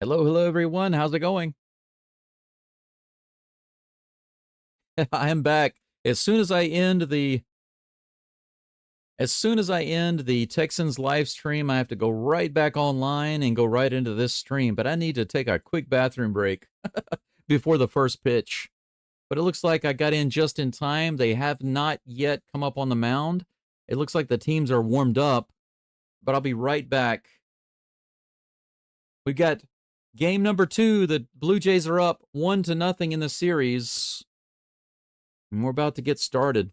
Hello, hello, everyone. How's it going? I am back. As soon as I end the Texans live stream, I have to go right back online and go right into this stream. But I need to take a quick bathroom break before the first pitch. But it looks like I got in just in time. They have not yet come up on the mound. It looks like the teams are warmed up, but I'll be right back. We've got game number 2. The Blue Jays are up 1-0 in the series. And we're about to get started.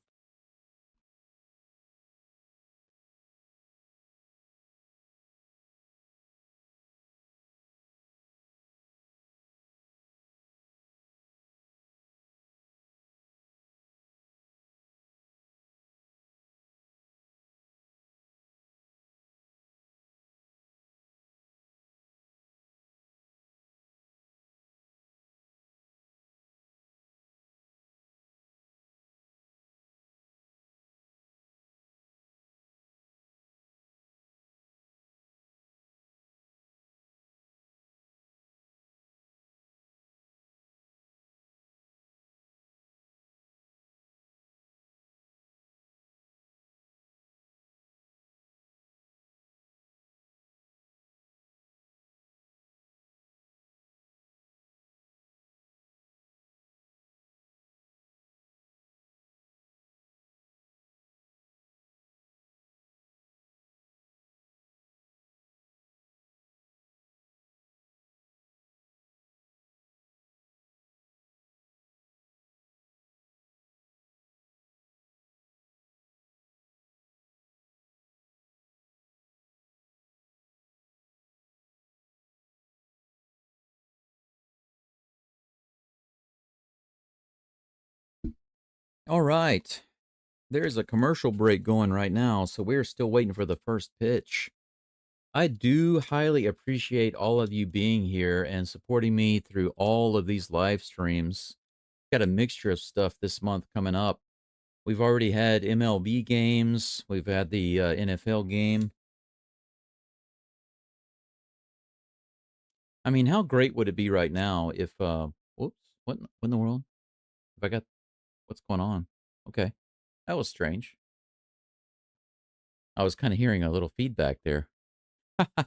All right. There's a commercial break going right now, so we're still waiting for the first pitch. I do highly appreciate all of you being here and supporting me through all of these live streams. Got a mixture of stuff this month coming up. We've already had MLB games, we've had the NFL game. I mean, how great would it be right now if, whoops, what in the world? Have I got, what's going on? Okay, that was strange. I was kind of hearing a little feedback there. What's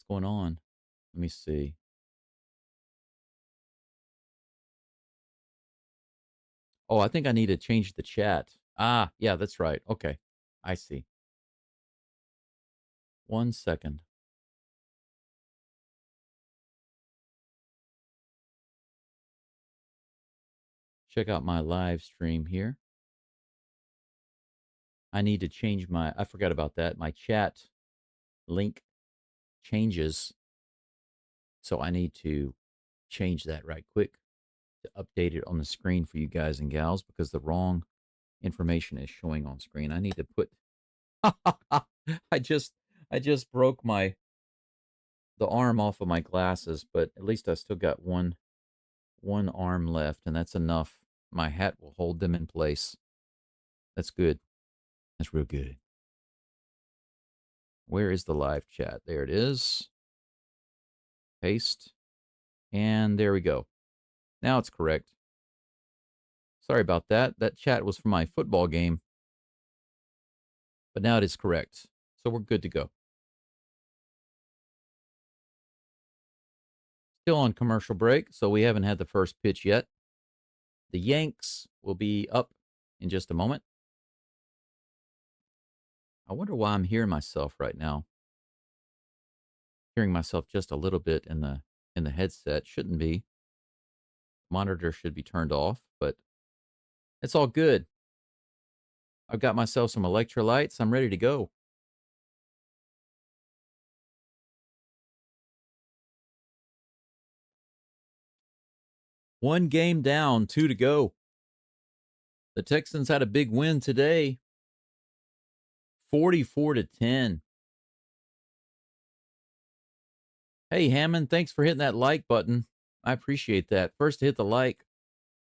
going on? Let me see. Oh, I think I need to change the chat. Ah, yeah, that's right. Okay. I see. 1 second. Check out my live stream here. I need to change I forgot about that. My chat link changes. So I need to change that right quick to update it on the screen for you guys and gals because the wrong information is showing on screen. I need to put I just I just broke the arm off of my glasses, but at least I still got one arm left, and that's enough. My hat will hold them in place. That's good. That's real good. Where is the live chat? There it is. Paste. And there we go. Now it's correct. Sorry about that. That chat was for my football game. But now it is correct. So we're good to go. Still on commercial break, so we haven't had the first pitch yet. The Yanks will be up in just a moment. I wonder why I'm hearing myself right now. Hearing myself just a little bit in the headset. Shouldn't be. Monitor should be turned off, but it's all good. I've got myself some electrolytes. I'm ready to go. One game down, 2 to go. The Texans had a big win today, 44-10. Hey, Hammond, thanks for hitting that like button. I appreciate that. First to hit the like.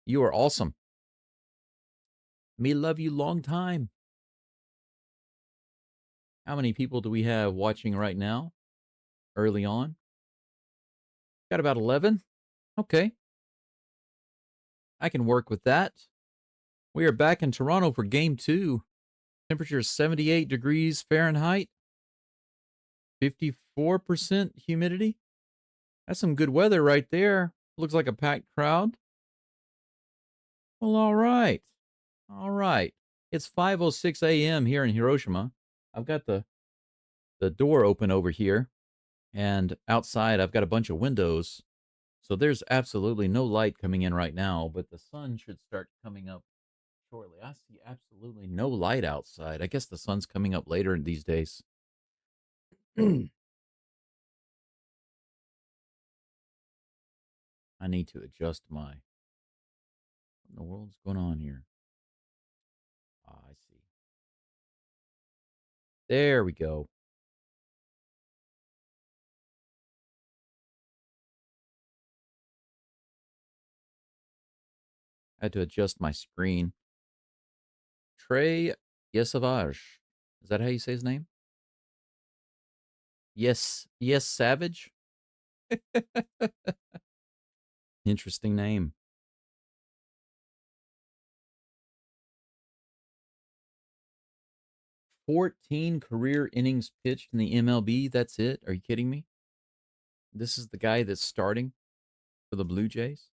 You are awesome. Me love you long time. How many people do we have watching right now? early on. Got about 11. Okay. I can work with that. We are back in Toronto for game 2. Temperature is 78 degrees Fahrenheit. 54% humidity. That's some good weather right there. Looks like a packed crowd. Well, all right. All right. It's 5:06 a.m. here in Hiroshima. I've got the door open over here, and outside I've got a bunch of windows. So there's absolutely no light coming in right now, but the sun should start coming up shortly. I see absolutely no light outside. I guess the sun's coming up later these days. I need to adjust my. What in the world's going on here? Ah, I see. There we go. I had to adjust my screen. Trey Yesavage. Is that how you say his name? Yes, Savage. Interesting name. 14 career innings pitched in the MLB. That's it. Are you kidding me? This is the guy that's starting for the Blue Jays.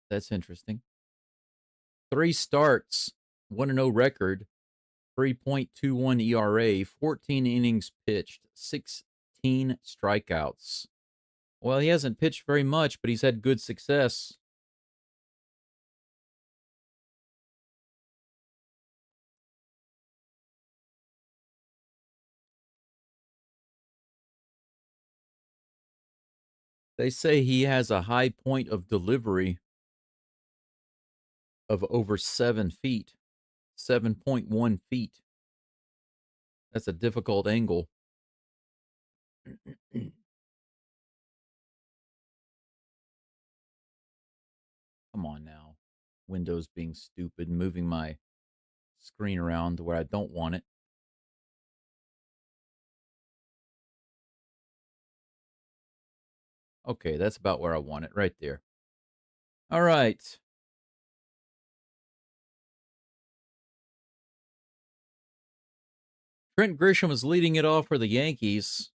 That's interesting. 3 starts, 1-0 record, 3.21 ERA, 14 innings pitched, 16 strikeouts. Well, he hasn't pitched very much, but he's had good success. They say he has a high point of delivery of over 7 feet, 7.1 feet. That's a difficult angle. Come on now. Windows being stupid, moving my screen around to where I don't want it. Okay, that's about where I want it, right there. All right. Trent Grisham is leading it off for the Yankees.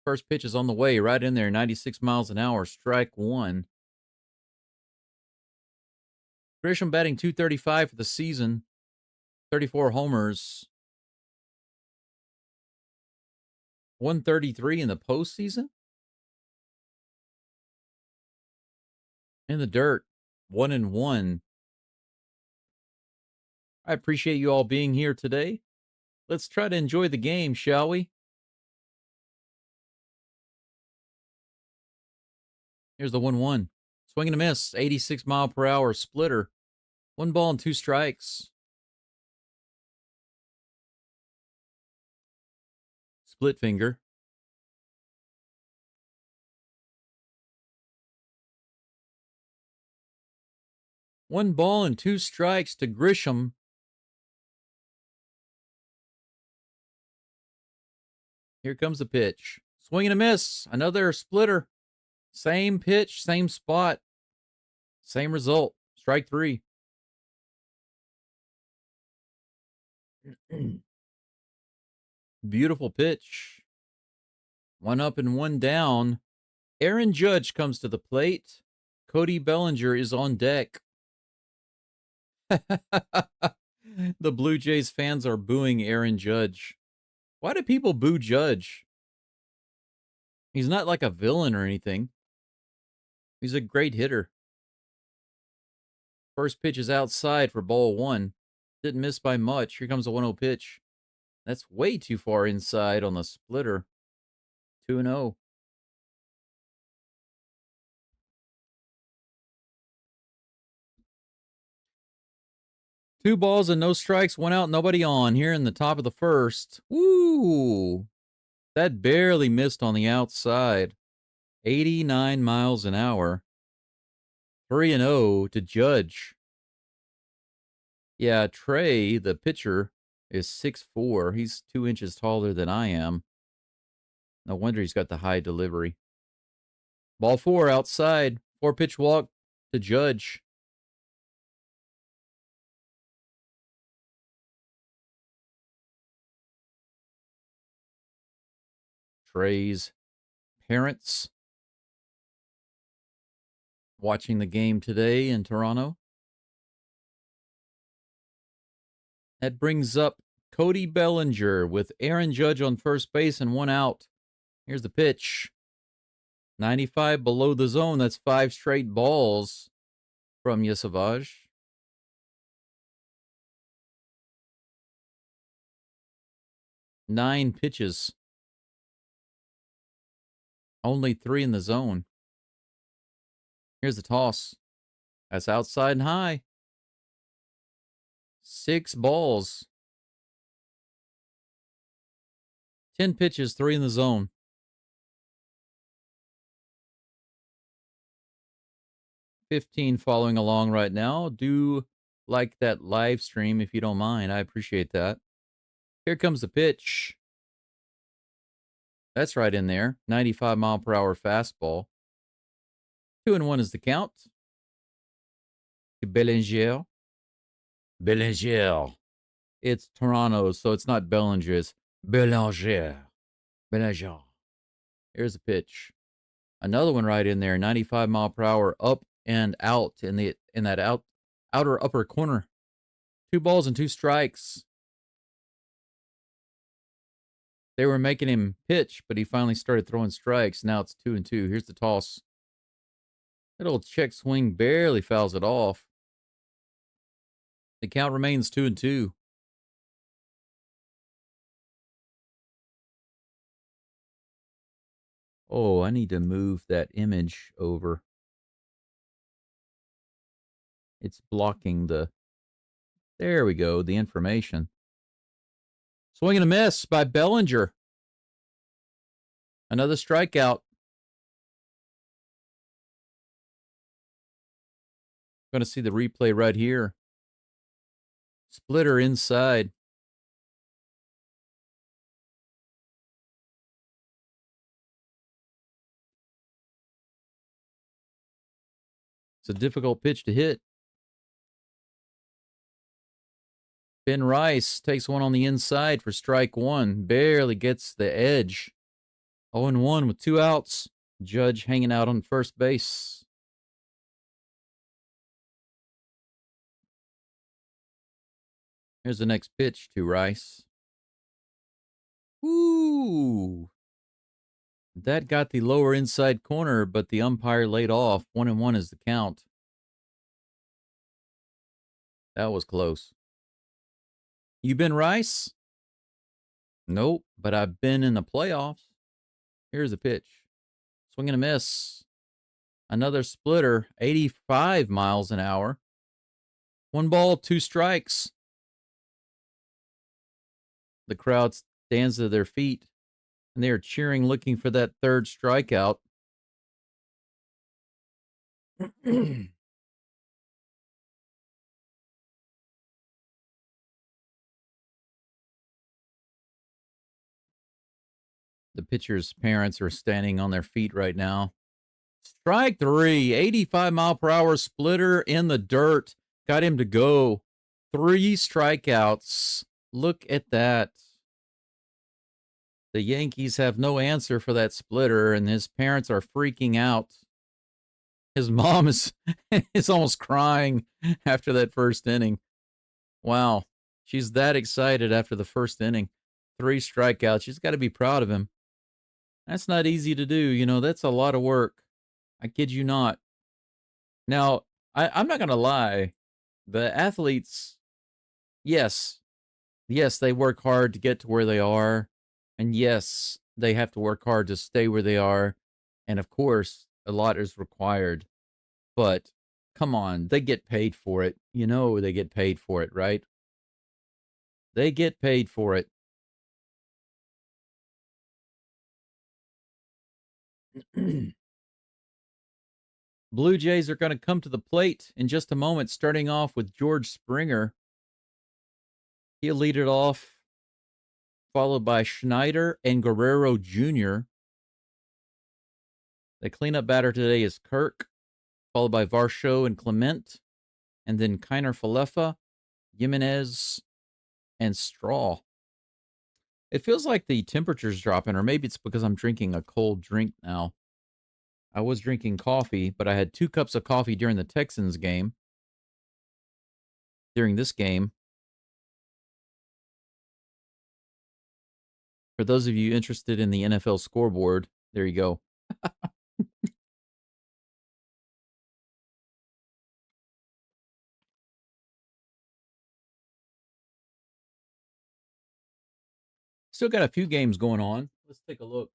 First pitch is on the way, right in there, 96 miles an hour, strike 1. Grisham batting .235 for the season, 34 homers, 133 in the postseason. In the dirt, 1-1. I appreciate you all being here today. Let's try to enjoy the game, shall we? Here's the 1-1. Swing and a miss, 86 mile per hour splitter. 1 ball and 2 strikes. Split finger. One ball and 2 strikes to Grisham. Here comes the pitch. Swing and a miss. Another splitter. Same pitch, same spot. Same result. Strike 3. Beautiful pitch. 1 up and 1 down. Aaron Judge comes to the plate. Cody Bellinger is on deck. The Blue Jays fans are booing Aaron Judge. Why do people boo Judge? He's not like a villain or anything. He's a great hitter. First pitch is outside for ball 1. Didn't miss by much. Here comes a 1-0 pitch. That's way too far inside on the splitter. 2-0. Two balls and no strikes, 1 out, nobody on here in the top of the first. Woo! That barely missed on the outside. 89 miles an hour. 3-0 to Judge. Yeah, Trey, the pitcher, is 6'4". He's 2 inches taller than I am. No wonder he's got the high delivery. Ball 4 outside. 4-pitch walk to Judge. Trey's parents watching the game today in Toronto. That brings up Cody Bellinger with Aaron Judge on first base and 1 out. Here's the pitch. 95 below the zone. That's 5 straight balls from Yesavage. 9 pitches. Only 3 in the zone. Here's the toss. That's outside and high. 6 balls. 10 pitches, 3 in the zone. $15 following along right now. Do like that live stream if you don't mind. I appreciate that. Here comes the pitch. That's right in there. 95-mile-per-hour fastball. 2-1 is the count. Bellinger. Bellinger. It's Toronto, so it's not Bellinger. It's Bellinger. Bellinger. Here's the pitch. Another one right in there. 95-mile-per-hour up and out in that outer upper corner. 2 balls and 2 strikes. They were making him pitch, but he finally started throwing strikes. Now it's 2-2. Here's the toss. That old check swing barely fouls it off. The count remains 2-2. Oh, I need to move that image over. It's blocking the... There we go, the information. Swing and a miss by Bellinger. Another strikeout. Going to see the replay right here. Splitter inside. It's a difficult pitch to hit. Ben Rice takes one on the inside for strike 1. Barely gets the edge. 0-1 with 2 outs. Judge hanging out on first base. Here's the next pitch to Rice. Ooh. That got the lower inside corner, but the umpire laid off. 1-1 is the count. That was close. You been Rice? Nope, but I've been in the playoffs. Here's a pitch. Swing and a miss. Another splitter, 85 miles an hour. 1 ball, 2 strikes. The crowd stands to their feet, and they are cheering, looking for that 3rd strikeout. The pitcher's parents are standing on their feet right now. Strike 3, 85-mile-per-hour splitter in the dirt. Got him to go. 3 strikeouts. Look at that. The Yankees have no answer for that splitter, and his parents are freaking out. His mom is almost crying after that first inning. Wow. She's that excited after the first inning. 3 strikeouts. She's got to be proud of him. That's not easy to do. You know, that's a lot of work. I kid you not. Now, I'm not going to lie. The athletes, yes, they work hard to get to where they are. And yes, they have to work hard to stay where they are. And of course, a lot is required. But come on, they get paid for it. You know they get paid for it, right? They get paid for it. Blue Jays are going to come to the plate in just a moment, starting off with George Springer. He'll lead it off, followed by Schneider and Guerrero Jr. The cleanup batter today is Kirk, followed by Varsho and Clement, and then Kiner Falefa, Jimenez, and Straw. It feels like the temperature's dropping, or maybe it's because I'm drinking a cold drink now. I was drinking coffee, but I had 2 cups of coffee during the Texans game. During this game, for those of you interested in the NFL scoreboard, there you go. Still got a few games going on. Let's take a look.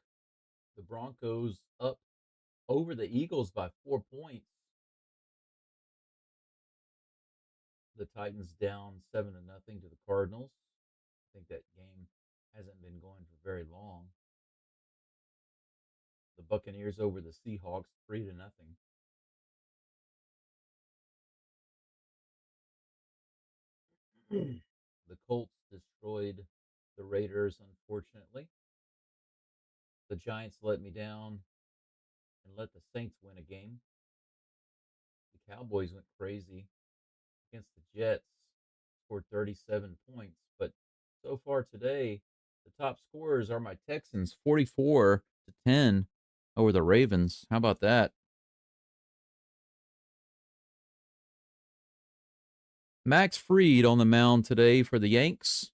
The Broncos up over the Eagles by 4 points. The Titans down 7-0 to the Cardinals. I think that game hasn't been going for very long. The Buccaneers over the Seahawks 3-0. The Colts destroyed the Raiders, unfortunately. The Giants let me down and let the Saints win a game. The Cowboys went crazy against the Jets, scored 37 points. But so far today, the top scorers are my Texans, 44-10 over the Ravens. How about that? Max Fried on the mound today for the Yanks.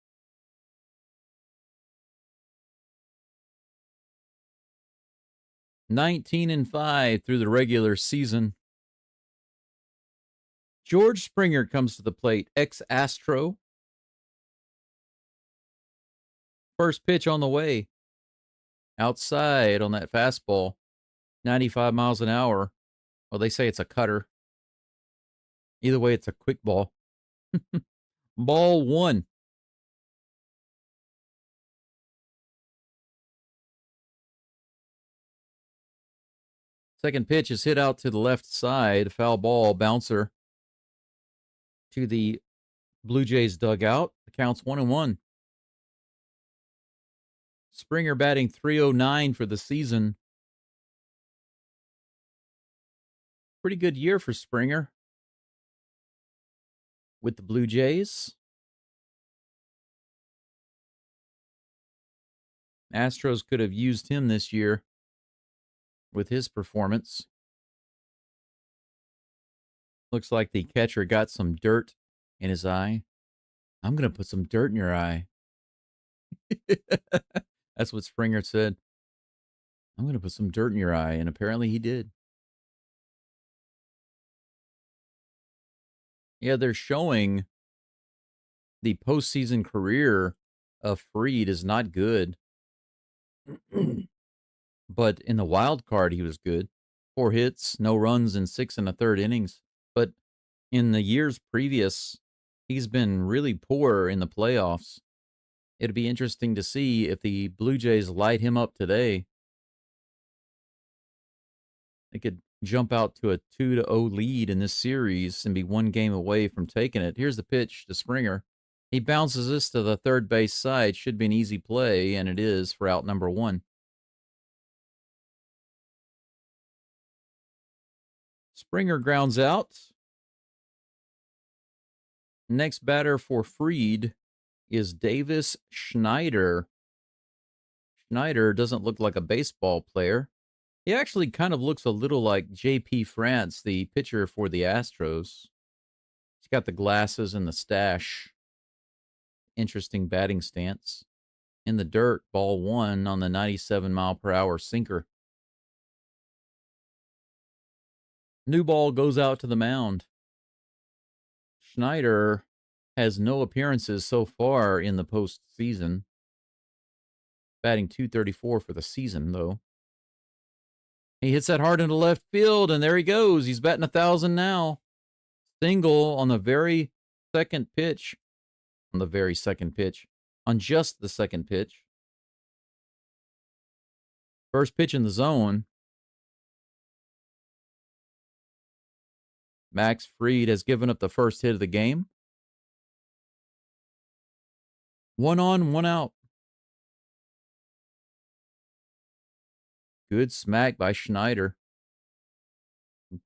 19-5 through the regular season. George Springer comes to the plate, ex-Astro. First pitch on the way. Outside on that fastball, 95 miles an hour. Well, they say it's a cutter. Either way, it's a quick ball. Ball 1. Second pitch is hit out to the left side. Foul ball, bouncer to the Blue Jays dugout. The count's 1-1. Springer batting .309 for the season. Pretty good year for Springer with the Blue Jays. Astros could have used him this year with his performance. Looks like the catcher got some dirt in his eye. I'm going to put some dirt in your eye. That's what Springer said. I'm going to put some dirt in your eye, and apparently he did. Yeah, they're showing the postseason career of Fried is not good. But in the wild card, he was good. 4 hits, no runs in 6 1/3 innings. But in the years previous, he's been really poor in the playoffs. It'd be interesting to see if the Blue Jays light him up today. They could jump out to a 2-0 lead in this series and be 1 game away from taking it. Here's the pitch to Springer. He bounces this to the third base side. Should be an easy play, and it is for out number 1. Springer grounds out. Next batter for Fried is Davis Schneider. Schneider doesn't look like a baseball player. He actually kind of looks a little like J.P. France, the pitcher for the Astros. He's got the glasses and the stash. Interesting batting stance. In the dirt, ball 1 on the 97-mile-per-hour sinker. New ball goes out to the mound. Schneider has no appearances so far in the postseason. Batting .234 for the season, though. He hits that hard into left field, and there he goes. He's batting 1,000 now. Single on the very second pitch. On the very second pitch. On just the second pitch. First pitch in the zone. Max Fried has given up the first hit of the game. 1 on, 1 out. Good smack by Schneider.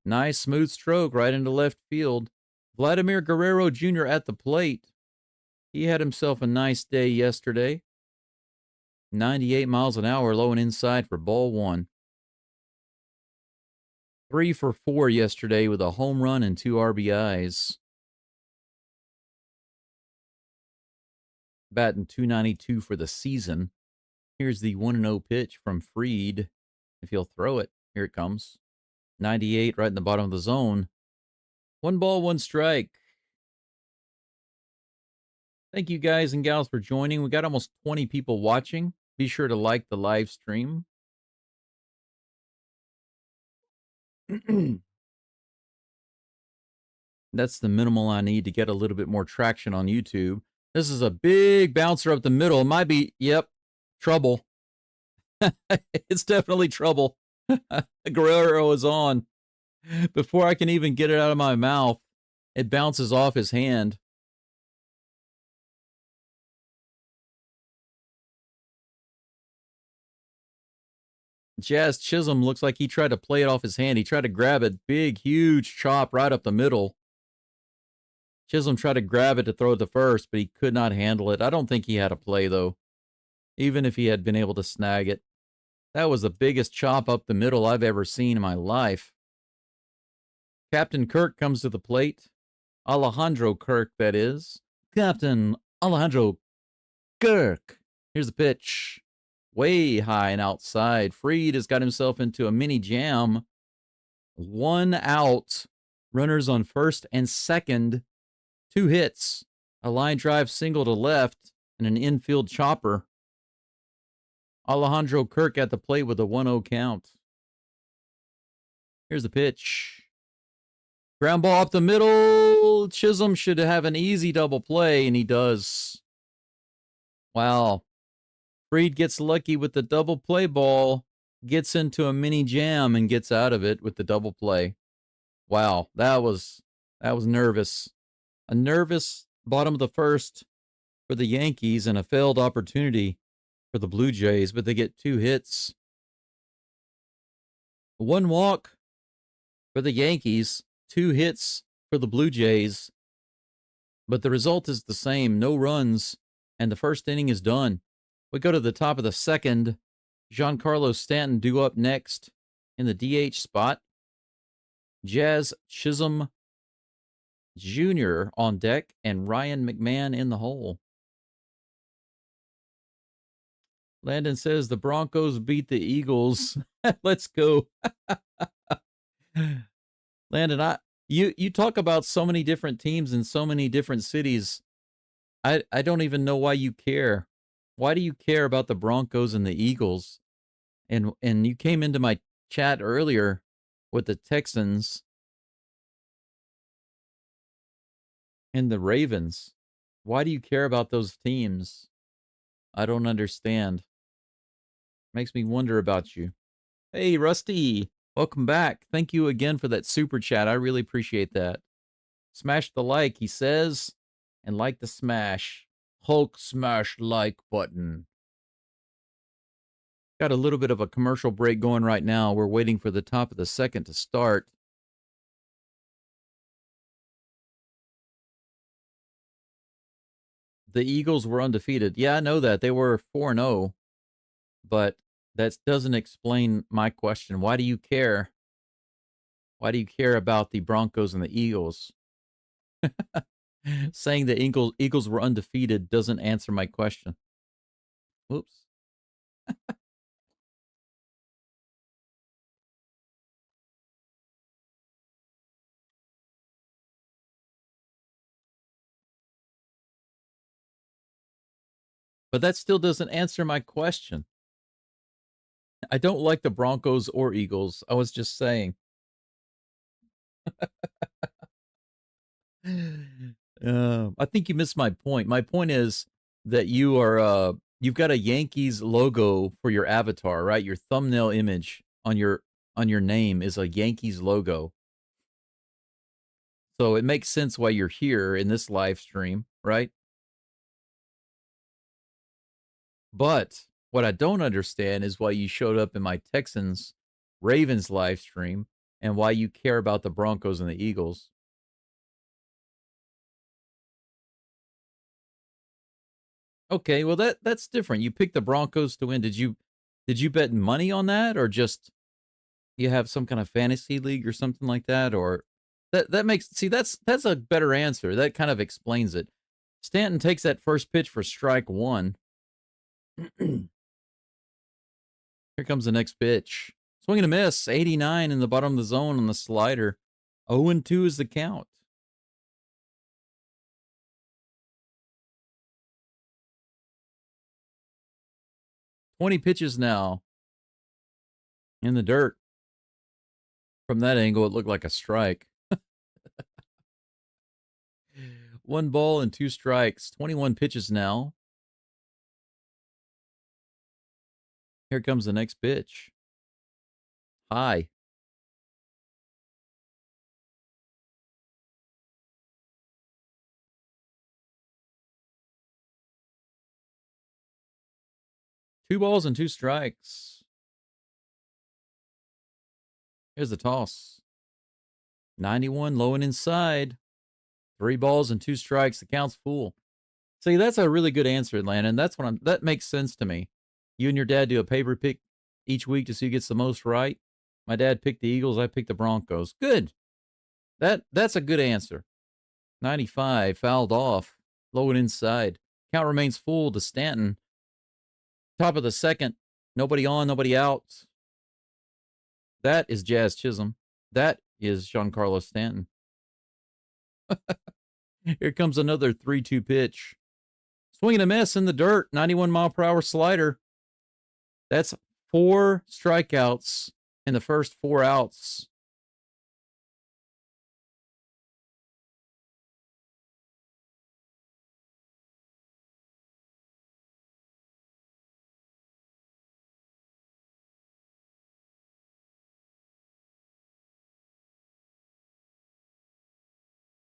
Nice smooth stroke right into left field. Vladimir Guerrero Jr. at the plate. He had himself a nice day yesterday. 98 miles an hour, low and inside for ball one. 3 for 4 yesterday with a home run and 2 RBIs. Batting .292 for the season. Here's the 1-0 pitch from Fried. If he'll throw it, here it comes. 98 right in the bottom of the zone. 1 ball, 1 strike. Thank you guys and gals for joining. We got almost 20 people watching. Be sure to like the live stream. That's the minimal I need to get a little bit more traction on YouTube. This is a big bouncer up the middle. It might be, yep, trouble. It's definitely trouble. Guerrero is on. Before I can even get it out of my mouth, it bounces off his hand. Jazz Chisholm looks like he tried to play it off his hand. He tried to grab it. Big, huge chop right up the middle. Chisholm tried to grab it to throw it to first, but he could not handle it. I don't think he had a play, though, even if he had been able to snag it. That was the biggest chop up the middle I've ever seen in my life. Captain Kirk comes to the plate. Alejandro Kirk, that is. Captain Alejandro Kirk. Here's the pitch. Way high and outside. Fried has got himself into a mini jam. 1 out. Runners on first and second. 2 hits. A line drive single to left and an infield chopper. Alejandro Kirk at the plate with a 1-0 count. Here's the pitch. Ground ball up the middle. Chisholm should have an easy double play, and he does. Wow. Fried gets lucky with the double play ball, gets into a mini jam, and gets out of it with the double play. Wow, that was nervous. A nervous bottom of the first for the Yankees and a failed opportunity for the Blue Jays, but they get 2 hits. 1 walk for the Yankees, 2 hits for the Blue Jays, but the result is the same. No runs, and the first inning is done. We go to the top of the second. Giancarlo Stanton due up next in the DH spot. Jazz Chisholm Jr. on deck and Ryan McMahon in the hole. Landon says the Broncos beat the Eagles. Let's go. Landon, you talk about so many different teams in so many different cities. I don't even know why you care. Why do you care about the Broncos and the Eagles? And you came into my chat earlier with the Texans and the Ravens. Why do you care about those teams? I don't understand. Makes me wonder about you. Hey, Rusty, welcome back. Thank you again for that super chat. I really appreciate that. Smash the like, he says, and like the smash. Hulk smash like button. Got a little bit of a commercial break going right now. We're waiting for the top of the second to start. The Eagles were undefeated. Yeah, I know that. They were 4-0. But that doesn't explain my question. Why do you care? Why do you care about the Broncos and the Eagles? Saying the Eagles were undefeated doesn't answer my question. Whoops. But that still doesn't answer my question. I don't like the Broncos or Eagles. I was just saying. I think you missed my point. My point is that you've got a Yankees logo for your avatar, right? Your thumbnail image on your name is a Yankees logo. So it makes sense why you're here in this live stream, right? But what I don't understand is why you showed up in my Texans Ravens live stream and why you care about the Broncos and the Eagles. Okay, well that's different. You picked the Broncos to win. Did you bet money on that, or just you have some kind of fantasy league or something like that? Or that makes, see, that's a better answer. That kind of explains it. Stanton takes that first pitch for strike one. Here comes the next pitch. Swing and a miss. 89 in the bottom of the zone on the slider. 0-2 is the count. Twenty pitches now in the dirt. From that angle, it looked like a strike. 1 ball and 2 strikes. 21 pitches now. Here comes the next pitch. High. Two balls and 2 strikes. Here's the toss. 91 low and inside. 3 balls and 2 strikes. The count's full. See, that's a really good answer, Landon. That makes sense to me. You and your dad do a paper pick each week to see who gets the most right. My dad picked the Eagles. I picked the Broncos. Good. That's a good answer. 95 fouled off. Low and inside. Count remains full to Stanton. Top of the second. Nobody on, nobody out. That is Jazz Chisholm. That is Giancarlo Stanton. Here comes another 3-2 pitch. Swing and a miss in the dirt. 91-mile-per-hour slider. That's 4 strikeouts in the first 4 outs.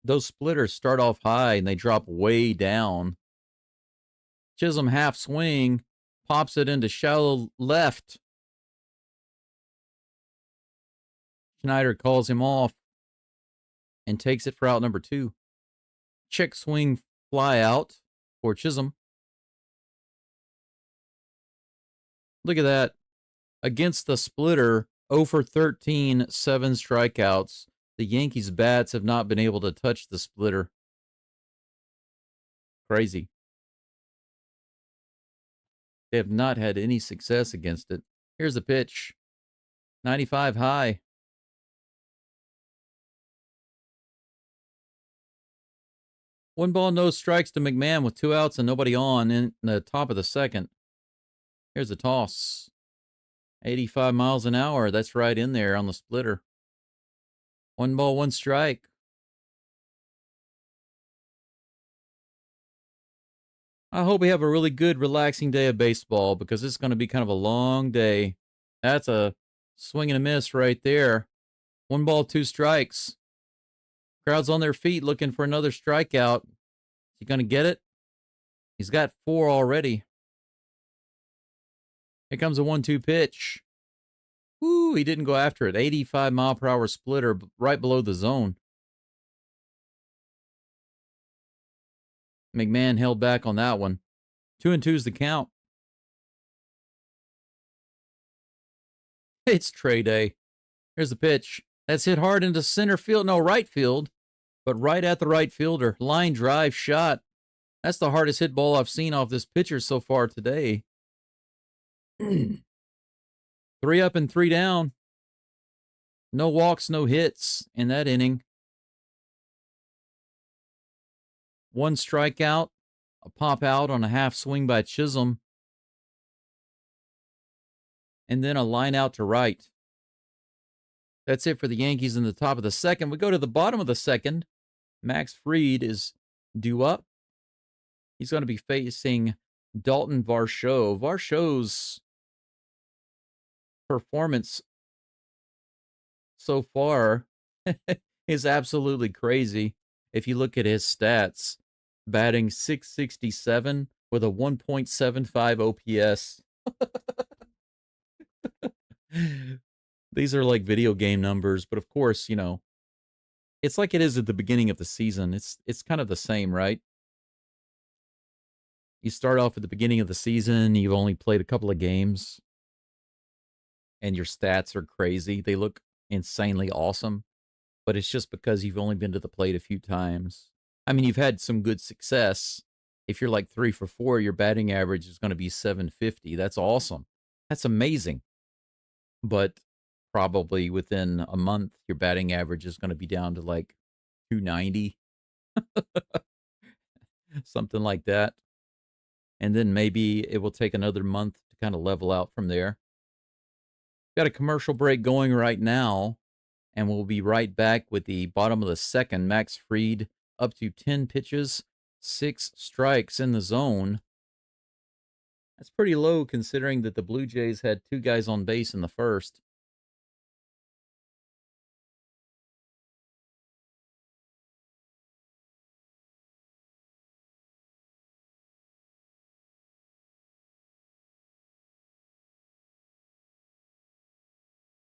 Those splitters start off high and they drop way down. Chisholm half swing, pops it into shallow left. Schneider calls him off and takes it for out number 2. Check swing fly out for Chisholm. Look at that. Against the splitter, 0 for 13, 7 strikeouts. The Yankees' bats have not been able to touch the splitter. Crazy. They have not had any success against it. Here's the pitch. 95 high. One ball, no strikes to McMahon with 2 outs and nobody on in the top of the second. Here's the toss. 85 miles an hour. That's right in there on the splitter. 1 ball, 1 strike. I hope we have a really good, relaxing day of baseball because it's going to be kind of a long day. That's a swing and a miss right there. 1 ball, 2 strikes. Crowd's on their feet looking for another strikeout. Is he going to get it? He's got 4 already. Here comes a 1-2 pitch. Woo, he didn't go after it. 85-mile-per-hour splitter right below the zone. McMahon held back on that one. 2-2 is the count. It's Trey Day. Here's the pitch. That's hit hard into center field. No, right field. But right at the right fielder. Line drive shot. That's the hardest hit ball I've seen off this pitcher so far today. 3 up and 3 down. No walks, no hits in that inning. 1 strikeout, a pop out on a half swing by Chisholm, and then a line out to right. That's it for the Yankees in the top of the second. We go to the bottom of the second. Max Fried is due up. He's going to be facing Dalton Varsho. Varsho's performance so far is absolutely crazy. If you look at his stats, batting .667 with a 1.75 OPS. These are like video game numbers, but of course, you know, it's like it is at the beginning of the season. It's kind of the same, right? You start off at the beginning of the season, you've only played a couple of games, and your stats are crazy. They look insanely awesome, but it's just because you've only been to the plate a few times. I mean, you've had some good success. If you're like 3 for 4, your batting average is going to be 750. That's awesome. That's amazing. But probably within a month, your batting average is going to be down to like 290, something like that. And then maybe it will take another month to kind of level out from there. Got a commercial break going right now, and we'll be right back with the bottom of the second. Max Fried up to 10 pitches, 6 strikes in the zone. That's pretty low considering that the Blue Jays had 2 guys on base in the first.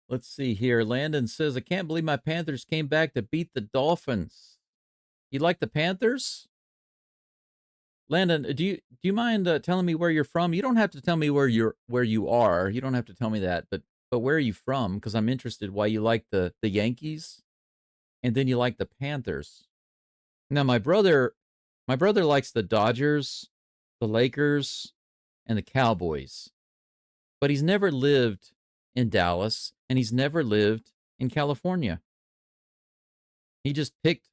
Let's see here. Landon says, I can't believe my Panthers came back to beat the Dolphins. You like the Panthers? Landon, do you mind telling me where you're from? You don't have to tell me where you are. You don't have to tell me that, but where are you from? Because I'm interested why you like the Yankees, and then you like the Panthers. Now my brother likes the Dodgers, the Lakers, and the Cowboys, but he's never lived in Dallas, and he's never lived in California. He just picked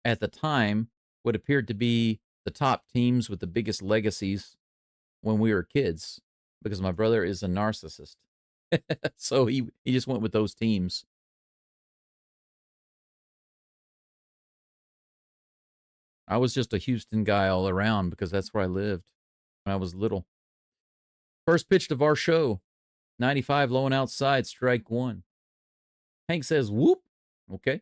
at the time what appeared to be the top teams with the biggest legacies when we were kids, because my brother is a narcissist. So he just went with those teams. I was just a Houston guy all around because that's where I lived when I was little. First pitch to Varsho, 95 low and outside, strike 1. Hank says, whoop. Okay.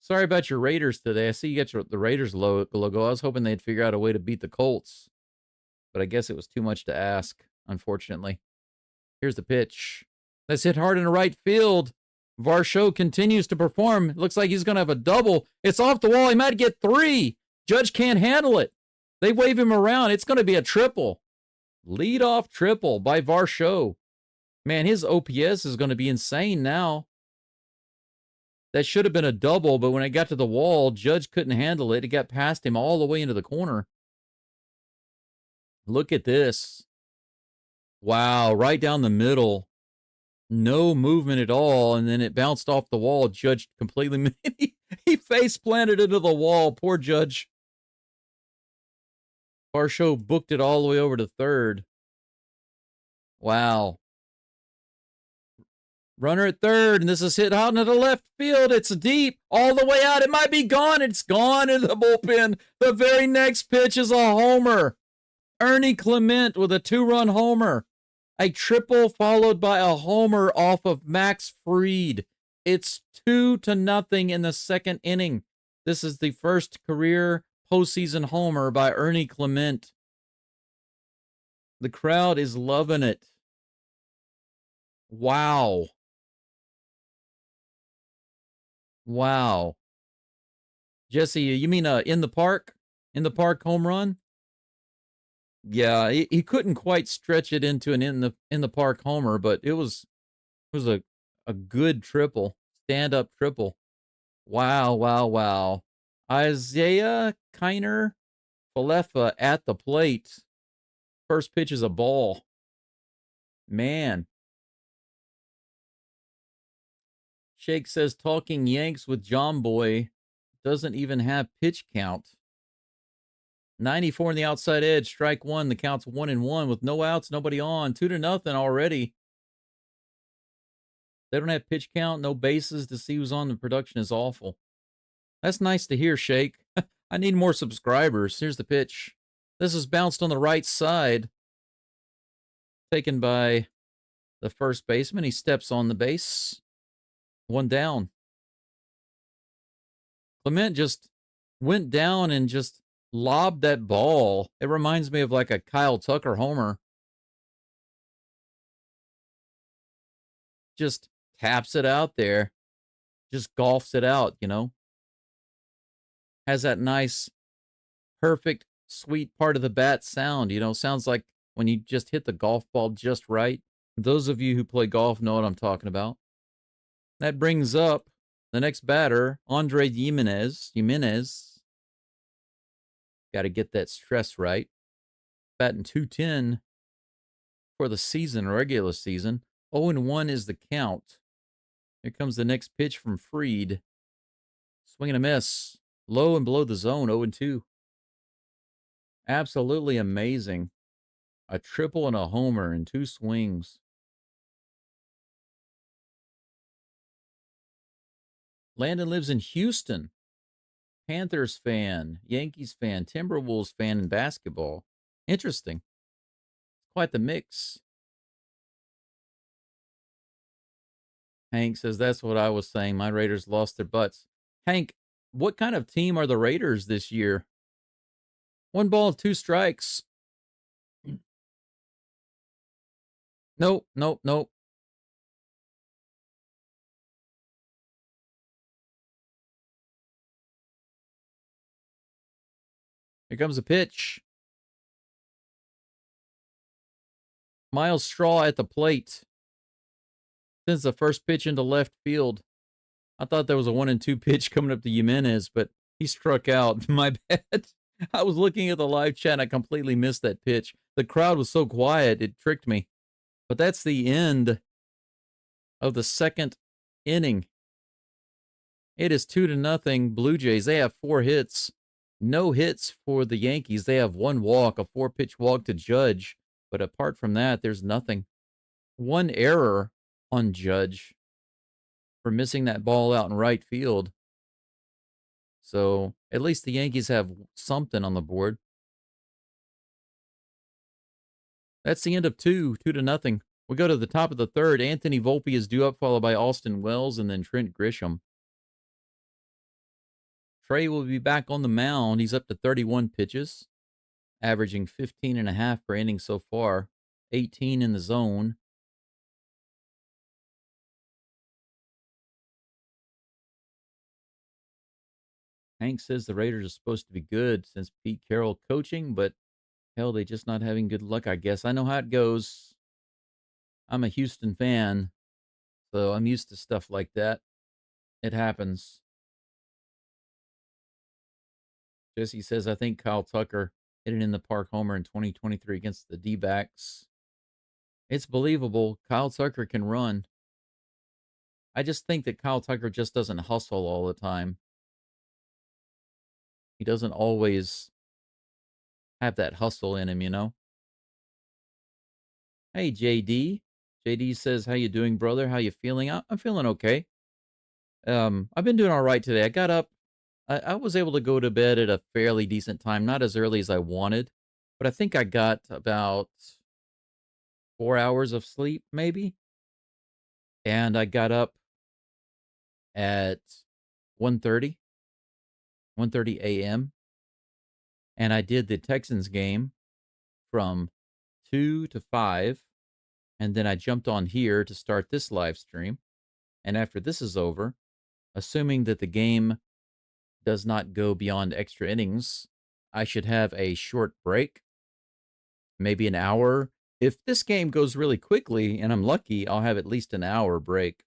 Sorry about your Raiders today. I see you got the Raiders logo. I was hoping they'd figure out a way to beat the Colts, but I guess it was too much to ask, unfortunately. Here's the pitch. That's hit hard in the right field. Varsho continues to perform. It looks like he's going to have a double. It's off the wall. He might get 3. Judge can't handle it. They wave him around. It's going to be a triple. Leadoff triple by Varsho. Man, his OPS is going to be insane now. That should have been a double, but when it got to the wall, Judge couldn't handle it. It got past him all the way into the corner. Look at this. Wow, right down the middle. No movement at all, and then it bounced off the wall. Judge completely... he face planted into the wall. Poor Judge. Varsho booked it all the way over to third. Wow. Runner at third, and this is hit out into the left field. It's deep, all the way out. It might be gone. It's gone into the bullpen. The very next pitch is a homer. Ernie Clement with a 2-run homer. A triple followed by a homer off of Max Fried. It's 2-0 in the second inning. This is the first career postseason homer by Ernie Clement. The crowd is loving it. Wow. Wow. Jesse, you mean in the park? In the park home run? Yeah, he couldn't quite stretch it into an in the park homer, but it was a good triple, stand-up triple. Wow, wow, wow. Isaiah Kiner Falefa at the plate. First pitch is a ball. Man. Shake says talking Yanks with John Boy doesn't even have pitch count. 94 on the outside edge, strike 1. The count's 1-1 with no outs, nobody on. 2-0 already. They don't have pitch count, no bases to see who's on. The production is awful. That's nice to hear, Shake. I need more subscribers. Here's the pitch. This is bounced on the right side. Taken by the first baseman. He steps on the base. 1 down. Clement just went down and just lobbed that ball. It reminds me of like a Kyle Tucker homer. just taps it out there, just golfs it out, you know? Has that nice, perfect, sweet part of the bat sound, you know? Sounds like when you just hit the golf ball just right. Those of you who play golf know what I'm talking about. That brings up the next batter, Andre Jimenez. Got to get that stress right. Batting 210 for the season, regular season. 0-1 is the count. Here comes the next pitch from Fried. Swing and a miss. Low and below the zone, 0-2. Absolutely amazing. A triple and a homer in 2 swings. Landon lives in Houston. Panthers fan, Yankees fan, Timberwolves fan in basketball. Interesting. Quite the mix. Hank says, that's what I was saying. My Raiders lost their butts. Hank, what kind of team are the Raiders this year? 1 ball, 2 strikes. Nope. Here comes a pitch. Miles Straw at the plate. Since the first pitch into left field. I thought there was a 1-2 pitch coming up to Jimenez, but he struck out. My bad. I was looking at the live chat and I completely missed that pitch. The crowd was so quiet, it tricked me. But that's the end of the second inning. It is 2-0 Blue Jays. They have 4 hits. No hits for the Yankees. They have 1 walk, a 4-pitch walk to Judge. But apart from that, there's nothing. 1 error on Judge for missing that ball out in right field. So at least the Yankees have something on the board. That's the end of 2-0. We go to the top of the third. Anthony Volpe is due up, followed by Austin Wells and then Trent Grisham. Trey will be back on the mound. He's up to 31 pitches, averaging 15.5 per inning so far, 18 in the zone. Hank says the Raiders are supposed to be good since Pete Carroll coaching, but hell, they just not having good luck, I guess. I know how it goes. I'm a Houston fan, so I'm used to stuff like that. It happens. Jesse says, I think Kyle Tucker hit it in the park homer in 2023 against the D-backs. It's believable. Kyle Tucker can run. I just think that Kyle Tucker just doesn't hustle all the time. He doesn't always have that hustle in him, you know? Hey, JD. JD says, how you doing, brother? How you feeling? I'm feeling okay. I've been doing all right today. I got up. I was able to go to bed at a fairly decent time, not as early as I wanted, but I think I got about 4 hours of sleep, maybe. And I got up at 1:30 a.m. And I did the Texans game from 2 to 5. And then I jumped on here to start this live stream. And after this is over, assuming that the game does not go beyond extra innings, I should have a short break, maybe an hour. If this game goes really quickly and I'm lucky, I'll have at least an hour break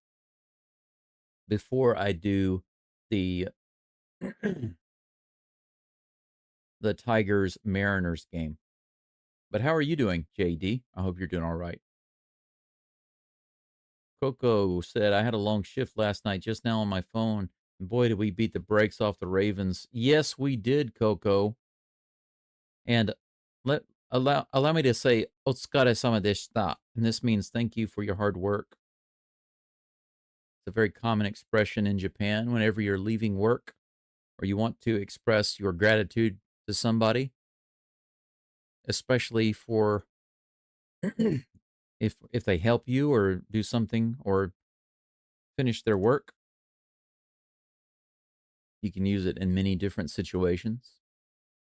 before I do the the Tigers Mariners game. But how are you doing, JD? I hope you're doing all right. Coco said, I had a long shift last night just now on my phone. And boy, did we beat the brakes off the Ravens. Yes, we did, Coco. And allow me to say, otsukare-sama deshita. And this means thank you for your hard work. It's a very common expression in Japan whenever you're leaving work or you want to express your gratitude to somebody, especially for if they help you or do something or finish their work. You can use it in many different situations.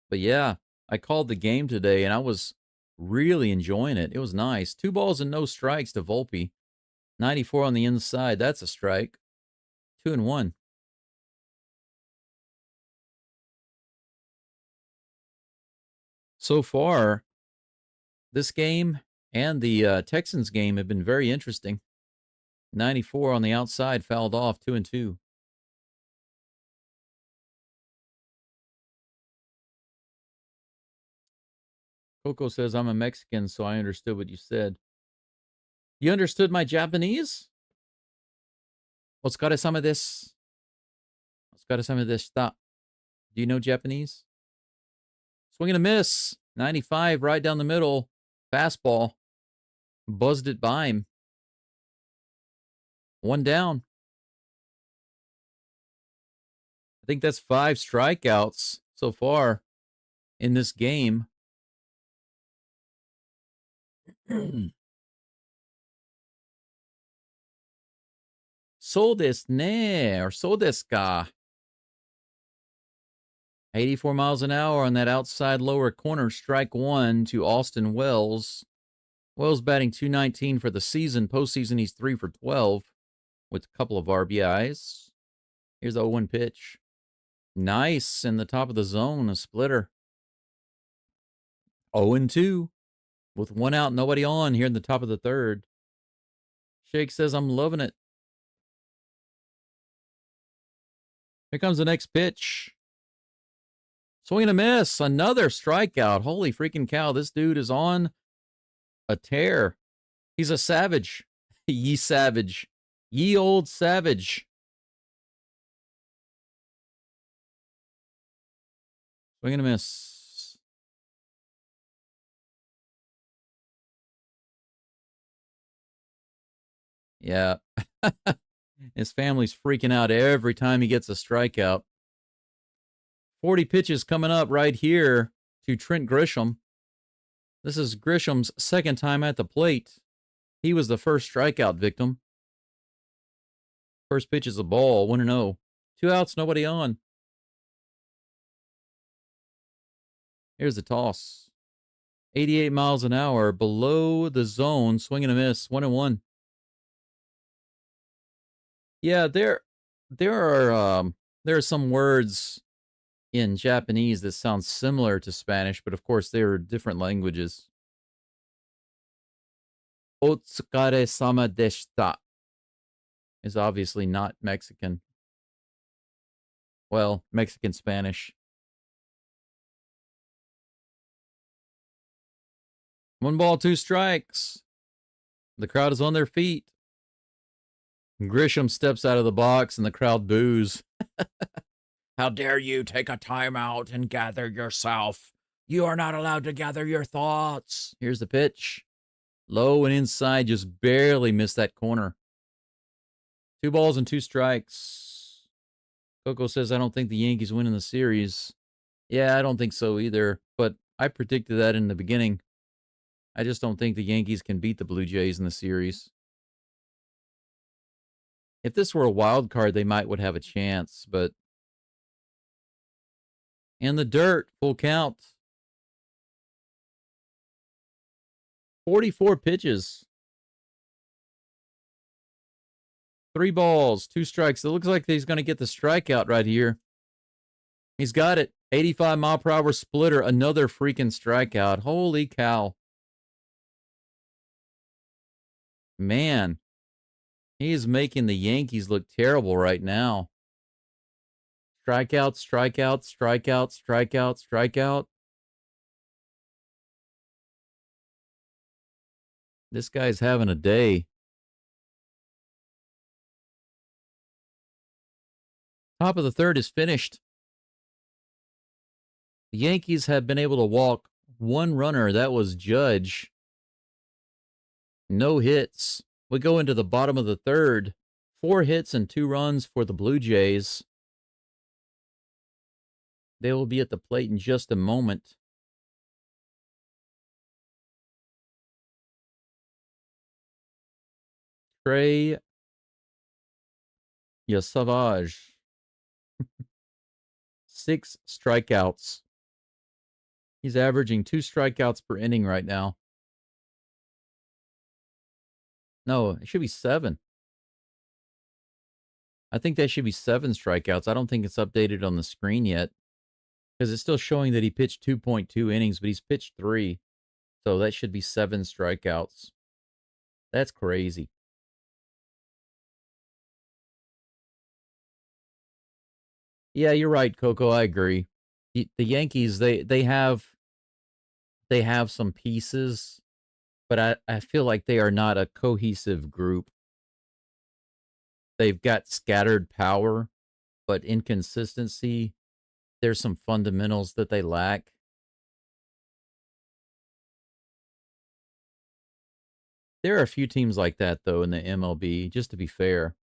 But yeah, I called the game today and I was really enjoying it. It was nice. 2 balls and no strikes to Volpe. 94 on the inside. That's a strike. 2-1. So far, this game and the Texans game have been very interesting. 94 on the outside, fouled off, 2-2. Coco says, I'm a Mexican, so I understood what you said. You understood my Japanese? Otsukare-sama desu. Otsukare-sama deshita. Do you know Japanese? Swing and a miss. 95 right down the middle. Fastball. Buzzed it by him. 1 down. I think that's 5 strikeouts so far in this game. So desu ne, or so desu ka. 84 miles an hour on that outside lower corner. Strike 1 to Austin Wells. Wells batting .219 for the season. Postseason, he's 3 for 12 with a couple of RBIs. Here's the 0-1 pitch. Nice in the top of the zone, a splitter. 0-2 with 1 out, nobody on here in the top of the third. Shake says, I'm loving it. Here comes the next pitch. Swing and a miss. Another strikeout. Holy freaking cow. This dude is on a tear. He's a savage. Ye savage. Ye old savage. Swing and a miss. Yeah. His family's freaking out every time he gets a strikeout. 40 pitches coming up right here to Trent Grisham. This is Grisham's second time at the plate. He was the first strikeout victim. First pitch is a ball, 1-0. 2 outs, nobody on. Here's the toss. 88 miles an hour, below the zone, swing and a miss, 1-1. Yeah, there are some words in Japanese that sound similar to Spanish, but of course they are different languages. Otsukare-sama deshita is obviously not Mexican. Well, Mexican Spanish. 1 ball, 2 strikes. The crowd is on their feet. Grisham steps out of the box and the crowd boos. How dare you take a timeout and gather yourself? You are not allowed to gather your thoughts. Here's the pitch. Low and inside, just barely missed that corner. 2 balls and 2 strikes. Coco says, I don't think the Yankees win in the series. Yeah, I don't think so either, but I predicted that in the beginning. I just don't think the Yankees can beat the Blue Jays in the series. If this were a wild card, they would have a chance, but in the dirt, full count. 44 pitches. 3 balls, 2 strikes. It looks like he's going to get the strikeout right here. He's got it. 85-mile-per-hour splitter. Another freaking strikeout. Holy cow. Man, he is making the Yankees look terrible right now. Strikeout, strikeout, strikeout, strikeout, strikeout. This guy's having a day. Top of the third is finished. The Yankees have been able to walk 1 runner. That was Judge. No hits. We go into the bottom of the third. 4 hits and 2 runs for the Blue Jays. They will be at the plate in just a moment. Trey Savage. 6 strikeouts. He's averaging 2 strikeouts per inning right now. No, it should be 7. I think that should be 7 strikeouts. I don't think it's updated on the screen yet because it's still showing that he pitched 2.2 innings, but he's pitched 3. So that should be 7 strikeouts. That's crazy. Yeah, you're right, Coco. I agree. The Yankees, they have some pieces, but I feel like they are not a cohesive group. They've got scattered power, but inconsistency. There's some fundamentals that they lack. There are a few teams like that, though, in the MLB, just to be fair.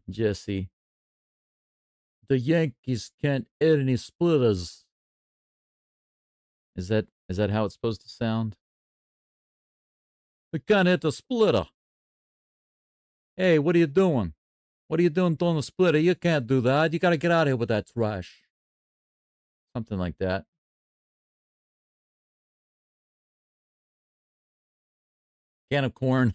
Jesse, the Yankees can't hit any splitters. Is that how it's supposed to sound? We can't hit the splitter. Hey, what are you doing? What are you doing throwing the splitter? You can't do that. You got to get out of here with that trash. Something like that. Can of corn.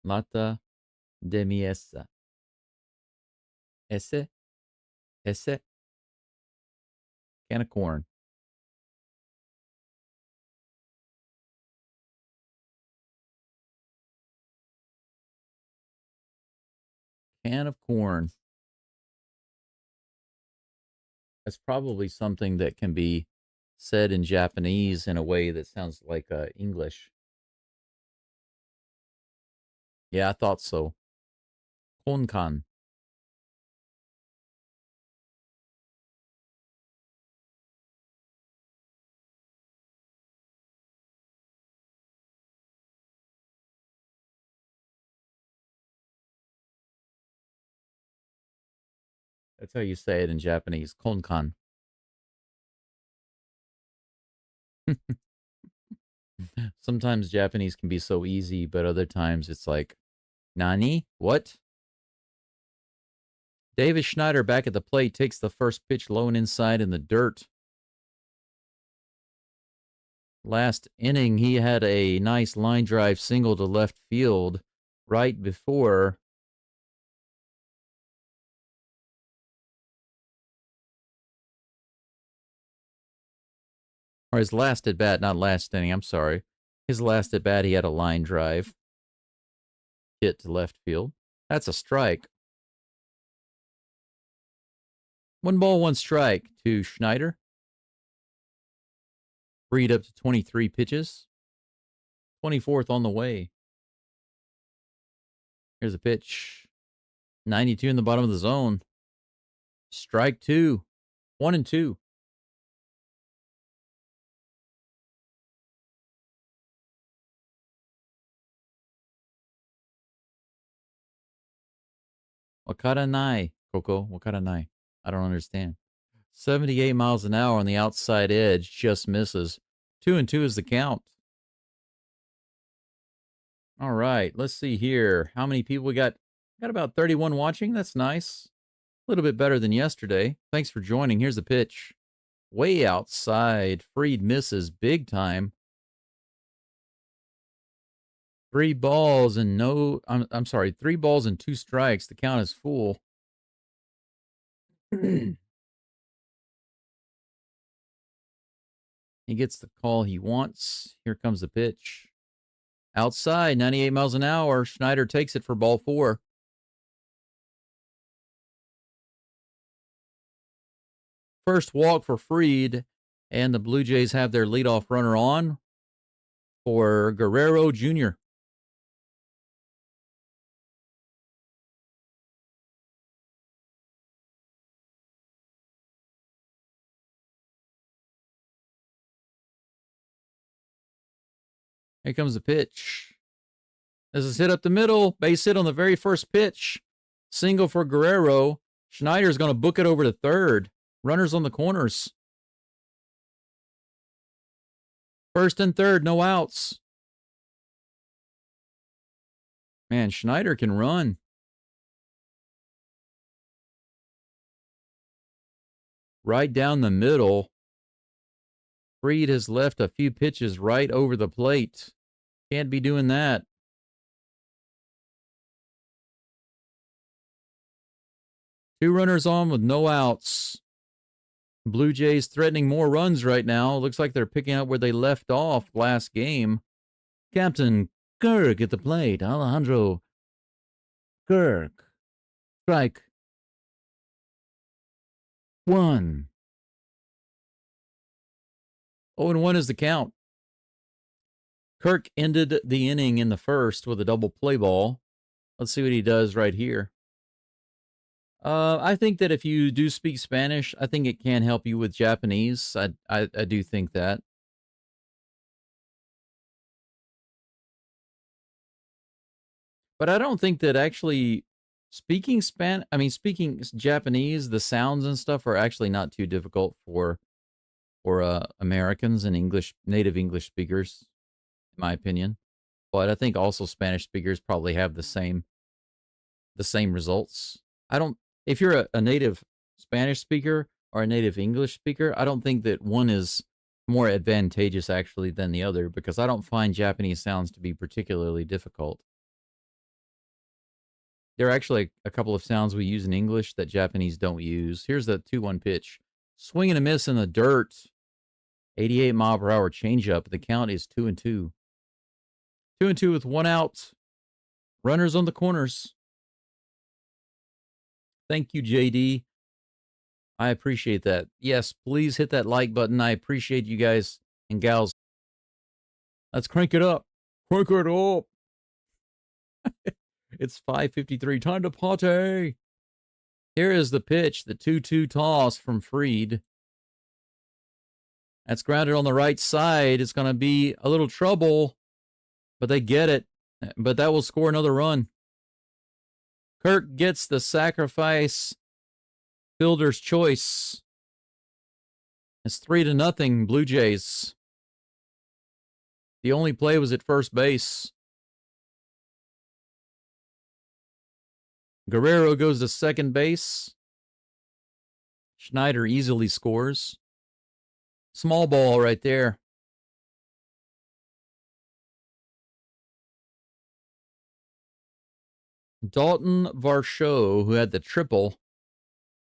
Lata de miesa. Ese. Ese. Can of corn. Can of corn. That's probably something that can be said in Japanese in a way that sounds like English. Yeah, I thought so. Konkan. That's how you say it in Japanese. Konkan. Sometimes Japanese can be so easy, but other times it's like, Nani? What? Davis Schneider back at the plate takes the first pitch low and inside in the dirt. Last inning, he had a nice line drive single to left field right before. Or his last at bat, not last inning, I'm sorry. His last at bat, he had a line drive hit to left field. That's a strike. 1 ball, 1 strike to Schneider. Freed up to 23 pitches. 24th on the way. Here's a pitch. 92 in the bottom of the zone. Strike 2. 1-2. Wakara nai, Coco. Wakara nai. I don't understand. 78 miles an hour on the outside edge. Just misses. 2-2 is the count. All right. Let's see here. How many people we got? Got about 31 watching. That's nice. A little bit better than yesterday. Thanks for joining. Here's the pitch. Way outside. Freed misses big time. 3 balls and no, I'm sorry, 3 balls and 2 strikes. The count is full. He gets the call he wants. Here comes the pitch. Outside, 98 miles an hour. Schneider takes it for ball 4. First walk for Freed, and the Blue Jays have their leadoff runner on for Guerrero Jr. Here comes the pitch. This is hit up the middle. Base hit on the very first pitch. Single for Guerrero. Schneider's going to book it over to third. Runners on the corners. First and third, no outs. Man, Schneider can run. right down the middle. Fried has left a few pitches right over the plate. Can't be doing that. Two runners on with no outs. Blue Jays threatening more runs right now. Looks like they're picking up where they left off last game. Captain Kirk at the plate. Alejandro Kirk. Strike one. 0-1 is the count. Kirk ended the inning in the first with a double play ball. Let's see what he does right here. I think that if you do speak Spanish, I think it can help you with Japanese. I do think that. But I don't think that actually speaking speaking Japanese, the sounds and stuff are actually not too difficult for Americans and native English speakers, in my opinion. But I think also Spanish speakers probably have the same results. I don't if you're a native Spanish speaker or a native English speaker, I don't think that one is more advantageous actually than the other, because I don't find Japanese sounds to be particularly difficult. There are actually a couple of sounds we use in English that Japanese don't use. Here's the 2-1 pitch. Swing and a miss in the dirt. 88-mile-per-hour changeup. The count is 2-2. 2-2 with one out. Runners on the corners. Thank you, JD. I appreciate that. Yes, please hit that like button. I appreciate you guys and gals. Let's crank it up. Crank it up. It's 5:53. Time to party. Here is the pitch, the 2-2 toss from Fried. That's grounded on the right side. It's going to be a little trouble, but they get it. But that will score another run. Kirk gets the sacrifice fielder's choice. It's 3-0 Blue Jays. The only play was at first base. Guerrero goes to second base. Schneider easily scores. Small ball right there. Dalton Varsho, who had the triple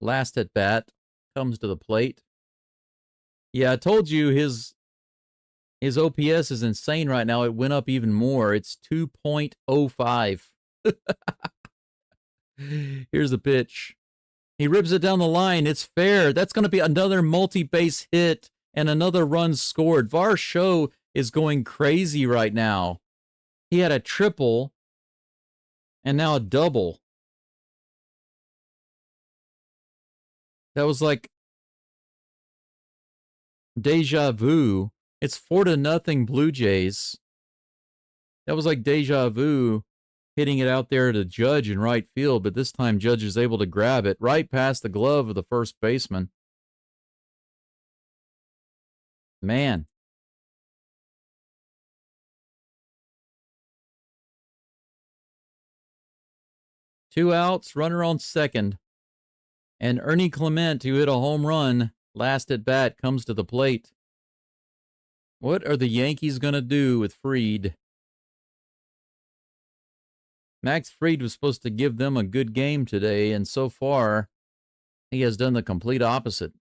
last at bat, comes to the plate. Yeah, I told you his OPS is insane right now. It went up even more. It's 2.05. Here's the pitch. He rips it down the line. It's fair. That's going to be another multi-base hit and another run scored. Varsho is going crazy right now. He had a triple and now a double. That was like deja vu. It's 4-0 Blue Jays. That was like deja vu, hitting it out there to Judge in right field, but this time Judge is able to grab it right past the glove of the first baseman. Man. Two outs, runner on second. And Ernie Clement, who hit a home run last at bat, comes to the plate. What are the Yankees going to do with Fried? Max Fried was supposed to give them a good game today, and so far, he has done the complete opposite.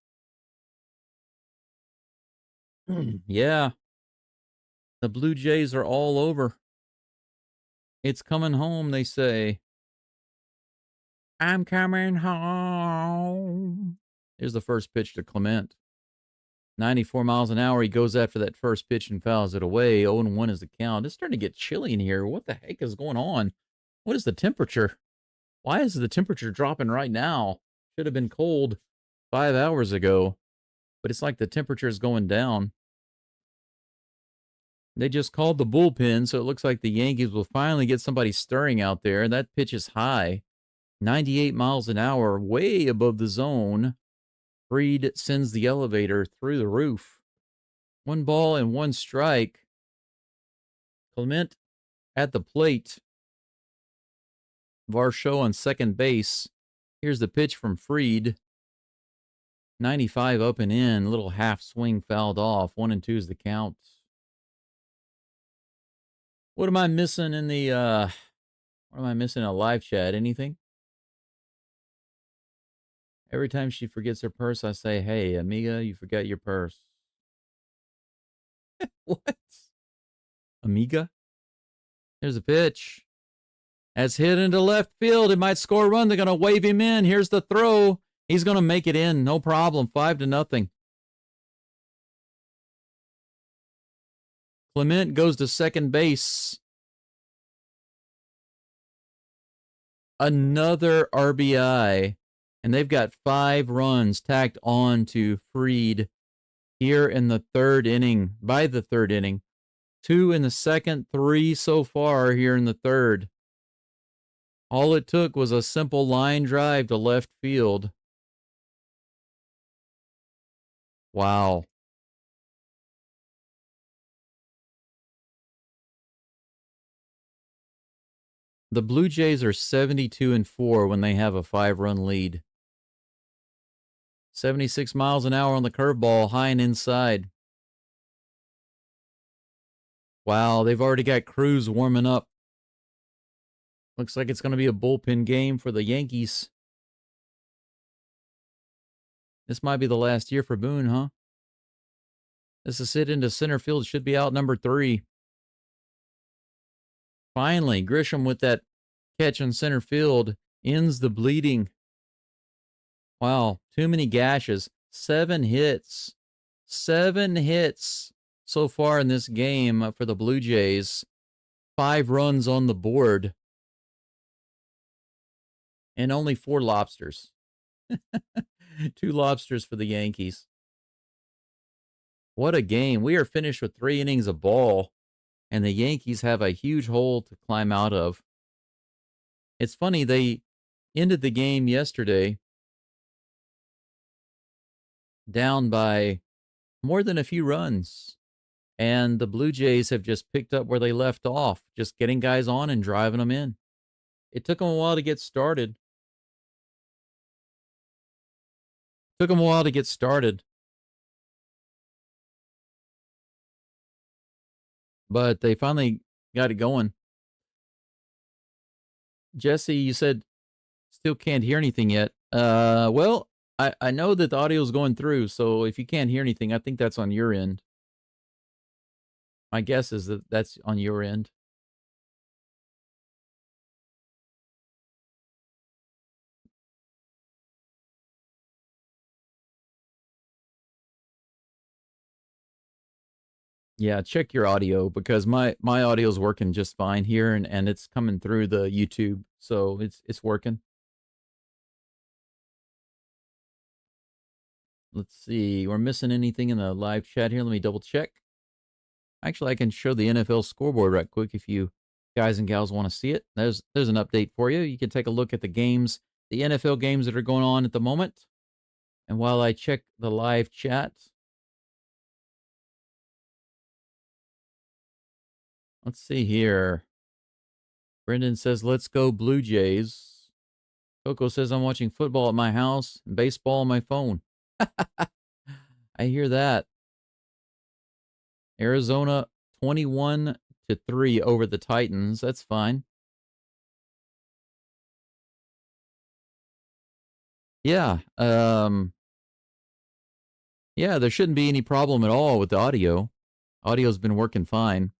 Yeah. The Blue Jays are all over. It's coming home, they say. I'm coming home. Here's the first pitch to Clement. 94 miles an hour. He goes after that first pitch and fouls it away. 0-1 is the count. It's starting to get chilly in here. What the heck is going on? What is the temperature? Why is the temperature dropping right now? Should have been cold 5 hours ago. But it's like the temperature is going down. They just called the bullpen, so it looks like the Yankees will finally get somebody stirring out there. That pitch is high. 98 miles an hour, way above the zone. Fried sends the elevator through the roof. 1 ball and 1 strike. Clement at the plate. Varsho on second base. Here's the pitch from Fried. 95 up and in. Little half swing fouled off. 1-2 is the count. What am I missing in the, what am I missing in a live chat? Anything? Every time she forgets her purse, I say, hey, amiga, you forgot your purse. What? Amiga? Here's a pitch. That's hit into left field. It might score a run. They're going to wave him in. Here's the throw. He's going to make it in. No problem. 5-0. Clement goes to second base. Another RBI. And they've got 5 runs tacked on to Fried here in the third inning, by the third inning. 2 in the second, 3 so far here in the third. All it took was a simple line drive to left field. Wow. The Blue Jays are 72-4 when they have a 5-run lead. 76 miles an hour on the curveball, high and inside. Wow, they've already got Cruz warming up. Looks like it's going to be a bullpen game for the Yankees. This might be the last year for Boone, huh? This is hit into center field. Should be out number 3. Finally, Grisham with that catch in center field ends the bleeding. Wow, too many gashes. 7 hits. 7 hits so far in this game for the Blue Jays. 5 runs on the board. And only 4 lobsters. 2 lobsters for the Yankees. What a game. We are finished with 3 innings of ball, and the Yankees have a huge hole to climb out of. It's funny, they ended the game yesterday down by more than a few runs, and the Blue Jays have just picked up where they left off, just getting guys on and driving them in. It took them a while to get started. But they finally got it going. Jesse, you said still can't hear anything yet. Well, I know that the audio is going through, so if you can't hear anything, I think that's on your end. My guess is that that's on your end. Yeah, check your audio because my audio is working just fine here, and it's coming through the YouTube, so it's working. Let's see, we're missing anything in the live chat here. Let me double check. Actually, I can show the NFL scoreboard right quick if you guys and gals want to see it. There's an update for you. You can take a look at the games, the NFL games that are going on at the moment. And while I check the live chat, let's see here. Brendan says, let's go Blue Jays. Coco says, I'm watching football at my house and baseball on my phone. I hear that. Arizona 21-3 over the Titans. That's fine. Yeah. Yeah, there shouldn't be any problem at all with the audio. Audio's been working fine.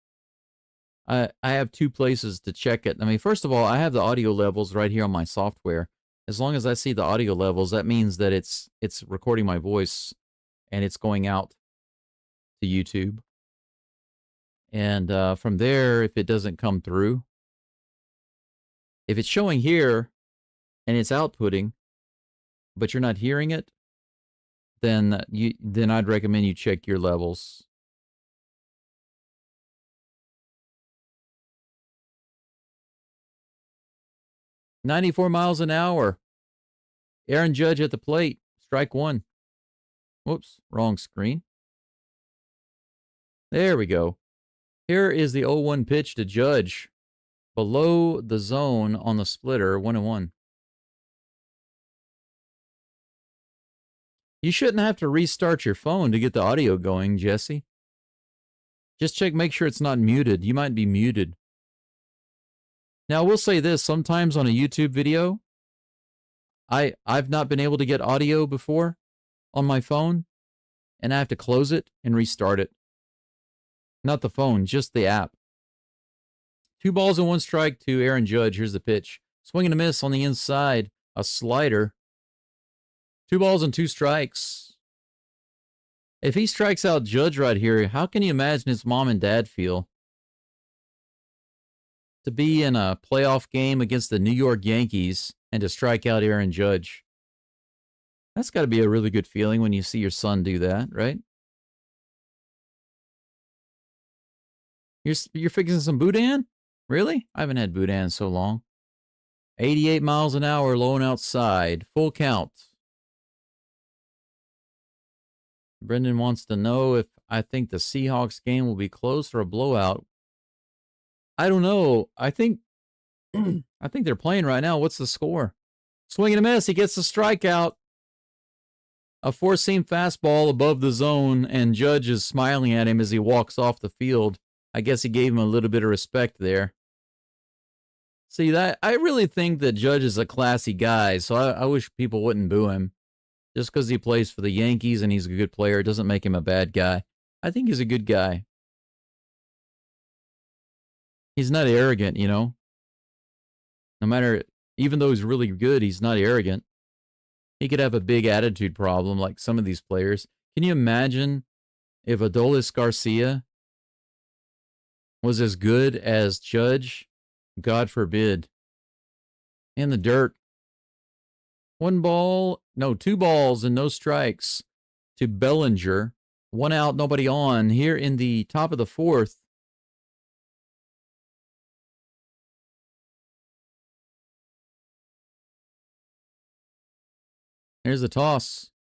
I have 2 places to check it. I mean, first of all, I have the audio levels right here on my software. As long as I see the audio levels, that means that it's recording my voice and it's going out to YouTube. And from there, if it doesn't come through, if it's showing here and it's outputting, but you're not hearing it, then I'd recommend you check your levels. .94 miles an hour. Aaron Judge at the plate. Strike 1. Whoops, wrong screen. There we go. Here is the 0-1 pitch to Judge. Below the zone on the splitter, 1-1. You shouldn't have to restart your phone to get the audio going, Jesse. Just check, make sure it's not muted. You might be muted. Now, we'll say this. Sometimes on a YouTube video, I've not been able to get audio before on my phone, and I have to close it and restart it. Not the phone, just the app. 2 balls and 1 strike to Aaron Judge. Here's the pitch. Swing and a miss on the inside. A slider. 2 balls and 2 strikes. If he strikes out Judge right here, how can you imagine his mom and dad feel? To be in a playoff game against the New York Yankees and to strike out Aaron Judge. That's got to be a really good feeling when you see your son do that, right? You're fixing some boudin? Really? I haven't had boudin in so long. 88 miles an hour, low and outside. Full count. Brendan wants to know if I think the Seahawks game will be close or a blowout. I don't know. I think they're playing right now. What's the score? Swing and a miss. He gets the strikeout. A 4-seam fastball above the zone, and Judge is smiling at him as he walks off the field. I guess he gave him a little bit of respect there. See, that I really think that Judge is a classy guy, so I wish people wouldn't boo him. Just because he plays for the Yankees and he's a good player doesn't make him a bad guy. I think he's a good guy. He's not arrogant, you know. No matter, even though he's really good, he's not arrogant. He could have a big attitude problem like some of these players. Can you imagine if Adolis Garcia was as good as Judge? God forbid. In the dirt. 2 balls and no strikes to Bellinger. 1 out, nobody on. Here in the top of the 4th. Here's the toss.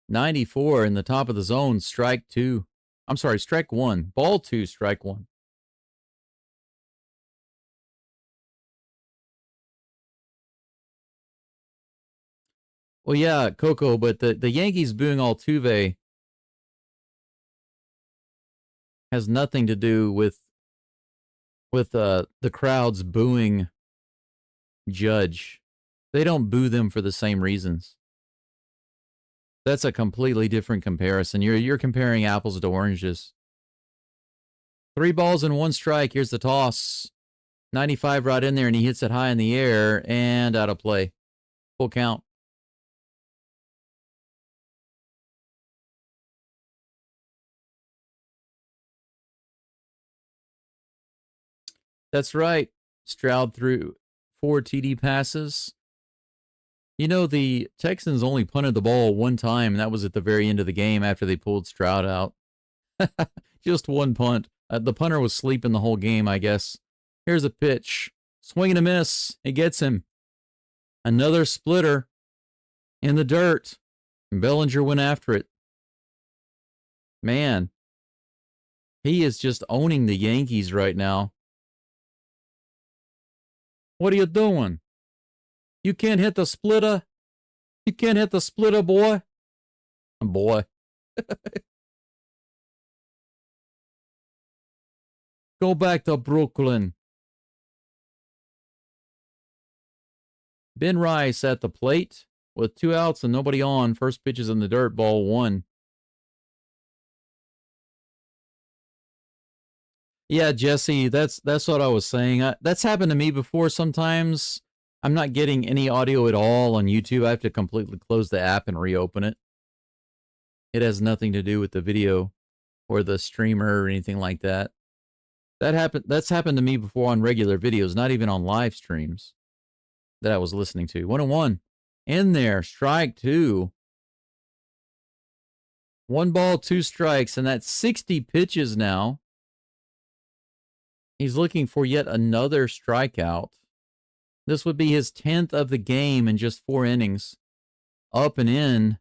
94 in the top of the zone. Strike 2. I'm sorry, strike 1. Ball 2, strike 1. Well, yeah, Coco, but the Yankees booing Altuve has nothing to do with the crowds booing Judge. They don't boo them for the same reasons. That's a completely different comparison. You're comparing apples to oranges. 3 balls and 1 strike. Here's the toss. 95 right in there, and he hits it high in the air and out of play. Full count. That's right. Stroud threw 4 TD passes. You know, the Texans only punted the ball 1 time, and that was at the very end of the game after they pulled Stroud out. Just 1 punt. The punter was sleeping the whole game, I guess. Here's a pitch. Swing and a miss. It gets him. Another splitter in the dirt. And Bellinger went after it. Man, he is just owning the Yankees right now. What are you doing? You can't hit the splitter? You can't hit the splitter, boy? Boy. Go back to Brooklyn. Ben Rice at the plate with 2 outs and nobody on. First pitch is in the dirt, ball 1. Yeah, Jesse, that's what I was saying. That's happened to me before sometimes. I'm not getting any audio at all on YouTube. I have to completely close the app and reopen it. It has nothing to do with the video or the streamer or anything like that. That's happened to me before on regular videos, not even on live streams that I was listening to. 1-1. In there, strike 2. 1 ball, 2 strikes, and that's 60 pitches now. He's looking for yet another strikeout. This would be his 10th of the game in just 4 innings. Up and in.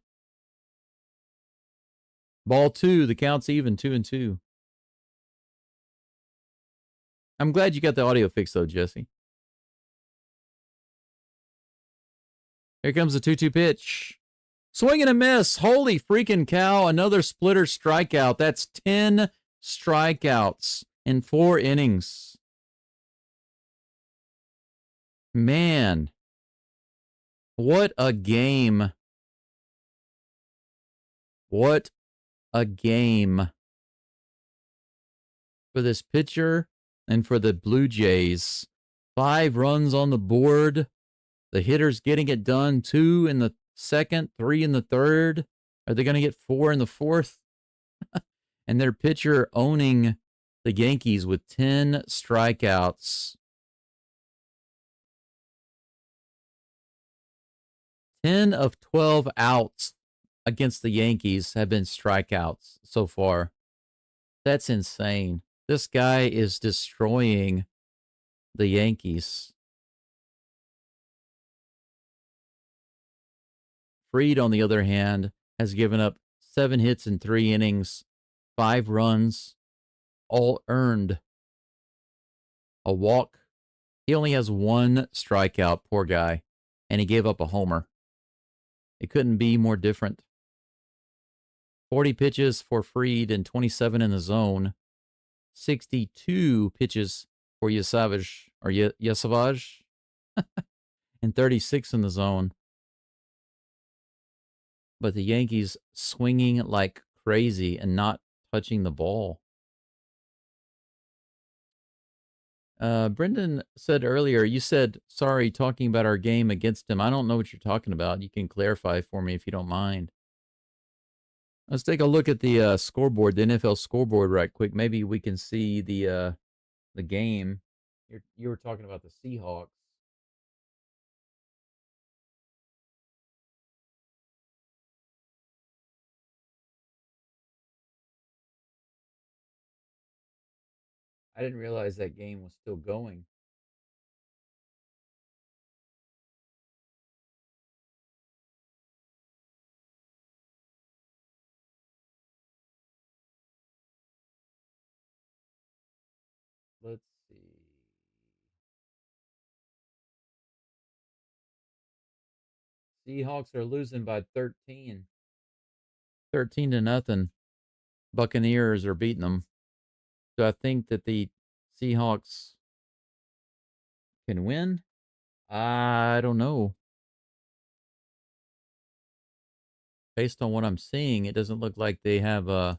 Ball 2, the count's even, 2-2. I'm glad you got the audio fixed though, Jesse. Here comes the 2-2 pitch. Swing and a miss. Holy freaking cow. Another splitter strikeout. That's 10 strikeouts in 4 innings. Man, what a game. What a game for this pitcher and for the Blue Jays. 5 runs on the board. The hitters getting it done. 2 in the second, 3 in the third. Are they going to get 4 in the fourth? And their pitcher owning the Yankees with 10 strikeouts. 10 of 12 outs against the Yankees have been strikeouts so far. That's insane. This guy is destroying the Yankees. Fried, on the other hand, has given up 7 hits in 3 innings, 5 runs, all earned. A walk. He only has 1 strikeout, poor guy, and he gave up a homer. It couldn't be more different. 40 pitches for Fried and 27 in the zone. 62 pitches for Yasavage, or Yasavage, and 36 in the zone. But the Yankees swinging like crazy and not touching the ball. Brendan said earlier, you said, sorry, talking about our game against him. I don't know what you're talking about. You can clarify for me if you don't mind. Let's take a look at the scoreboard, the NFL scoreboard right quick. Maybe we can see the game. You were talking about the Seahawks. I didn't realize that game was still going. Let's see. Seahawks are losing by 13. 13 to nothing. Buccaneers are beating them. Do I think that the Seahawks can win? I don't know. Based on what I'm seeing, it doesn't look like they have a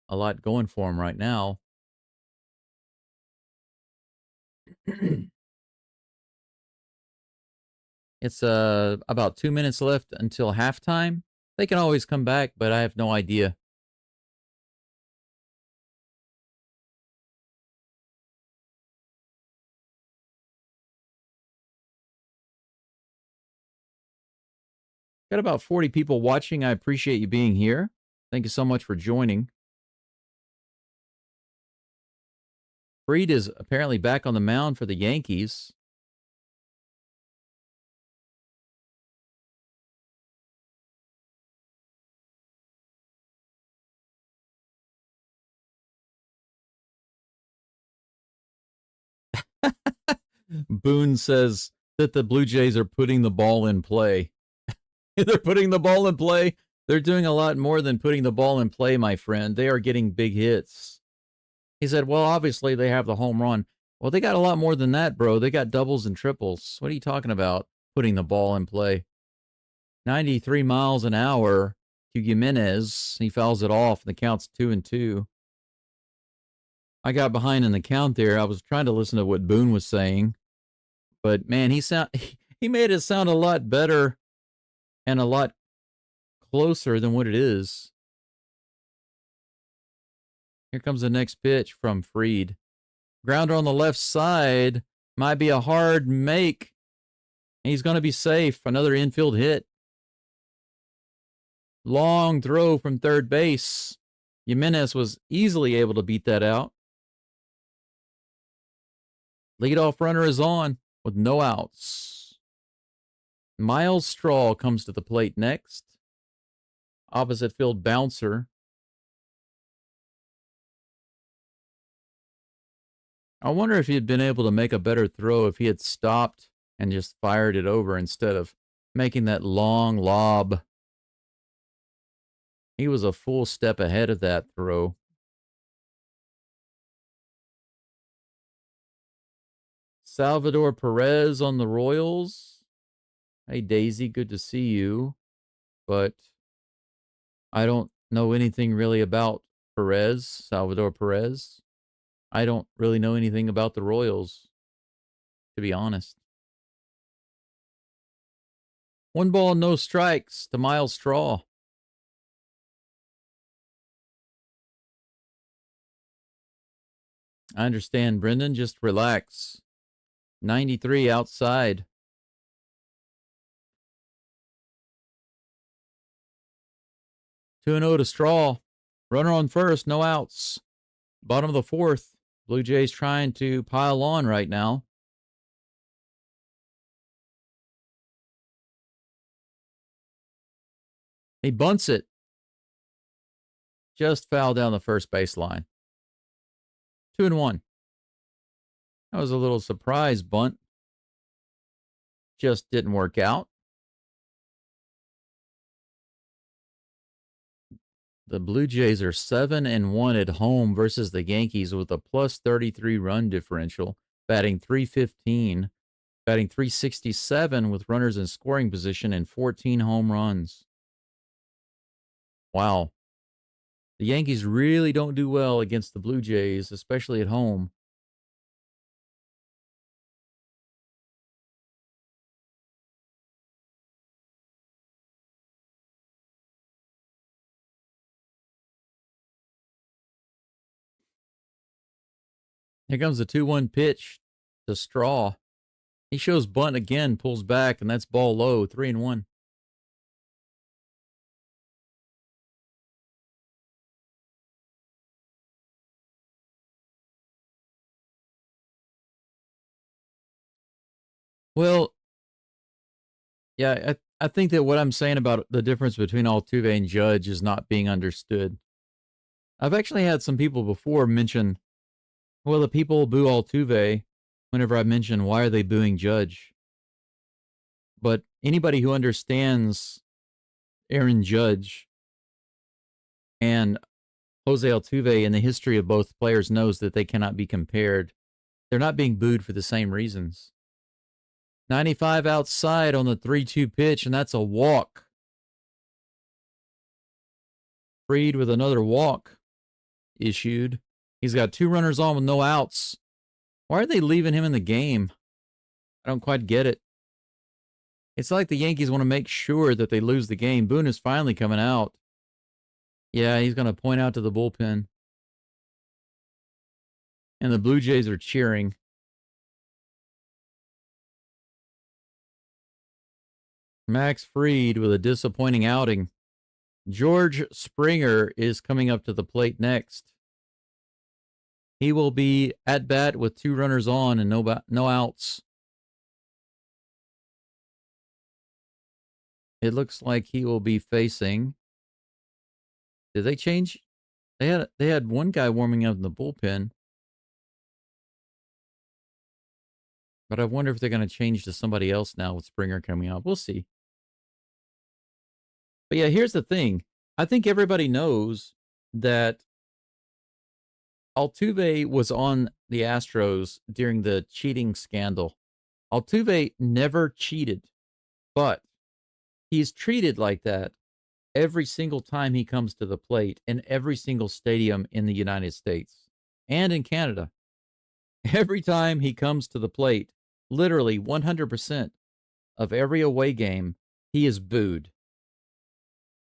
lot going for them right now. It's about 2 minutes left until halftime. They can always come back, but I have no idea. Got about 40 people watching. I appreciate you being here. Thank you so much for joining. Fried is apparently back on the mound for the Yankees. Boone says that the Blue Jays are putting the ball in play. They're putting the ball in play. They're doing a lot more than putting the ball in play, my friend. They are getting big hits. He said, well, obviously they have the home run. Well, they got a lot more than that, bro. They got doubles and triples. What are you talking about? Putting the ball in play. 93 miles an hour to Jimenez. He fouls it off, and the count's 2-2. I got behind in the count there. I was trying to listen to what Boone was saying. But, man, he made it sound a lot better and a lot closer than what it is. Here comes the next pitch from Fried. Grounder on the left side. Might be a hard make. He's going to be safe. Another infield hit. Long throw from third base. Jimenez was easily able to beat that out. Leadoff runner is on with no outs. Miles Straw comes to the plate next. Opposite field bouncer. I wonder if he had been able to make a better throw if he had stopped and just fired it over instead of making that long lob He was a full step ahead of that throw. Salvador Perez on the Royals. Hey, Daisy, good to see you. But I don't know anything really about Perez, Salvador Perez. I don't really know anything about the Royals, to be honest. 1 ball, no strikes to Miles Straw. I understand, Brendan. Just relax. 93 outside. 2-0 to Straw. Runner on first, no outs. Bottom of the 4th. Blue Jays trying to pile on right now. He bunts it. Just foul down the first baseline. 2-1. That was a little surprise bunt. Just didn't work out. The Blue Jays are 7-1 at home versus the Yankees with a plus 33 run differential, batting .315, batting .367 with runners in scoring position and 14 home runs. Wow. The Yankees really don't do well against the Blue Jays, especially at home. Here comes the 2-1 pitch to Straw. He shows bunt again, pulls back, and that's ball low, 3-1. Well, yeah, I think that what I'm saying about the difference between Altuve and Judge is not being understood. I've actually had some people before mention, well, the people boo Altuve whenever I mention why are they booing Judge. But anybody who understands Aaron Judge and Jose Altuve and the history of both players knows that they cannot be compared. They're not being booed for the same reasons. 95 outside on the 3-2 pitch, and that's a walk. Freed with another walk issued. He's got 2 runners on with no outs. Why are they leaving him in the game? I don't quite get it. It's like the Yankees want to make sure that they lose the game. Boone is finally coming out. Yeah, he's going to point out to the bullpen. And the Blue Jays are cheering. Max Fried with a disappointing outing. George Springer is coming up to the plate next. He will be at bat with 2 runners on and no outs. It looks like he will be facing. Did they change? They had one guy warming up in the bullpen. But I wonder if they're going to change to somebody else now with Springer coming up. We'll see. But yeah, here's the thing. I think everybody knows that Altuve was on the Astros during the cheating scandal. Altuve never cheated, but he's treated like that every single time he comes to the plate in every single stadium in the United States and in Canada. Every time he comes to the plate, literally 100% of every away game, he is booed.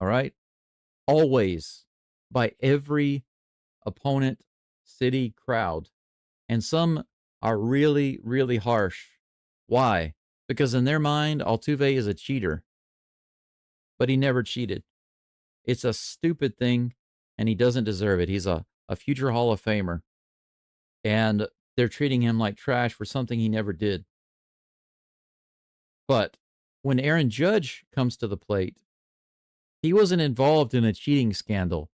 All right? Always by every opponent city crowd. And some are really, really harsh. Why? Because in their mind, Altuve is a cheater. But he never cheated. It's a stupid thing, and he doesn't deserve it. He's a future Hall of Famer. And they're treating him like trash for something he never did. But when Aaron Judge comes to the plate, he wasn't involved in a cheating scandal.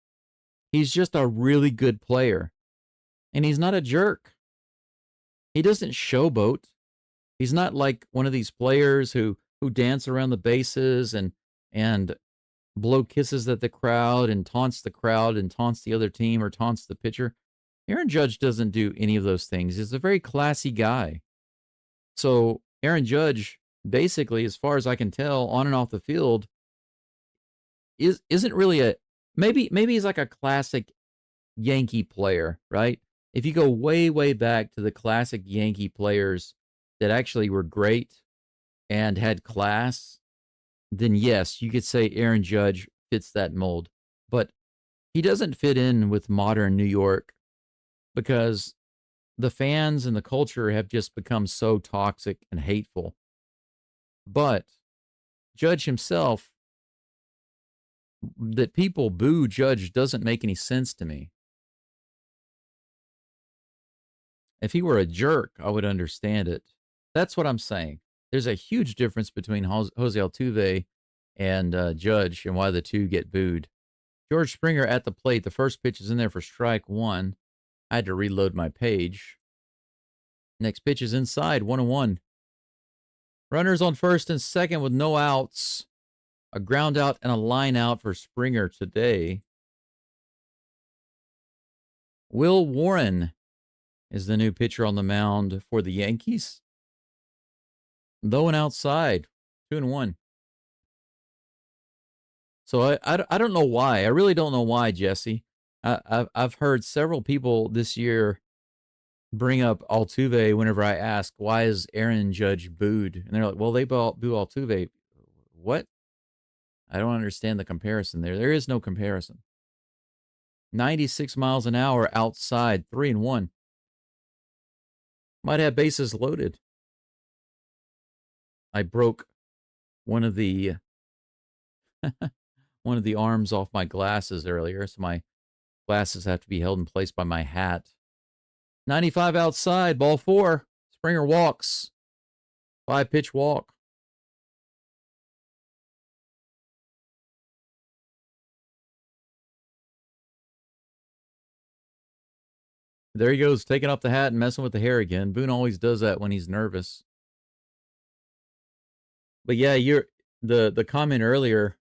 He's just a really good player. And he's not a jerk. He doesn't showboat. He's not like one of these players who dance around the bases and blow kisses at the crowd and taunts the crowd and taunts the other team or taunts the pitcher. Aaron Judge doesn't do any of those things. He's a very classy guy. So Aaron Judge, basically, as far as I can tell, on and off the field, isn't really a maybe he's like a classic Yankee player, right? If you go way back to the classic Yankee players that actually were great and had class, then yes, you could say Aaron Judge fits that mold. But he doesn't fit in with modern New York because the fans and the culture have just become so toxic and hateful. But Judge himself, that people boo Judge doesn't make any sense to me. If he were a jerk, I would understand it. That's what I'm saying. There's a huge difference between Jose Altuve and Judge and why the two get booed. George Springer at the plate. The first pitch is in there for strike one. I had to reload my page. Next pitch is inside, 1-1. Runners on first and second with no outs. A ground out and a line out for Springer today. Will Warren is the new pitcher on the mound for the Yankees. Low and outside, 2-1. So I don't know why. I really don't know why, Jesse. I've heard several people this year bring up Altuve whenever I ask, why is Aaron Judge booed? And they're like, well, they boo Altuve. What? I don't understand the comparison there. There is no comparison. 96 miles an hour outside, 3-1. Might have bases loaded. I broke one of the arms off my glasses earlier, so my glasses have to be held in place by my hat. 95 outside, ball 4. Springer walks. 5-pitch walk. There he goes, taking off the hat and messing with the hair again. Boone always does that when he's nervous. But yeah, the comment earlier,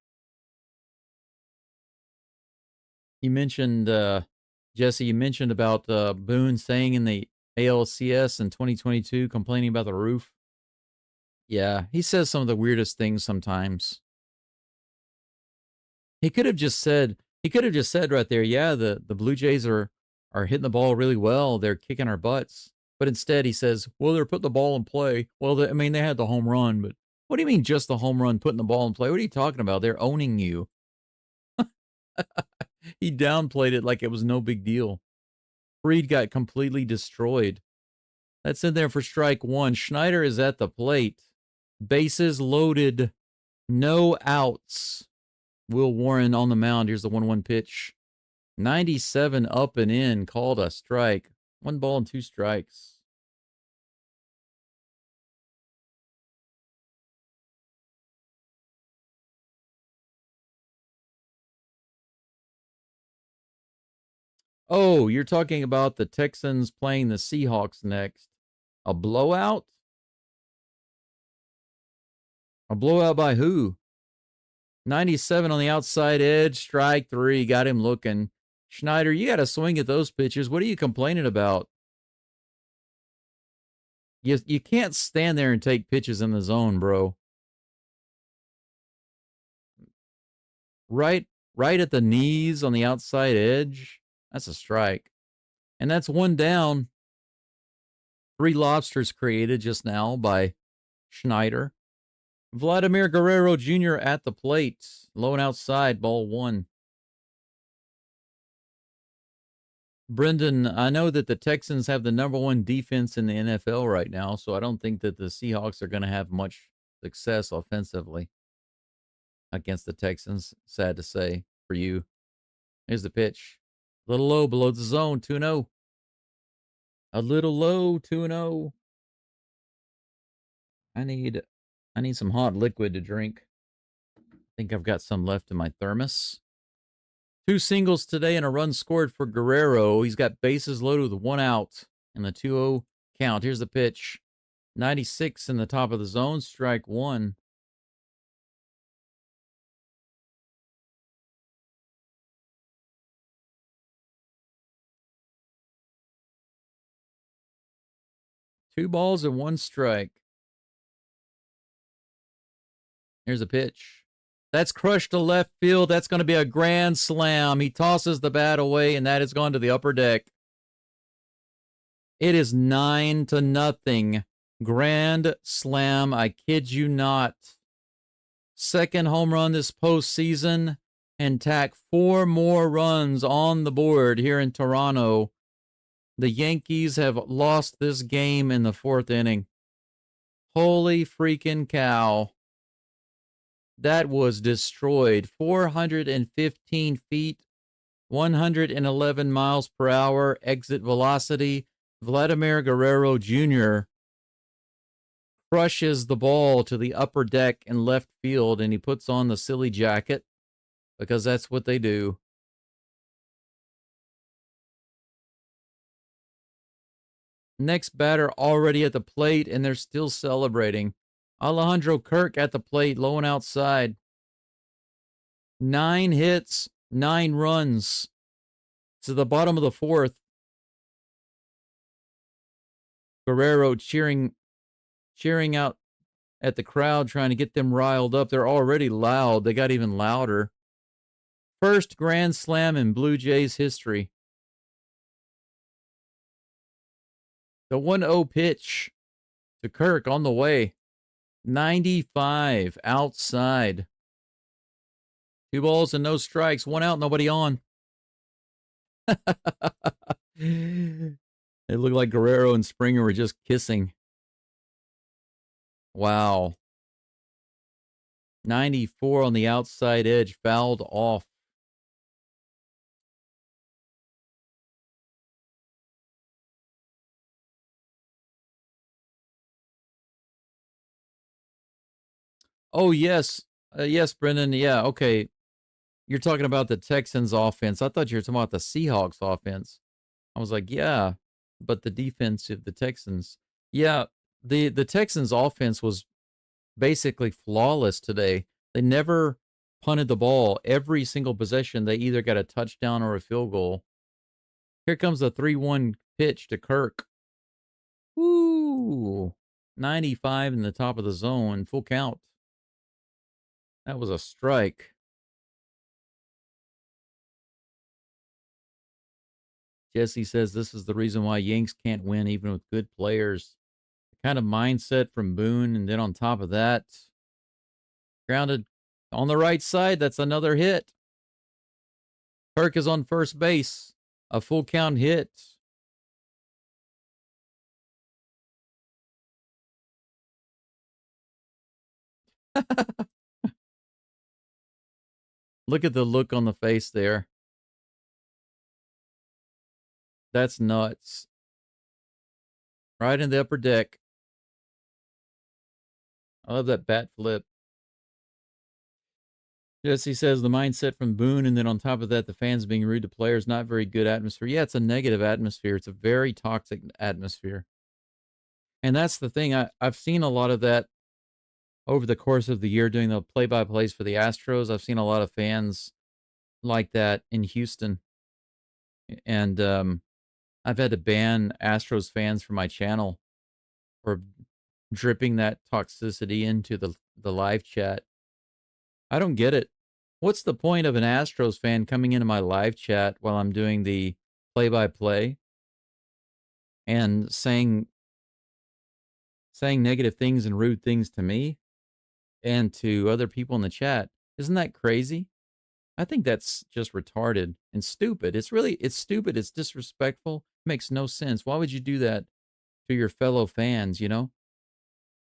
you mentioned, Jesse, you mentioned about Boone saying in the ALCS in 2022, complaining about the roof. Yeah, he says some of the weirdest things sometimes. He could have just said right there, yeah, the Blue Jays are hitting the ball really well. They're kicking our butts. But instead he says, well, they're putting the ball in play. Well, they had the home run, but what do you mean just the home run, putting the ball in play? What are you talking about? They're owning you. He downplayed it like it was no big deal. Fried got completely destroyed. That's in there for strike one. Schneider is at the plate. Bases loaded. No outs. Will Warren on the mound. Here's the 1-1 pitch. 97 up and in. Called a strike. 1 ball and 2 strikes. Oh, you're talking about the Texans playing the Seahawks next. A blowout? A blowout by who? 97 on the outside edge, strike 3, got him looking. Schneider, you got to swing at those pitches. What are you complaining about? You can't stand there and take pitches in the zone, bro. Right at the knees on the outside edge. That's a strike. And that's 1 down. 3 lobsters created just now by Schneider. Vladimir Guerrero Jr. at the plate. Low and outside, ball 1. Brendan, I know that the Texans have the #1 defense in the NFL right now, so I don't think that the Seahawks are going to have much success offensively against the Texans. Sad to say for you. Here's the pitch. A little low below the zone, 2-0. A little low, 2-0. I need some hot liquid to drink. I think I've got some left in my thermos. 2 singles today and a run scored for Guerrero. He's got bases loaded with 1 out in the 2-0 count. Here's the pitch. 96 in the top of the zone, strike 1. 2 balls and 1 strike. Here's a pitch. That's crushed to left field. That's going to be a grand slam. He tosses the bat away, and that has gone to the upper deck. It is 9-0. Grand slam. I kid you not. Second home run this postseason, and tack 4 more runs on the board here in Toronto. The Yankees have lost this game in the 4th inning. Holy freaking cow. That was destroyed. 415 feet, 111 miles per hour exit velocity. Vladimir Guerrero Jr. crushes the ball to the upper deck in left field, and he puts on the silly jacket because that's what they do. Next batter already at the plate, and they're still celebrating. Alejandro Kirk at the plate, low and outside. 9 hits, 9 runs. To the bottom of the 4th. Guerrero cheering out at the crowd, trying to get them riled up. They're already loud. They got even louder. First grand slam in Blue Jays history. The 1-0 pitch to Kirk on the way. 95 outside. 2 balls and no strikes. 1 out, nobody on. It looked like Guerrero and Springer were just kissing. Wow. 94 on the outside edge, fouled off. Oh, yes. Yes, Brendan. Yeah, okay. You're talking about the Texans offense. I thought you were talking about the Seahawks offense. I was like, yeah, but the defense of the Texans. Yeah, the Texans offense was basically flawless today. They never punted the ball. Every single possession, they either got a touchdown or a field goal. Here comes the 3-1 pitch to Kirk. Woo! 95 in the top of the zone, full count. That was a strike. Jesse says this is the reason why Yanks can't win even with good players. The kind of mindset from Boone, and then on top of that, grounded on the right side. That's another hit. Kirk is on first base. A full count hit. Look at the look on the face there. That's nuts. Right in the upper deck. I love that bat flip. Jesse says the mindset from Boone, and then on top of that, the fans being rude to players, not very good atmosphere. Yeah, it's a negative atmosphere. It's a very toxic atmosphere. And that's the thing. I've seen a lot of that over the course of the year doing the play-by-plays for the Astros. I've seen a lot of fans like that in Houston. And I've had to ban Astros fans from my channel for dripping that toxicity into the live chat. I don't get it. What's the point of an Astros fan coming into my live chat while I'm doing the play-by-play and saying negative things and rude things to me and to other people in the chat? Isn't that crazy? I think that's just retarded and stupid. It's stupid. It's disrespectful. It makes no sense. Why would you do that to your fellow fans, you know?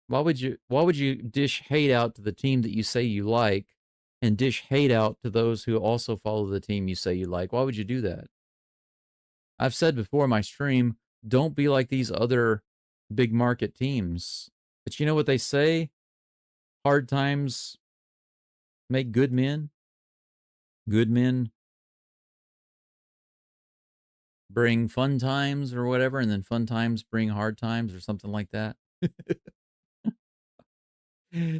Why would you dish hate out to the team that you say you like and dish hate out to those who also follow the team you say you like? Why would you do that? I've said before in my stream, don't be like these other big market teams. But you know what they say? Hard times make good men. Good men bring fun times or whatever, and then fun times bring hard times or something like that.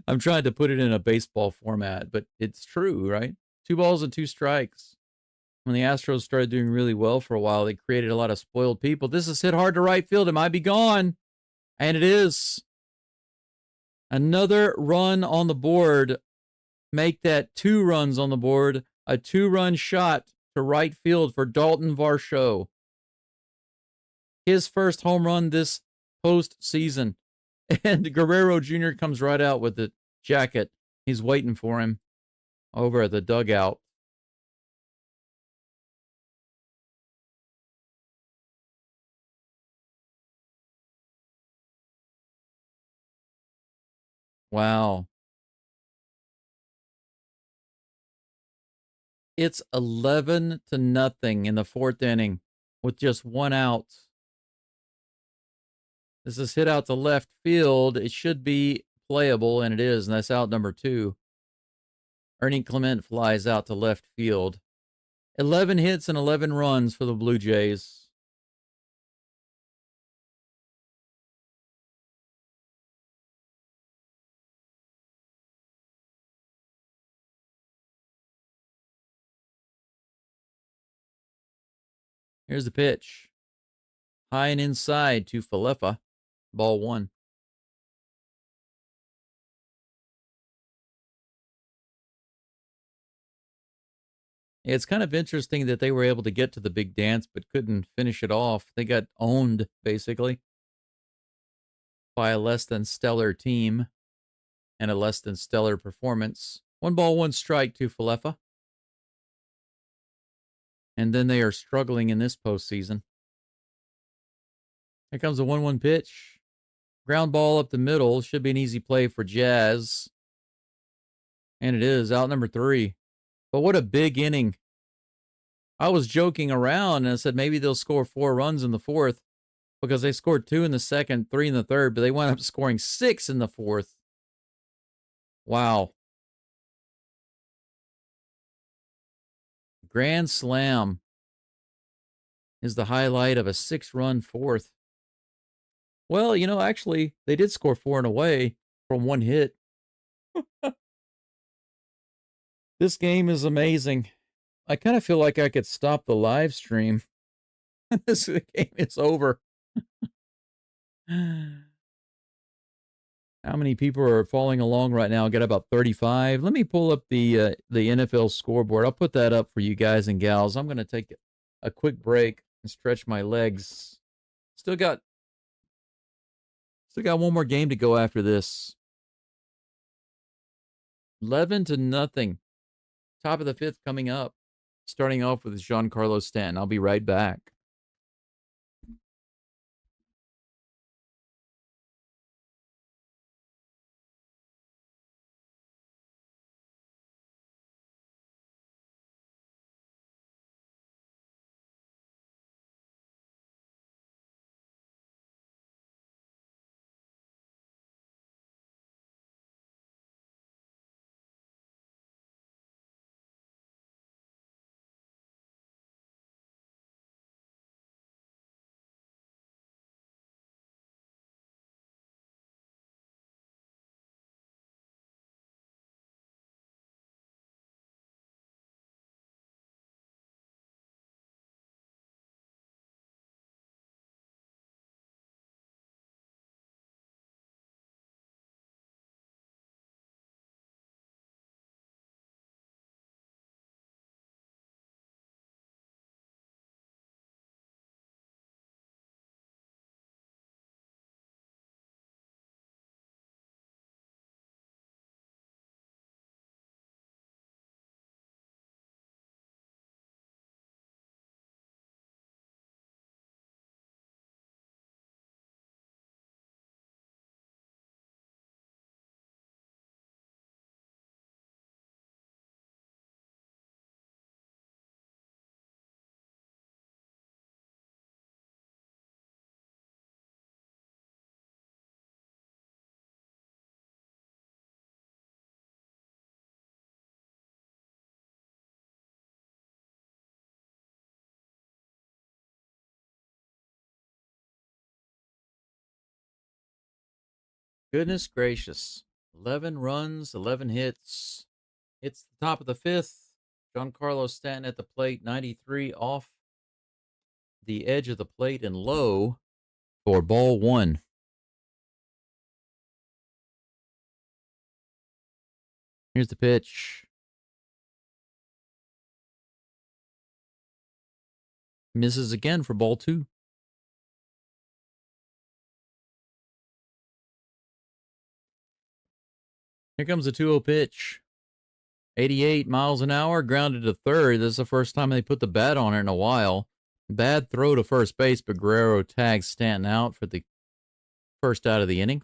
I'm trying to put it in a baseball format, but it's true, right? 2 balls and 2 strikes. When the Astros started doing really well for a while, they created a lot of spoiled people. This is hit hard to right field. It might be gone. And it is another run on the board. Make that 2 runs on the board. A 2-run shot to right field for Dalton Varsho. His first home run this postseason. And Guerrero Jr. comes right out with the jacket. He's waiting for him over at the dugout. Wow. It's 11-0 in the 4th inning with just 1 out. This is hit out to left field. It should be playable, and it is, and that's out number 2. Ernie Clement flies out to left field. 11 hits and 11 runs for the Blue Jays. Here's the pitch. High and inside to Falefa. Ball 1. It's kind of interesting that they were able to get to the big dance but couldn't finish it off. They got owned, basically, by a less than stellar team and a less than stellar performance. 1 ball, 1 strike to Falefa. And then they are struggling in this postseason. Here comes a 1-1 pitch. Ground ball up the middle. Should be an easy play for Jazz. And it is, out number 3. But what a big inning. I was joking around and I said maybe they'll score 4 runs in the 4th because they scored 2 in the 2nd, 3 in the 3rd, but they wound up scoring 6 in the 4th. Wow. Grand slam is the highlight of a 6-run 4th. Well, actually, they did score 4 in a way from 1 hit. This game is amazing. I kind of feel like I could stop the live stream. This game is over. How many people are following along right now? I got about 35. Let me pull up the NFL scoreboard. I'll put that up for you guys and gals. I'm going to take a quick break and stretch my legs. Still got 1 more game to go after this. 11-0. Top of the 5th coming up. Starting off with Giancarlo Stanton. I'll be right back. Goodness gracious. 11 runs, 11 hits. It's the top of the 5th. Giancarlo Stanton at the plate, 93 off the edge of the plate and low for ball 1. Here's the pitch. Misses again for ball 2. Here comes the 2-0 pitch. 88 miles an hour, grounded to third. This is the first time they put the bat on it in a while. Bad throw to first base, but Guerrero tags Stanton out for the first out of the inning.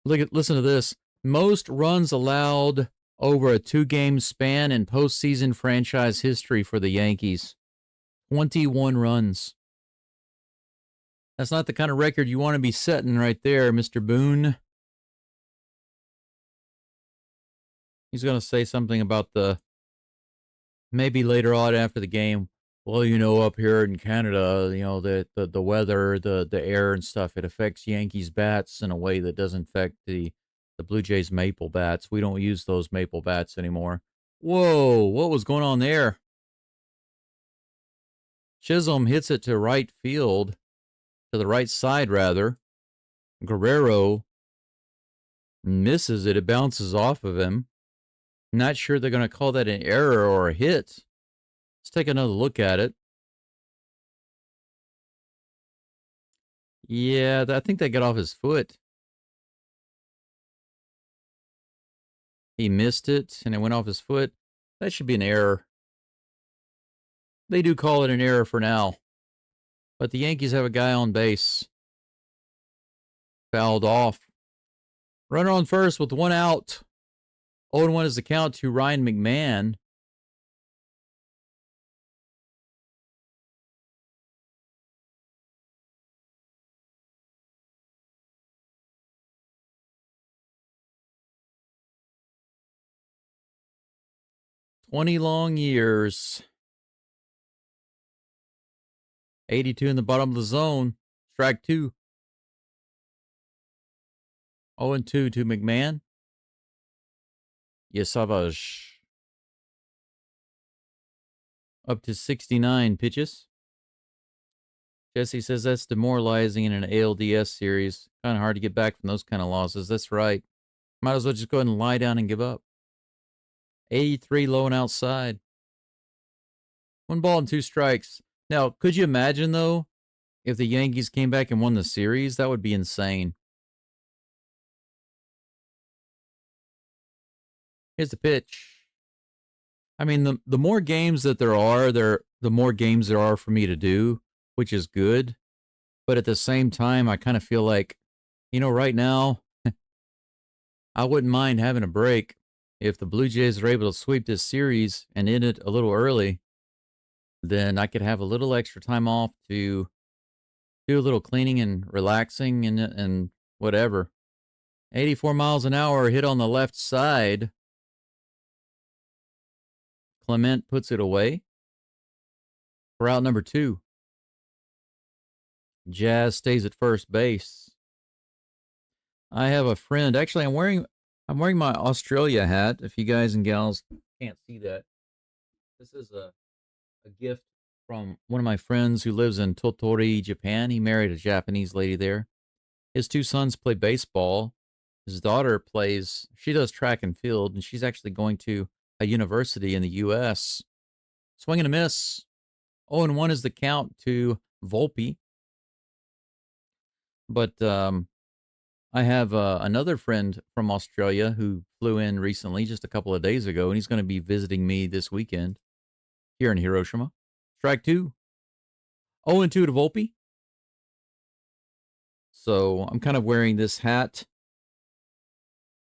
Listen to this. Most runs allowed over a 2-game span in postseason franchise history for the Yankees. 21 runs. That's not the kind of record you want to be setting right there, Mr. Boone. He's going to say something about maybe later on after the game. Well, up here in Canada, the weather, the air and stuff, it affects Yankees bats in a way that doesn't affect the Blue Jays maple bats. We don't use those maple bats anymore. Whoa, what was going on there? Chisholm hits it to right field, to the right side rather. Guerrero misses it. It bounces off of him. Not sure they're going to call that an error or a hit. Let's take another look at it. Yeah, I think they got off his foot. He missed it, and it went off his foot. That should be an error. They do call it an error for now. But the Yankees have a guy on base. Fouled off. Runner on first with 1 out. 0-1 is the count to Ryan McMahon. "20 long years. 82 in the bottom of the zone. Strike 2. 0-2 to McMahon. Savage. Up to 69 pitches. Jesse says that's demoralizing in an ALDS series. Kind of hard to get back from those kind of losses. That's right. Might as well just go ahead and lie down and give up. 83 low and outside. 1 ball and 2 strikes. Now, could you imagine, though, if the Yankees came back and won the series? That would be insane. Here's the pitch. I mean, the more games that there are, the more games there are for me to do, which is good. But at the same time, I kind of feel like, right now, I wouldn't mind having a break. If the Blue Jays are able to sweep this series and end it a little early, then I could have a little extra time off to do a little cleaning and relaxing and whatever. 84 miles an hour, hit on the left side. Clement puts it away. For out number 2. Jazz stays at first base. I have a friend. Actually, I'm wearing my Australia hat. If you guys and gals can't see that, this is a gift from one of my friends who lives in Tottori, Japan. He married a Japanese lady there. His 2 sons play baseball. His daughter she does track and field, and she's actually going to a university in the U.S. Swing and a miss. 0-1 is the count to Volpe. But I have another friend from Australia who flew in recently, just a couple of days ago, and he's going to be visiting me this weekend here in Hiroshima. Strike 2. 0-2 to Volpe. So I'm kind of wearing this hat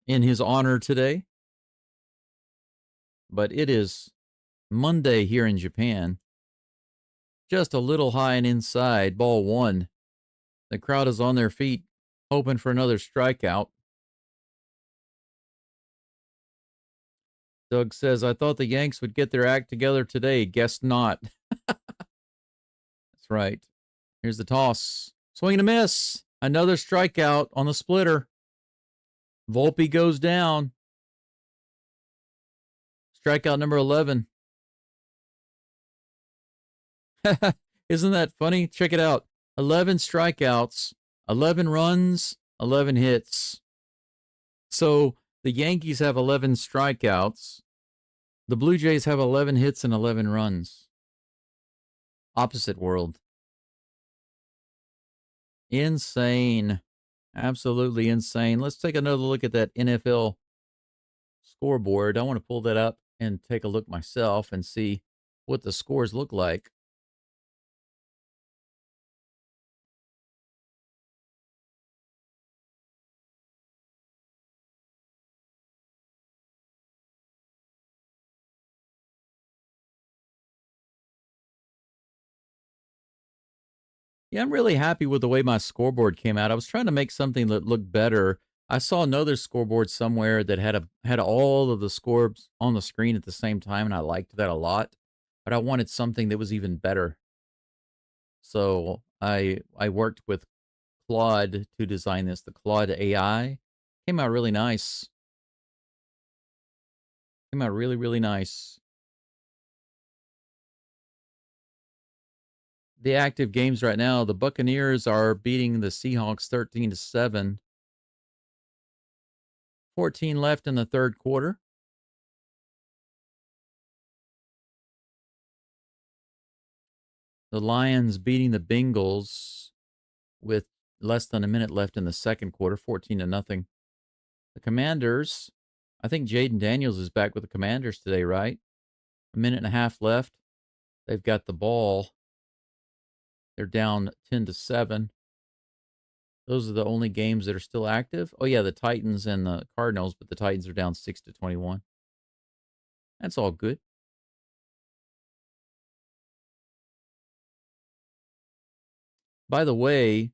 in his honor today. But it is Monday here in Japan. Just a little high and inside, ball 1. The crowd is on their feet, hoping for another strikeout. Doug says, I thought the Yanks would get their act together today. Guess not. That's right. Here's the toss. Swing and a miss. Another strikeout on the splitter. Volpe goes down. Strikeout number 11. Isn't that funny? Check it out. 11 strikeouts, 11 runs, 11 hits. So the Yankees have 11 strikeouts. The Blue Jays have 11 hits and 11 runs. Opposite world. Insane. Absolutely insane. Let's take another look at that NFL scoreboard. I want to pull that up and take a look myself and see what the scores look like. Yeah, I'm really happy with the way my scoreboard came out. I was trying to make something that looked better. I saw another scoreboard somewhere that had all of the scores on the screen at the same time, and I liked that a lot. But I wanted something that was even better. So I worked with Claude to design this. The Claude AI came out really nice. Came out really, really nice. The active games right now, the Buccaneers are beating the Seahawks 13-7. 14 left in the third quarter. The Lions beating the Bengals with less than a minute left in the second quarter, 14-0. The Commanders, I think Jaden Daniels is back with the Commanders today, right? A minute and a half left. They've got the ball. They're down 10-7. Those are the only games that are still active. Oh, yeah, the Titans and the Cardinals, but the Titans are down 6-21. That's all good. By the way,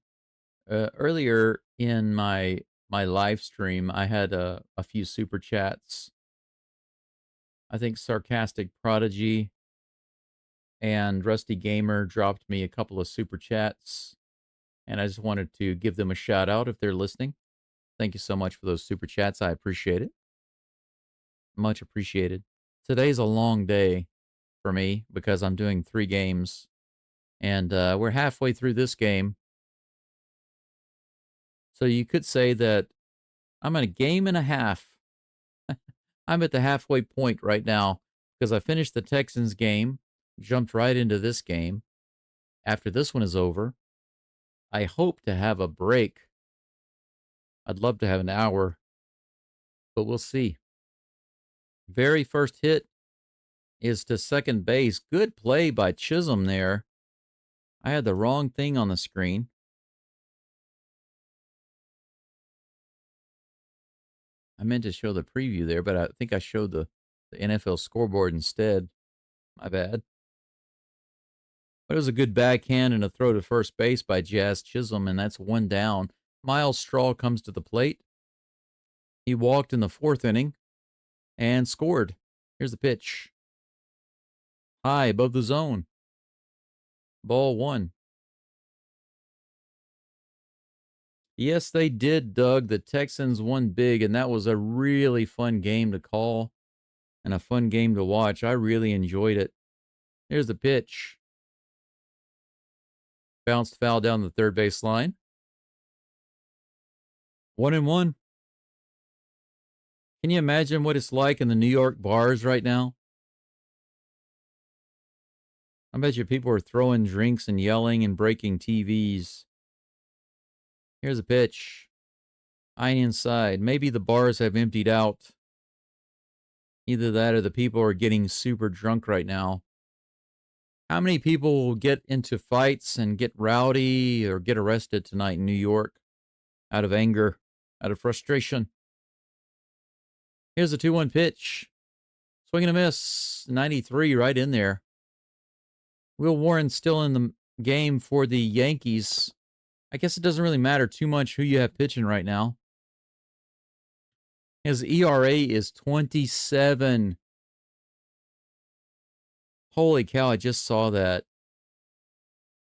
earlier in my live stream, I had a few super chats. I think Sarcastic Prodigy and Rusty Gamer dropped me a couple of super chats, and I just wanted to give them a shout out if they're listening. Thank you so much for those super chats. I appreciate it. Much appreciated. Today's a long day for me because I'm doing 3 games, and we're halfway through this game. So you could say that I'm at a game and a half. I'm at the halfway point right now because I finished the Texans game, jumped right into this game. After this one is over, I hope to have a break. I'd love to have an hour, but we'll see. Very first hit is to second base. Good play by Chisholm there. I had the wrong thing on the screen. I meant to show the preview there, but I think I showed the NFL scoreboard instead. My bad. But it was a good backhand and a throw to first base by Jazz Chisholm, and that's 1 down. Miles Straw comes to the plate. He walked in the 4th inning and scored. Here's the pitch. High above the zone. Ball 1. Yes, they did, Doug. The Texans won big, and that was a really fun game to call and a fun game to watch. I really enjoyed it. Here's the pitch. Bounced foul down the third base line. 1-1. Can you imagine what it's like in the New York bars right now? I bet you people are throwing drinks and yelling and breaking TVs. Here's a pitch. Eye inside. Maybe the bars have emptied out. Either that or the people are getting super drunk right now. How many people will get into fights and get rowdy or get arrested tonight in New York out of anger, out of frustration? Here's a 2-1 pitch. Swing and a miss. 93 right in there. Will Warren's still in the game for the Yankees. I guess it doesn't really matter too much who you have pitching right now. His ERA is 27. Holy cow, I just saw that.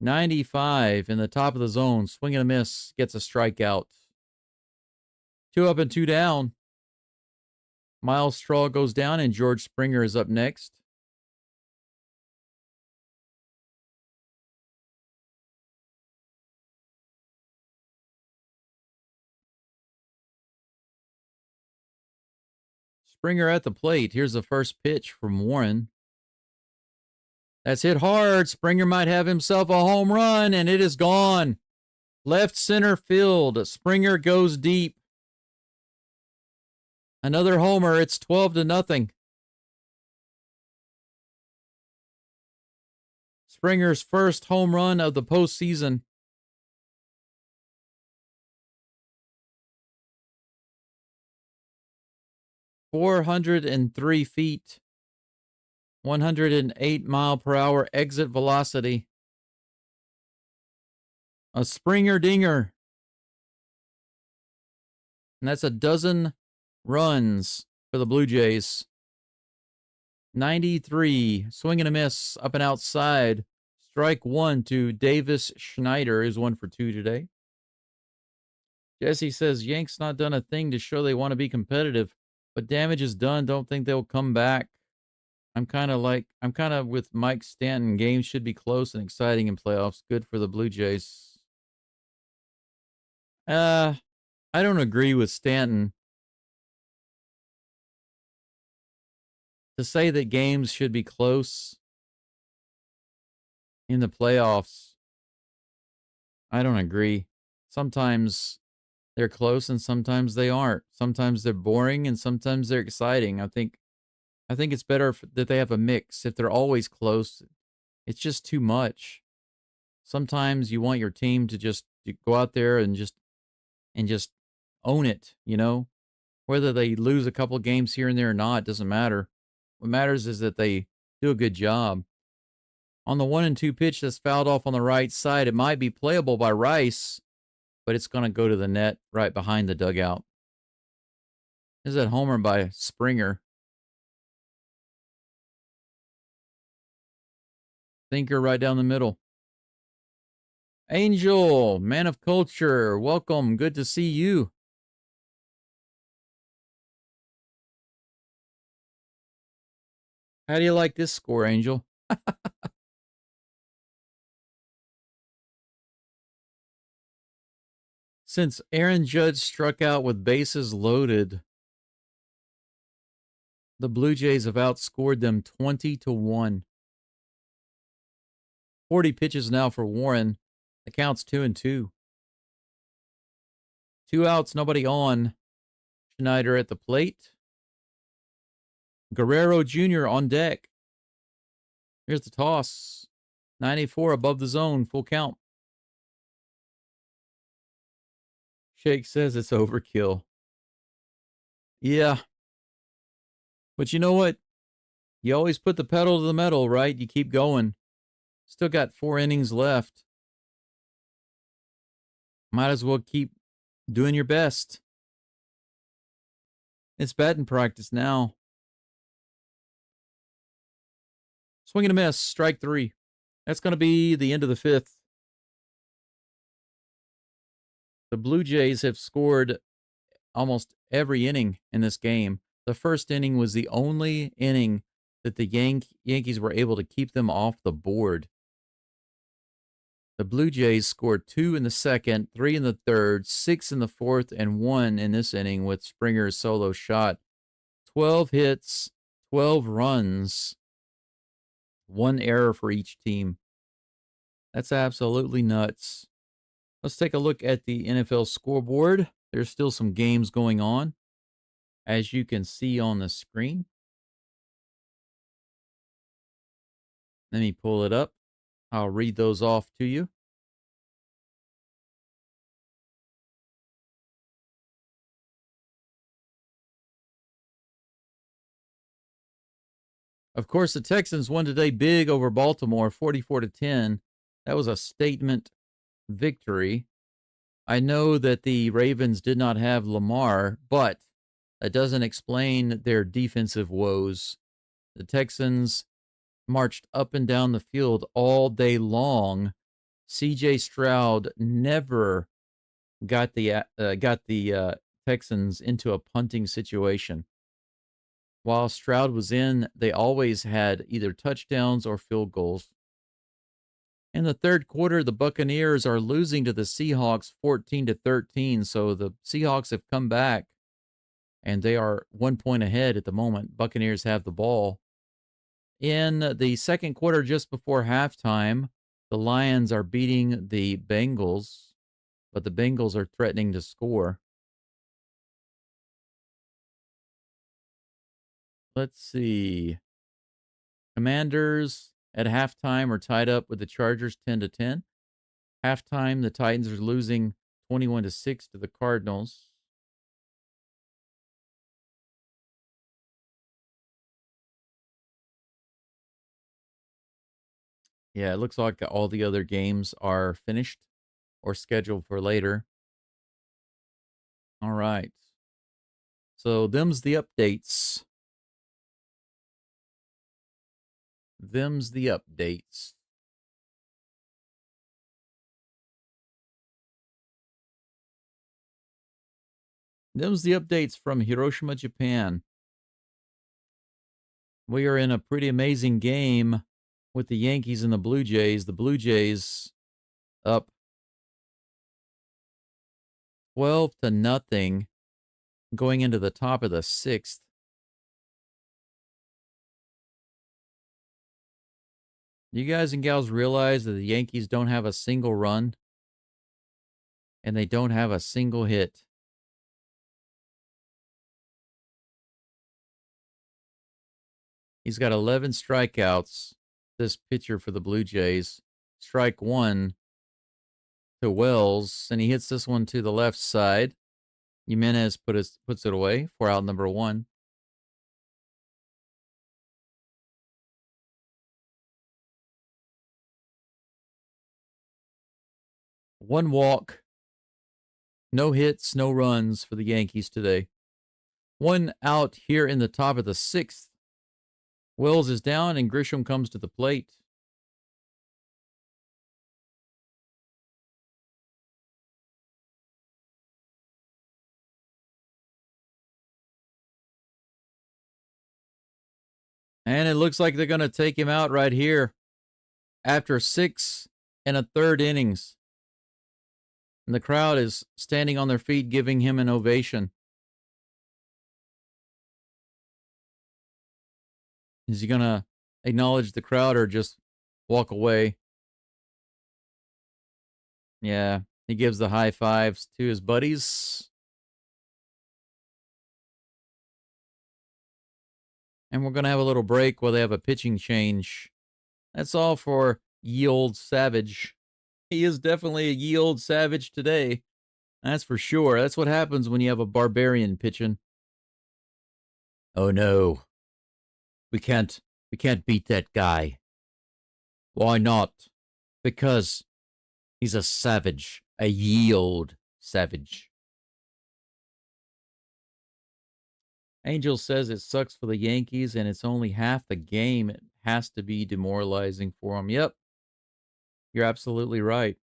95 in the top of the zone. Swing and a miss. Gets a strikeout. 2 up and 2 down. Miles Straw goes down, and George Springer is up next. Springer at the plate. Here's the first pitch from Warren. That's hit hard. Springer might have himself a home run, and it is gone. Left center field. Springer goes deep. Another homer. It's 12-0. Springer's first home run of the postseason. .403 feet. 108-mile-per-hour exit velocity. A Springer dinger. And that's a dozen runs for the Blue Jays. 93. Swing and a miss. Up and outside. Strike one to Davis Schneider, who's 1 for 2 today. Jesse says, Yanks not done a thing to show they want to be competitive, but damage is done. Don't think they'll come back. I'm kind of with Mike Stanton. Games should be close and exciting in playoffs. Good for the Blue Jays. I don't agree with Stanton. To say that games should be close in the playoffs, I don't agree. Sometimes they're close and sometimes they aren't. Sometimes they're boring and sometimes they're exciting. I think it's better that they have a mix. If they're always close, it's just too much. Sometimes you want your team to just go out there and just own it, you know? Whether they lose a couple games here and there or not, it doesn't matter. What matters is that they do a good job. On the 1-2 pitch that's fouled off on the right side, it might be playable by Rice, but it's going to go to the net right behind the dugout. This is a homer by Springer. Thinker right down the middle. Angel, man of culture, welcome. Good to see you. How do you like this score, Angel? Since Aaron Judge struck out with bases loaded, the Blue Jays have outscored them 20-1. 40 pitches now for Warren. The count's 2-2. 2 outs, nobody on. Schneider at the plate. Guerrero Jr. on deck. Here's the toss. 94 above the zone, full count. Shake says it's overkill. Yeah. But you know what? You always put the pedal to the metal, right? You keep going. Still got 4 innings left. Might as well keep doing your best. It's batting practice now. Swing and a miss, strike 3. That's going to be the end of the 5th. The Blue Jays have scored almost every inning in this game. The first inning was the only inning that the Yankees were able to keep them off the board. The Blue Jays scored 2 in the second, 3 in the third, 6 in the fourth, and 1 in this inning with Springer's solo shot. 12 hits, 12 runs, 1 error for each team. That's absolutely nuts. Let's take a look at the NFL scoreboard. There's still some games going on, as you can see on the screen. Let me pull it up. I'll read those off to you. Of course, the Texans won today big over Baltimore, 44-10. That was a statement victory. I know that the Ravens did not have Lamar, but that doesn't explain their defensive woes. The Texans marched up and down the field all day long. C.J. Stroud never got the Texans into a punting situation. While Stroud was in, they always had either touchdowns or field goals. In the third quarter, the Buccaneers are losing to the Seahawks 14-13, so the Seahawks have come back and they are 1 point ahead at the moment. Buccaneers have the ball. In the second quarter, just before halftime, the Lions are beating the Bengals, but the Bengals are threatening to score. Let's see. Commanders at halftime are tied up with the Chargers 10-10. Halftime, the Titans are losing 21-6 to the Cardinals. Yeah, it looks like all the other games are finished or scheduled for later. All right. So them's the updates. Them's the updates. Them's the updates from Hiroshima, Japan. We are in a pretty amazing game with the Yankees and the Blue Jays. The Blue Jays up 12-0 going into the top of the sixth. You guys and gals realize that the Yankees don't have a single run and they don't have a single hit. He's got 11 strikeouts, this pitcher for the Blue Jays. Strike one to Wells, and he hits this one to the left side. Jimenez puts it away for out number one. One walk, no hits, no runs for the Yankees today. One out here in the top of the sixth. Wells is down, and Grisham comes to the plate. And it looks like they're going to take him out right here after 6 1/3 innings. And the crowd is standing on their feet giving him an ovation. Is he going to acknowledge the crowd or just walk away? Yeah, he gives the high fives to his buddies. And we're going to have a little break while they have a pitching change. That's all for Ye Old Savage. He is definitely a ye old savage today. That's for sure. That's what happens when you have a barbarian pitching. Oh no. We can't beat that guy. Why not? Because he's a savage, a ye old savage. Angel says it sucks for the Yankees and it's only half the game. It has to be demoralizing for them. Yep. You're absolutely right.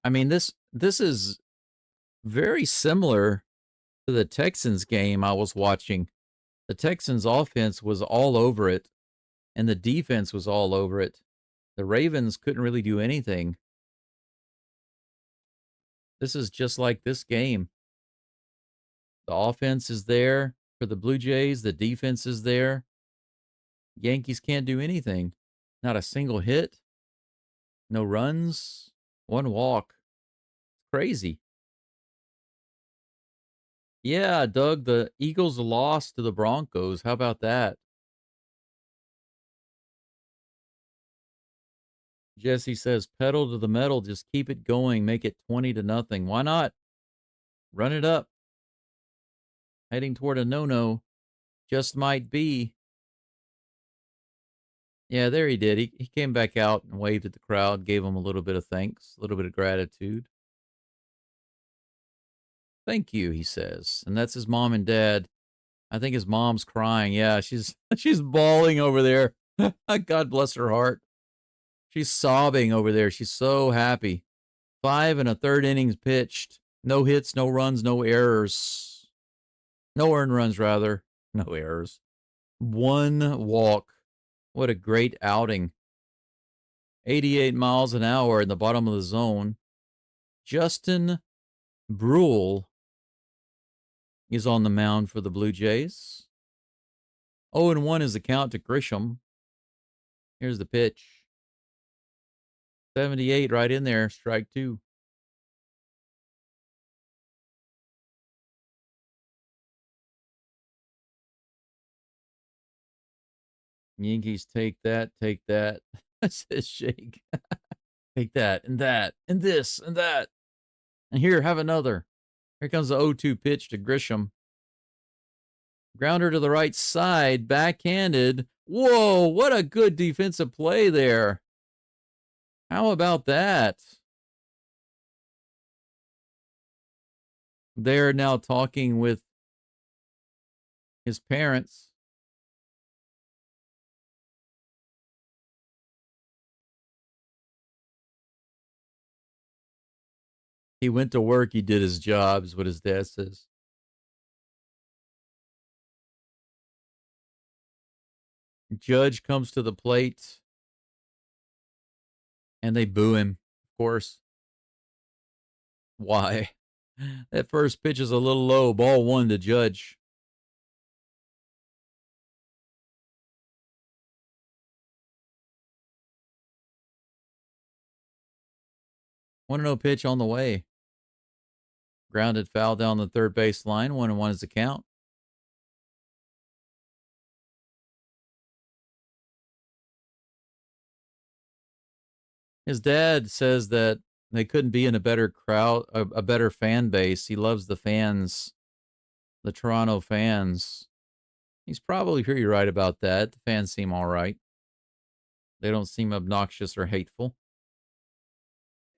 I mean, this is very similar to the Texans game I was watching. The Texans offense was all over it, and the defense was all over it. The Ravens couldn't really do anything. This is just like this game. The offense is there for the Blue Jays. The defense is there. Yankees can't do anything. Not a single hit. No runs. One walk. Crazy. Yeah, Doug, the Eagles lost to the Broncos. How about that? Jesse says, pedal to the metal. Just keep it going. Make it 20-0. Why not? Run it up. Heading toward a no-no. Just might be. Yeah, there he did. He came back out and waved at the crowd, gave them a little bit of thanks, a little bit of gratitude. Thank you, he says. And that's his mom and dad. I think his mom's crying. Yeah, she's bawling over there. God bless her heart. She's sobbing over there. She's so happy. 5 1/3 innings pitched. No hits, no runs, no errors. No earned runs, rather. No errors. One walk. What a great outing. 88 miles an hour in the bottom of the zone. Justin Brule is on the mound for the Blue Jays. 0-1 is the count to Grisham. Here's the pitch. 78 right in there, strike 2. Yankees take that, says Shake. Take that, and this, and that. And here, have another. Here comes the 0-2 pitch to Grisham. Grounder to the right side, backhanded. Whoa, what a good defensive play there. How about that? They're now talking with his parents. He went to work, he did his job, is what his dad says. Judge comes to the plate, and they boo him, of course. Why? That first pitch is a little low. Ball 1 to Judge. One 1-0 pitch on the way. Grounded foul down the third base line. 1-1 is the count. His dad says that they couldn't be in a better crowd, a better fan base. He loves the fans, the Toronto fans. He's probably pretty right about that. The fans seem all right. They don't seem obnoxious or hateful.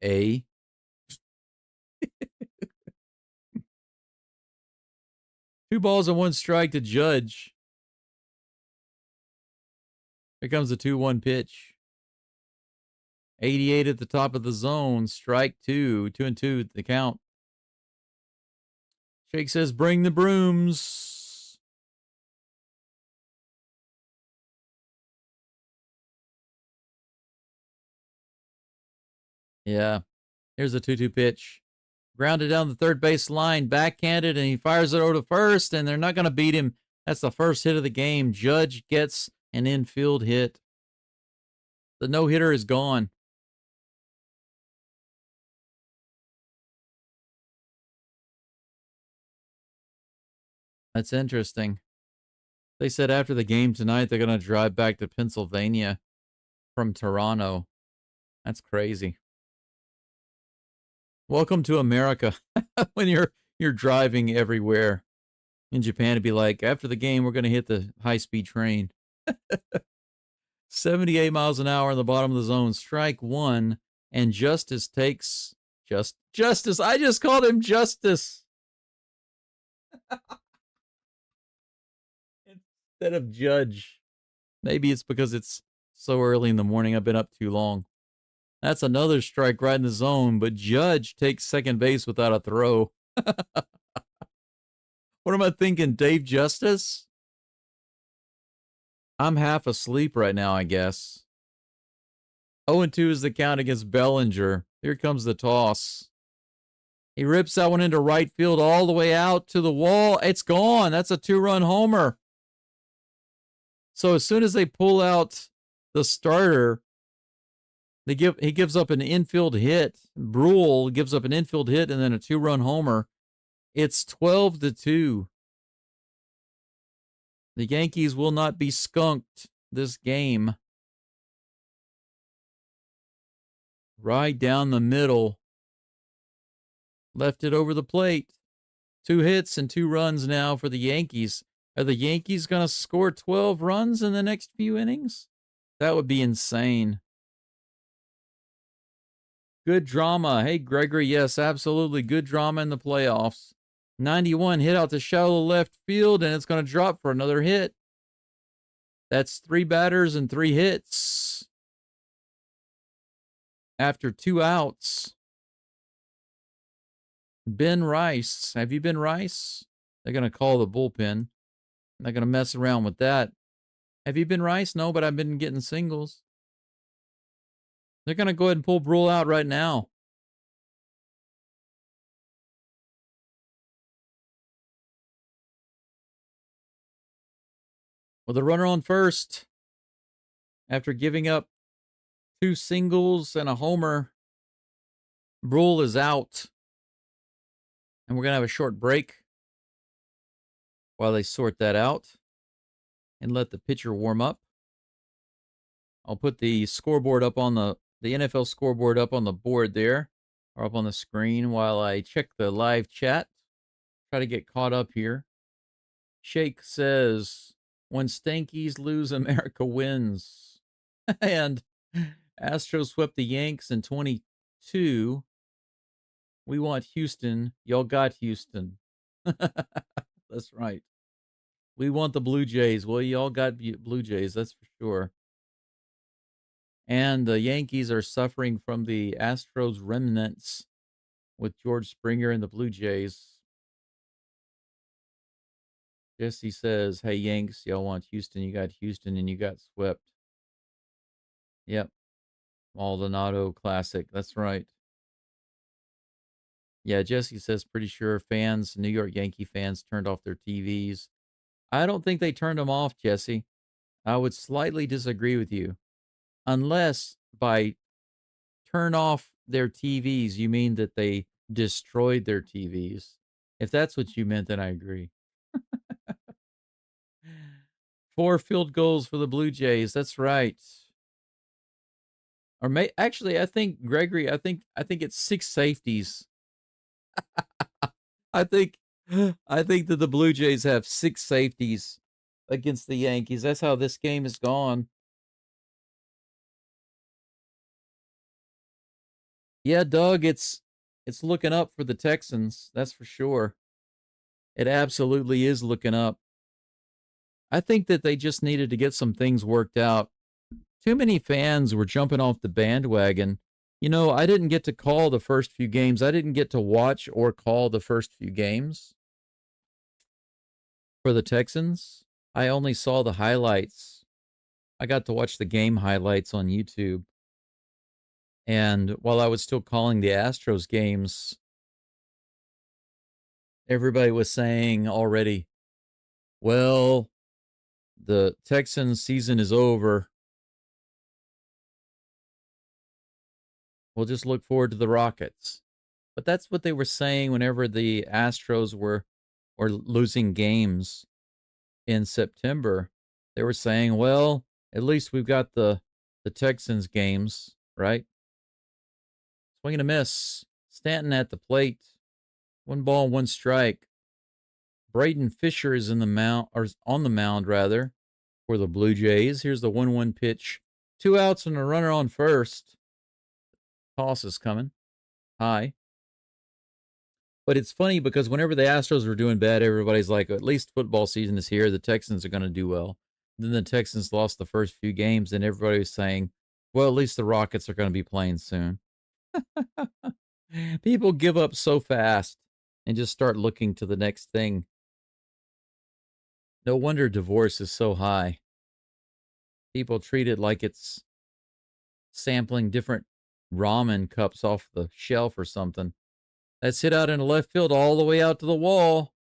A. 2 balls and 1 strike to Judge. Here comes the 2-1 pitch. 88 at the top of the zone. Strike 2. 2-2 the count. Shake says, bring the brooms. Yeah. Here's the 2-2 pitch. Grounded down the third base line, backhanded, and he fires it over to first, and they're not going to beat him. That's the first hit of the game. Judge gets an infield hit. The no-hitter is gone. That's interesting. They said after the game tonight they're going to drive back to Pennsylvania from Toronto. That's crazy. Welcome to America. When you're driving everywhere. In Japan, it'd be like, after the game, we're going to hit the high-speed train. 78 miles an hour in the bottom of the zone. Strike 1. And Justice takes... Justice. I just called him Justice. Instead of Judge. Maybe it's because it's so early in the morning. I've been up too long. That's another strike right in the zone, but Judge takes second base without a throw. What am I thinking, Dave Justice? I'm half asleep right now, I guess. 0-2 is the count against Bellinger. Here comes the toss. He rips that one into right field all the way out to the wall. It's gone. That's a 2-run homer. So as soon as they pull out the starter, he gives up an infield hit. Brule gives up an infield hit and then a 2-run homer. It's 12-2. The Yankees will not be skunked this game. Right down the middle. Left it over the plate. 2 hits and 2 runs now for the Yankees. Are the Yankees going to score 12 runs in the next few innings? That would be insane. Good drama. Hey, Gregory, yes, absolutely. Good drama in the playoffs. 91 hit out to shallow left field, and it's going to drop for another hit. That's 3 batters and 3 hits. After 2 outs. Ben Rice. Have you been Rice? They're going to call the bullpen. I'm not going to mess around with that. Have you been Rice? No, but I've been getting singles. They're going to go ahead and pull Brule out right now. With a runner on first, after giving up 2 singles and a homer, Brule is out. And we're going to have a short break while they sort that out and let the pitcher warm up. I'll put the scoreboard up on the NFL scoreboard up on the board there, or up on the screen while I check the live chat. Try to get caught up here. Shake says, when Stankies lose, America wins. And Astros swept the Yanks in 22. We want Houston. Y'all got Houston. That's right. We want the Blue Jays. Well, y'all got Blue Jays, that's for sure. And the Yankees are suffering from the Astros remnants with George Springer and the Blue Jays. Jesse says, hey, Yanks, y'all want Houston. You got Houston and you got swept. Yep. Maldonado Classic. That's right. Yeah, Jesse says, pretty sure New York Yankee fans turned off their TVs. I don't think they turned them off, Jesse. I would slightly disagree with you. Unless by turn off their TVs, you mean that they destroyed their TVs. If that's what you meant, then I agree. 4 field goals for the Blue Jays. That's right. Or actually, I think Gregory. I think it's 6 safeties. I think that the Blue Jays have 6 safeties against the Yankees. That's how this game is gone. Yeah, Doug, it's looking up for the Texans. That's for sure. It absolutely is looking up. I think that they just needed to get some things worked out. Too many fans were jumping off the bandwagon. You know, I didn't get to call the first few games. I didn't get to watch or call the first few games for the Texans. I only saw the highlights. I got to watch the game highlights on YouTube. And while I was still calling the Astros games, everybody was saying already, well, the Texans season is over. We'll just look forward to the Rockets. But that's what they were saying whenever the Astros were losing games in September. They were saying, well, at least we've got the Texans games, right? Swing and a miss. Stanton at the plate. 1 ball, 1 strike. Braden Fisher is in the mound, or on the mound rather, for the Blue Jays. Here's the 1-1 pitch. 2 outs and a runner on first. Toss is coming. High. But it's funny because whenever the Astros were doing bad, everybody's like, at least football season is here. The Texans are going to do well. Then the Texans lost the first few games, and everybody was saying, well, at least the Rockets are going to be playing soon. People give up so fast and just start looking to the next thing. No wonder divorce is so high. People treat it like it's sampling different ramen cups off the shelf or something. That's hit out in the left field all the way out to the wall.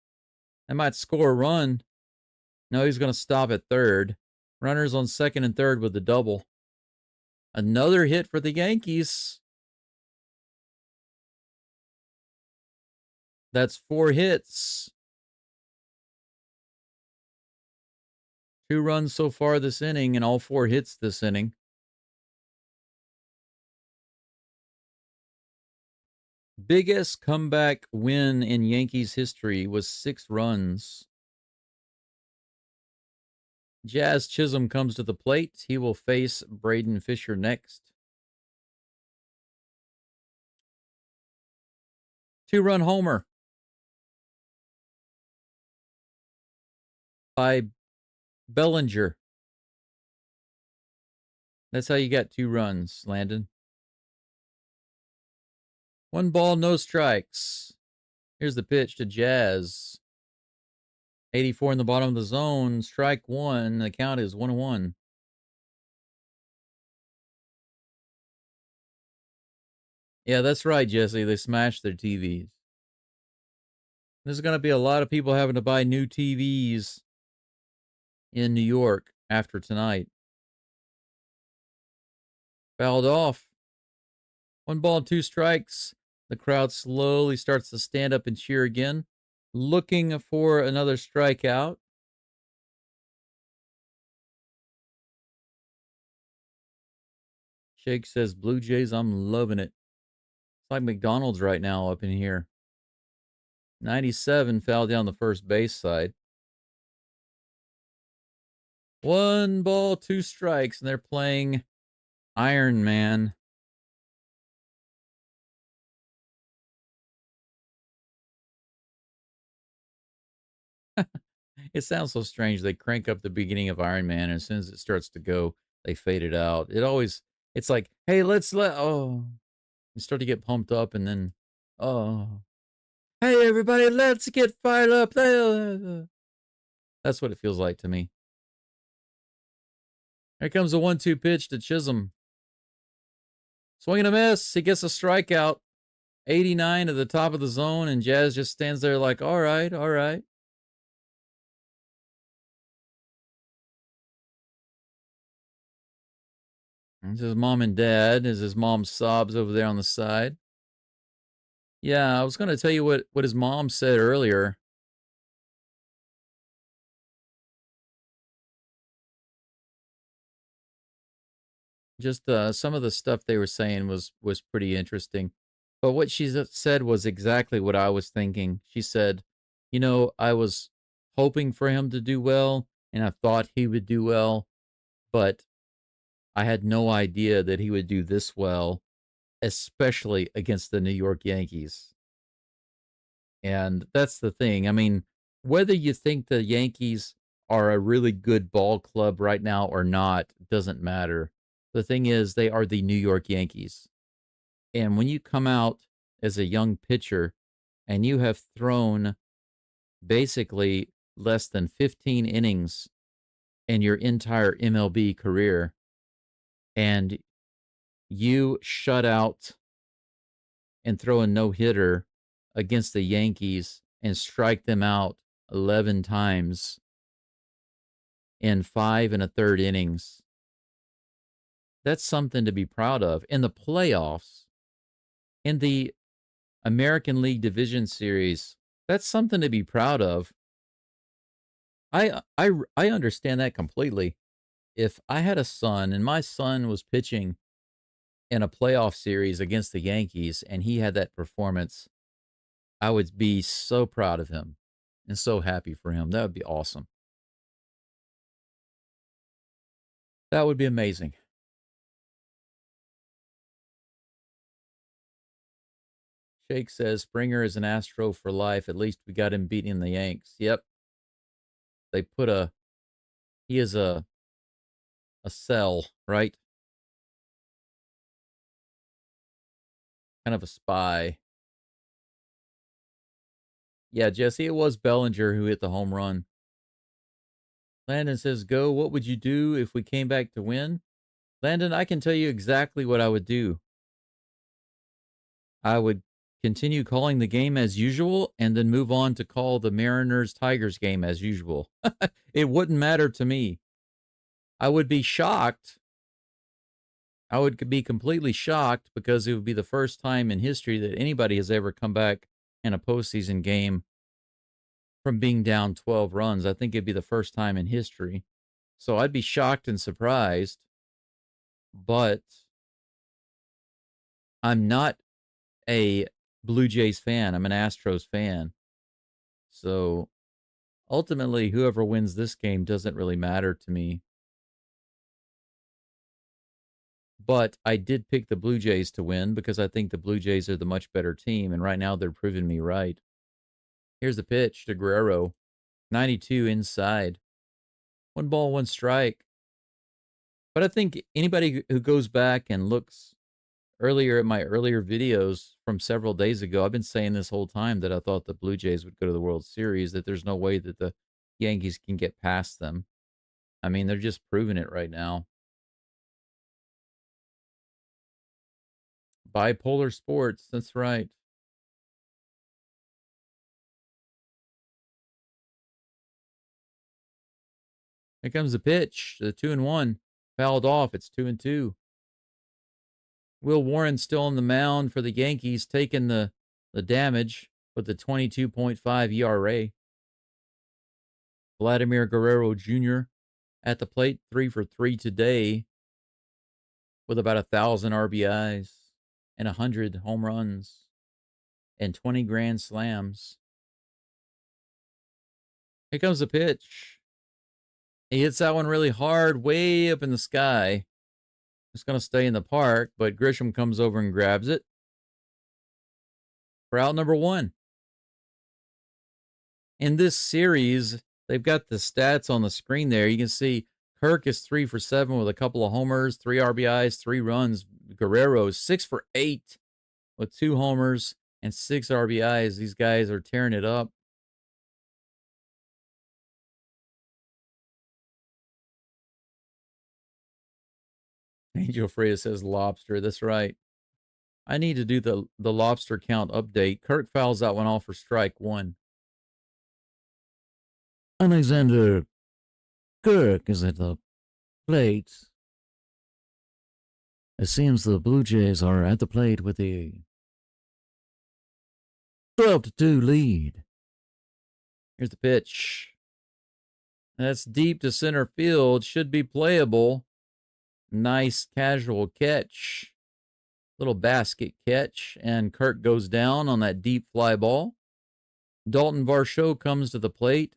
That might score a run. No, he's going to stop at third. Runners on second and third with the double. Another hit for the Yankees. That's 4 hits. 2 runs so far this inning and all 4 hits this inning. Biggest comeback win in Yankees history was 6 runs. Jazz Chisholm comes to the plate. He will face Braden Fisher next. 2-run homer by Bellinger. That's how you got 2 runs, Landon. 1 ball, no strikes. Here's the pitch to Jazz. 84 in the bottom of the zone. Strike 1. The count is 1-1. Yeah, that's right, Jesse. They smashed their TVs. There's going to be a lot of people having to buy new TVs in New York after tonight. Fouled off. 1 ball, 2 strikes. The crowd slowly starts to stand up and cheer again, looking for another strikeout. Shake says, Blue Jays, I'm loving it. It's like McDonald's right now up in here. 97 fouled down the first base side. 1 ball, 2 strikes, and they're playing Iron Man. It sounds so strange. They crank up the beginning of Iron Man, and as soon as it starts to go, they fade it out. It's like, hey, you start to get pumped up, and then, oh, hey, everybody, let's get fired up. That's what it feels like to me. Here comes a 1-2 pitch to Chisholm. Swing and a miss. He gets a strikeout. 89 at the top of the zone, and Jazz just stands there like, all right, all right. This is mom and dad as his mom sobs over there on the side. Yeah, I was going to tell you what his mom said earlier. Just some of the stuff they were saying was pretty interesting. But what she said was exactly what I was thinking. She said, I was hoping for him to do well, and I thought he would do well, but I had no idea that he would do this well, especially against the New York Yankees. And that's the thing. I mean, whether you think the Yankees are a really good ball club right now or not doesn't matter. The thing is, they are the New York Yankees. And when you come out as a young pitcher and you have thrown basically less than 15 innings in your entire MLB career, and you shut out and throw a no-hitter against the Yankees and strike them out 11 times in 5 1/3 innings, that's something to be proud of. In the playoffs, in the American League Division Series, that's something to be proud of. I understand that completely. If I had a son and my son was pitching in a playoff series against the Yankees and he had that performance, I would be so proud of him and so happy for him. That would be awesome. That would be amazing. Shake says Springer is an Astro for life. At least we got him beating the Yanks. Yep. They put he is a cell, right? Kind of a spy. Yeah, Jesse, it was Bellinger who hit the home run. Landon says, Go, what would you do if we came back to win? Landon, I can tell you exactly what I would do. I would continue calling the game as usual and then move on to call the Mariners-Tigers game as usual. It wouldn't matter to me. I would be shocked. I would be completely shocked because it would be the first time in history that anybody has ever come back in a postseason game from being down 12 runs. I think it'd be the first time in history. So I'd be shocked and surprised, but I'm not a Blue Jays fan. I'm an Astros fan. So ultimately, whoever wins this game doesn't really matter to me. But I did pick the Blue Jays to win because I think the Blue Jays are the much better team, and right now they're proving me right. Here's the pitch to Guerrero. 92 inside. 1 ball, 1 strike. But I think anybody who goes back and looks earlier at my earlier videos from several days ago, I've been saying this whole time that I thought the Blue Jays would go to the World Series, that there's no way that the Yankees can get past them. I mean, they're just proving it right now. Bipolar sports, that's right. Here comes the pitch. The 2-1. Fouled off. It's 2-2. Will Warren still on the mound for the Yankees, taking the damage with the 22.5 ERA. Vladimir Guerrero Jr. at the plate, 3 for 3 today with about 1,000 RBIs and 100 home runs and 20 grand slams. Here comes the pitch. He hits that one really hard, way up in the sky. It's going to stay in the park, but Grisham comes over and grabs it for out number 1. In this series, they've got the stats on the screen there. You can see Kirk is 3 for 7 with a couple of homers, 3 RBIs, 3 runs. Guerrero is 6 for 8 with 2 homers and 6 RBIs. These guys are tearing it up. Angel Freya says lobster. That's right. I need to do the lobster count update. Kirk fouls that one off for strike 1. Alexander Kirk is at the plate. It seems the Blue Jays are at the plate with a 12-2 lead. Here's the pitch. That's deep to center field. Should be playable. Nice casual catch. Little basket catch. And Kirk goes down on that deep fly ball. Dalton Varsho comes to the plate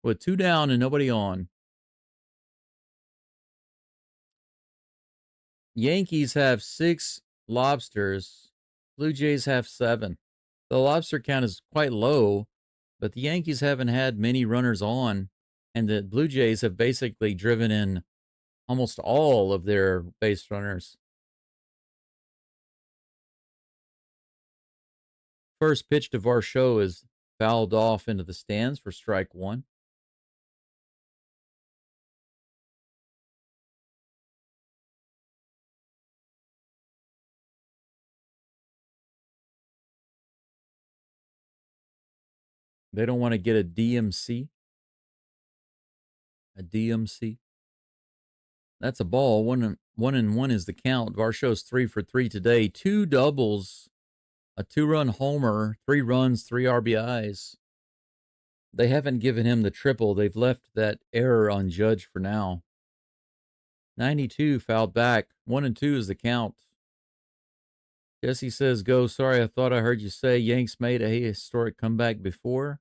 with 2 down and nobody on. Yankees have 6 lobsters. Blue Jays have 7. The lobster count is quite low, but the Yankees haven't had many runners on, and the Blue Jays have basically driven in almost all of their base runners. First pitch to Varsho is fouled off into the stands for strike 1. They don't want to get a DMC. A DMC. That's a ball. 1-1 is the count. Varsho's 3 for 3 today. 2 doubles, a 2-run homer, 3 runs, 3 RBIs. They haven't given him the triple. They've left that error on Judge for now. 92 fouled back. 1-2 is the count. Jesse says, go. Sorry, I thought I heard you say Yanks made a historic comeback before.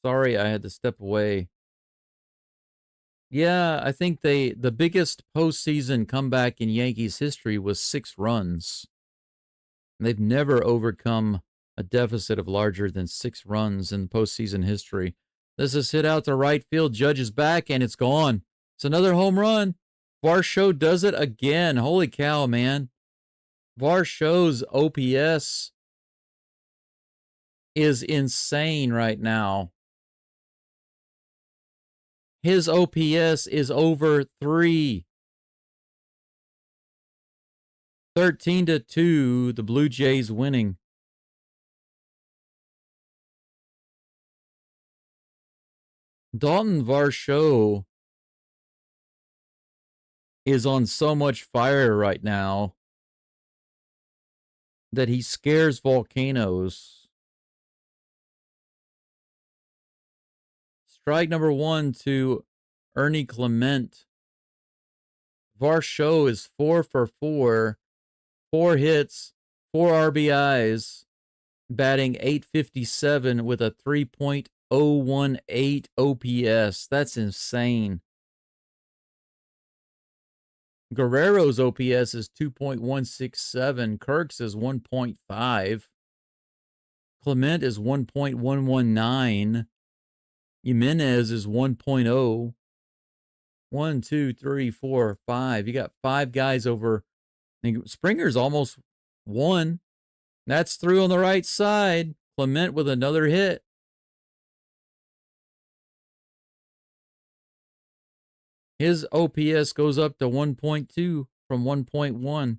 Sorry, I had to step away. Yeah, I think the biggest postseason comeback in Yankees history was 6 runs. They've never overcome a deficit of larger than 6 runs in postseason history. This is hit out to right field. Judge is back, and it's gone. It's another home run. Varsho does it again. Holy cow, man. Varsho's OPS is insane right now. His OPS is over 3. 13-2, the Blue Jays winning. Dalton Varsho is on so much fire right now that he scares volcanoes. Strike number 1 to Ernie Clement. Varsho is 4 for 4, 4 hits, 4 RBIs, batting .857 with a 3.018 OPS. That's insane. Guerrero's OPS is 2.167. Kirk's is 1.5. Clement is 1.119. Jimenez is 1.0. 1, 2, 3, 4, 5. You got 5 guys over. Springer's almost 1. That's through on the right side. Clement with another hit. His OPS goes up to 1.2 from 1.1.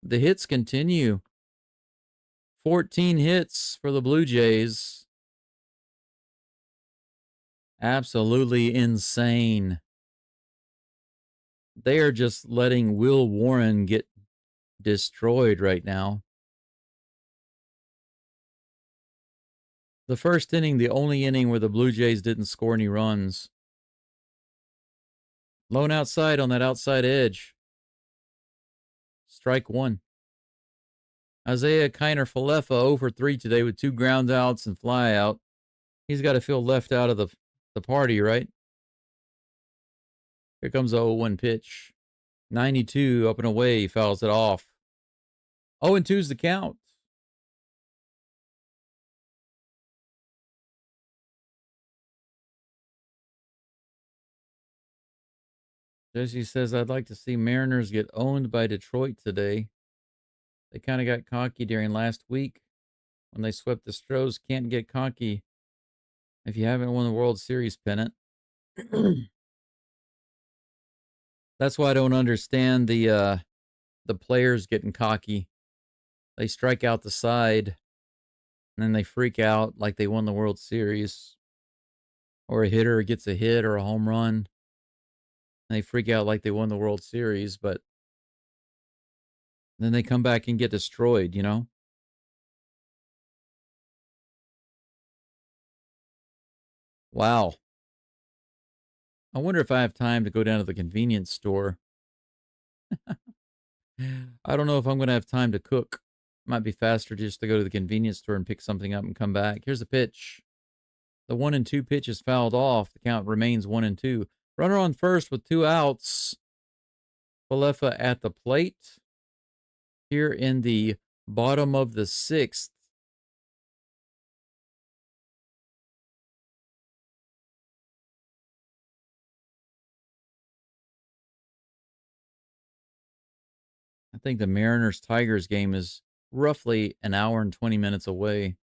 The hits continue. 14 hits for the Blue Jays. Absolutely insane. They are just letting Will Warren get destroyed right now. The first inning, the only inning where the Blue Jays didn't score any runs. Lone outside on that outside edge. Strike one. Isaiah Kiner Falefa 0 for 3 today with 2 ground outs and fly out. He's got to feel left out of the party, right? Here comes the 0-1 pitch. 92 up and away. He fouls it off. 0-2 is the count. Jesse says, I'd like to see Mariners get owned by Detroit today. They kind of got cocky during last week when they swept the Stros. Can't get cocky if you haven't won the World Series pennant. That's why I don't understand the players getting cocky. They strike out the side, and then they freak out like they won the World Series. Or a hitter gets a hit or a home run. And they freak out like they won the World Series, but then they come back and get destroyed, you know? Wow. I wonder if I have time to go down to the convenience store. I don't know if I'm going to have time to cook. Might be faster just to go to the convenience store and pick something up and come back. Here's the pitch. The 1-2 pitch is fouled off. The count remains 1-2. Runner on first with 2 outs. Falefa at the plate. Here in the bottom of the 6th. I think the Mariners-Tigers game is roughly an hour and 20 minutes away.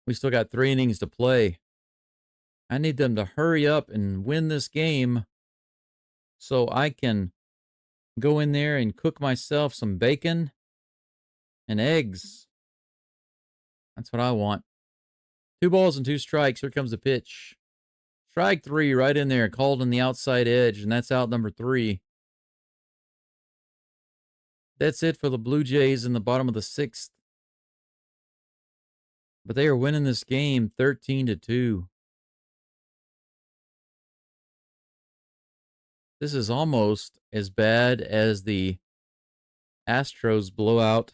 We still got 3 innings to play. I need them to hurry up and win this game so I can go in there and cook myself some bacon and eggs. That's what I want. 2 balls and 2 strikes. Here comes the pitch. Strike 3 right in there, called on the outside edge, and that's out number 3. That's it for the Blue Jays in the bottom of the 6th. But they are winning this game 13-2. This is almost as bad as the Astros blowout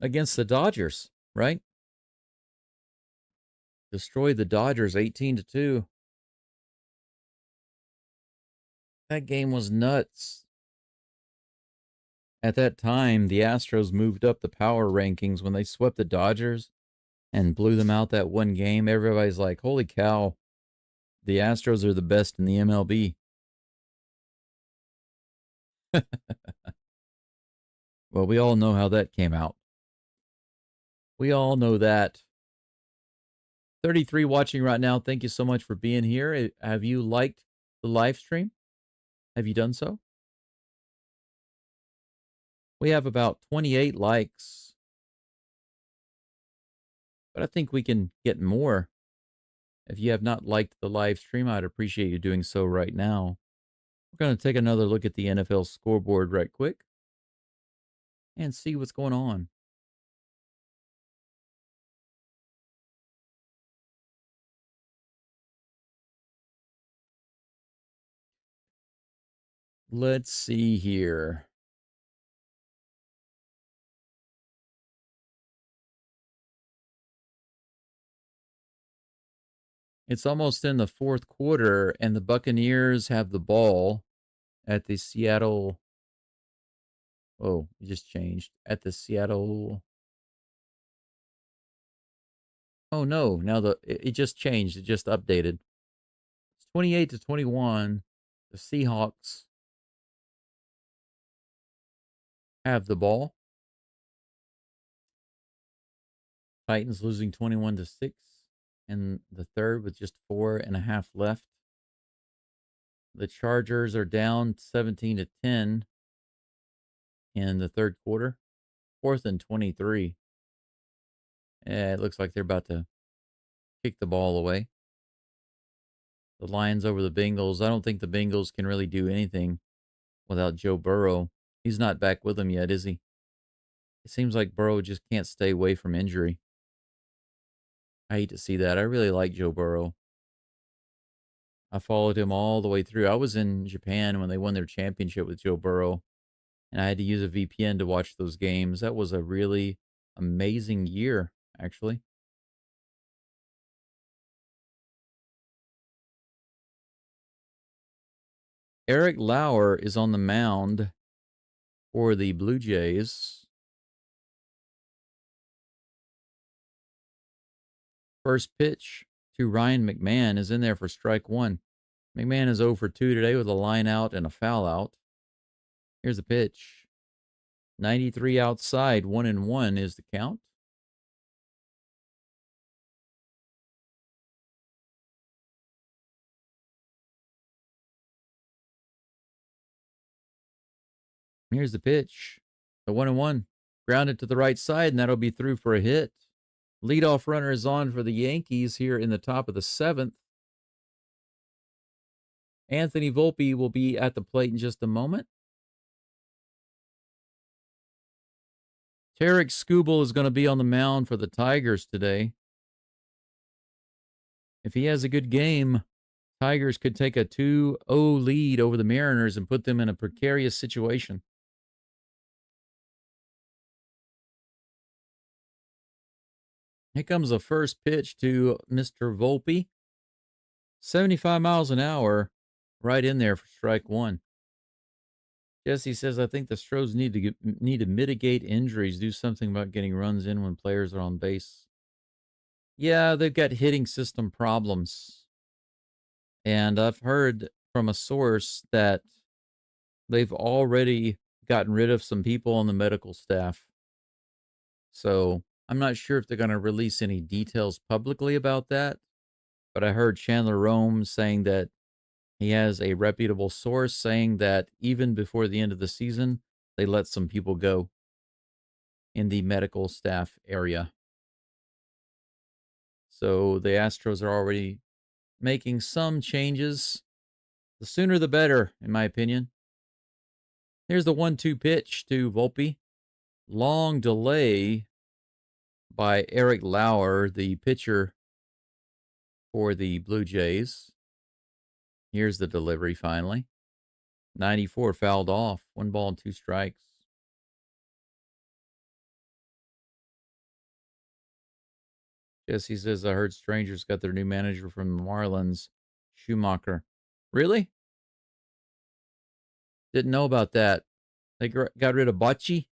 against the Dodgers, right? Destroyed the Dodgers 18-2. That game was nuts. At that time, the Astros moved up the power rankings when they swept the Dodgers and blew them out that one game. Everybody's like, holy cow, the Astros are the best in the MLB. Well, we all know how that came out. We all know that. 33 watching right now. Thank you so much for being here. Have you liked the live stream? Have you done so? We have about 28 likes. But I think we can get more. If you have not liked the live stream, I'd appreciate you doing so right now. We're going to take another look at the NFL scoreboard right quick and see what's going on. Let's see here. It's almost in the 4th quarter, and the Buccaneers have the ball at the Seattle. Oh, it just changed. At the Seattle. Oh, no. Now it just changed. It just updated. It's 28-21. The Seahawks have the ball. Titans losing 21-6 in the 3rd with just 4.5 left. The Chargers are down 17-10 in the 3rd quarter. 4th and 23. It looks like they're about to kick the ball away. The Lions over the Bengals. I don't think the Bengals can really do anything without Joe Burrow. He's not back with them yet, is he? It seems like Burrow just can't stay away from injury. I hate to see that. I really like Joe Burrow. I followed him all the way through. I was in Japan when they won their championship with Joe Burrow, and I had to use a VPN to watch those games. That was a really amazing year, actually. Eric Lauer is on the mound for the Blue Jays. First pitch to Ryan McMahon is in there for strike one. McMahon is 0 for 2 today with a line out and a foul out. Here's the pitch. 93 outside, 1-1 is the count. Here's the pitch. The 1-1. Grounded to the right side, and that'll be through for a hit. Leadoff runner is on for the Yankees here in the top of the 7th. Anthony Volpe will be at the plate in just a moment. Tarek Skubal is going to be on the mound for the Tigers today. If he has a good game, Tigers could take a 2-0 lead over the Mariners and put them in a precarious situation. Here comes the first pitch to Mr. Volpe. 75 miles an hour, right in there for strike one. Jesse says, I think the Stros need to mitigate injuries, do something about getting runs in when players are on base. Yeah, they've got hitting system problems. And I've heard from a source that they've already gotten rid of some people on the medical staff. So I'm not sure if they're going to release any details publicly about that. But I heard Chandler Rome saying that he has a reputable source saying that even before the end of the season, they let some people go in the medical staff area. So the Astros are already making some changes. The sooner the better, in my opinion. Here's the 1-2 pitch to Volpe. Long delay by Eric Lauer, the pitcher for the Blue Jays. Here's the delivery finally. 94 fouled off. 1 ball and 2 strikes. Jesse says, I heard Strangers got their new manager from the Marlins, Schumacher. Really? Didn't know about that. They got rid of Bocce.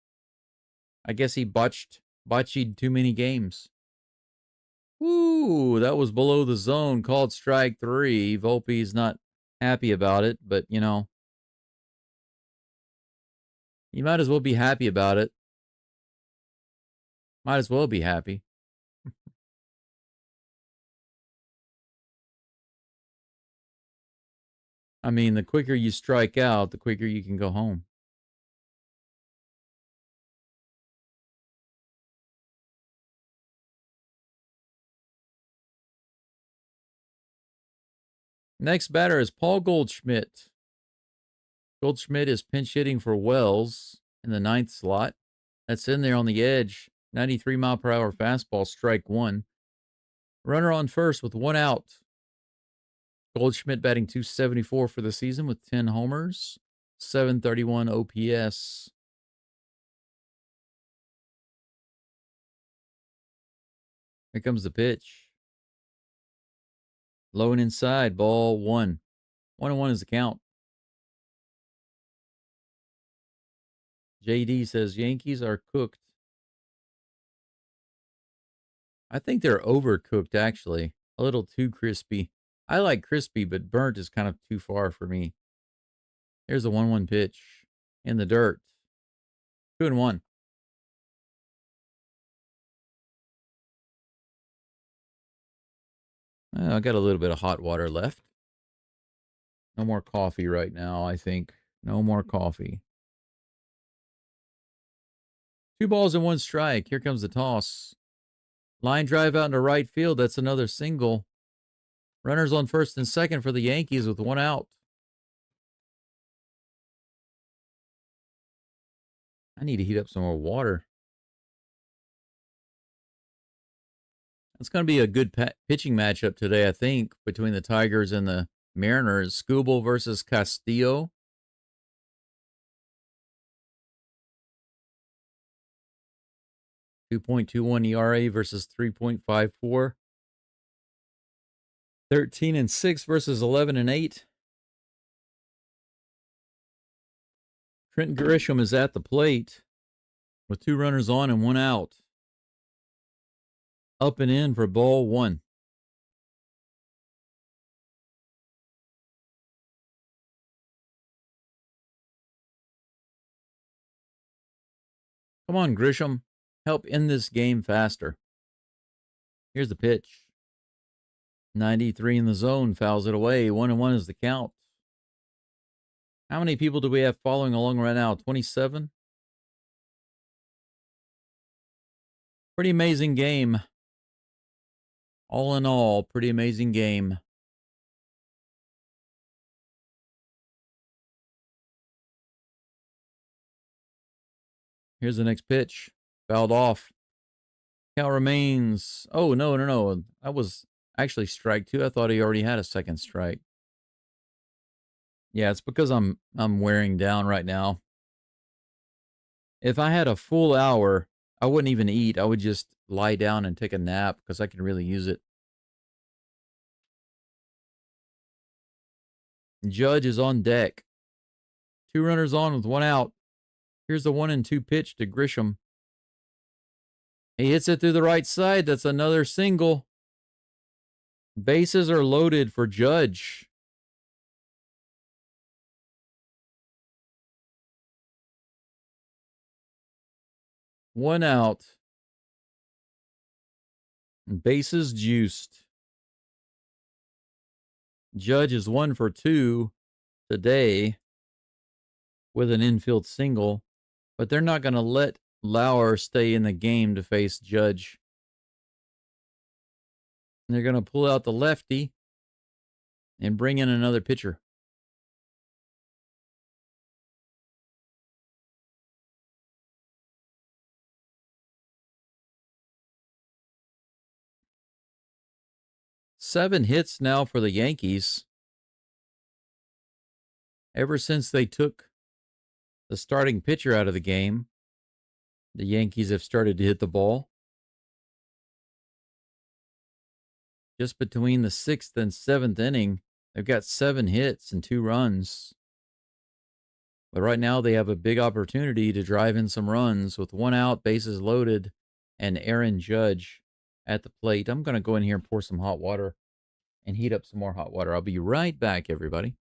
I guess he botchied too many games. Ooh, that was below the zone, called strike 3. Volpe's not happy about it, but, you know, you might as well be happy about it. Might as well be happy. I mean, the quicker you strike out, the quicker you can go home. Next batter is Paul Goldschmidt. Goldschmidt is pinch hitting for Wells in the 9th slot. That's in there on the edge. 93 mile per hour fastball, strike 1. Runner on first with 1 out. Goldschmidt batting .274 for the season with 10 homers, 731 OPS. Here comes the pitch. Low and inside, ball 1. 1-1 is the count. JD says Yankees are cooked. I think they're overcooked, actually. A little too crispy. I like crispy, but burnt is kind of too far for me. Here's a 1-1 pitch in the dirt. 2-1. I got a little bit of hot water left. No more coffee right now, I think. No more coffee. 2 balls and 1 strike. Here comes the toss. Line drive out into right field. That's another single. Runners on first and second for the Yankees with one out. I need to heat up some more water. It's going to be a good pitching matchup today, I think, between the Tigers and the Mariners. Skubal versus Castillo. 2.21 ERA versus 3.54. 13-6 versus 11-8. Trent Grisham is at the plate with 2 runners on and 1 out. Up and in for ball 1. Come on, Grisham. Help end this game faster. Here's the pitch. 93 in the zone, fouls it away. 1-1 is the count. How many people do we have following along right now? 27? Pretty amazing game. All in all, pretty amazing game. Here's the next pitch. Fouled off. Count remains. Oh, no. That was actually strike 2. I thought he already had a second strike. Yeah, it's because I'm wearing down right now. If I had a full hour, I wouldn't even eat. I would just lie down and take a nap because I could really use it. Judge is on deck. 2 runners on with 1 out. Here's the 1-2 pitch to Grisham. He hits it through the right side. That's another single. Bases are loaded for Judge. One out. Bases juiced. Judge is 1 for 2 today with an infield single, but they're not going to let Lauer stay in the game to face Judge. They're going to pull out the lefty and bring in another pitcher. Seven hits now for the Yankees. Ever since they took the starting pitcher out of the game, the Yankees have started to hit the ball. Just between the 6th and 7th inning, they've got 7 hits and 2 runs. But right now they have a big opportunity to drive in some runs with 1 out, bases loaded, and Aaron Judge at the plate. I'm going to go in here and pour some hot water and heat up some more hot water. I'll be right back, everybody.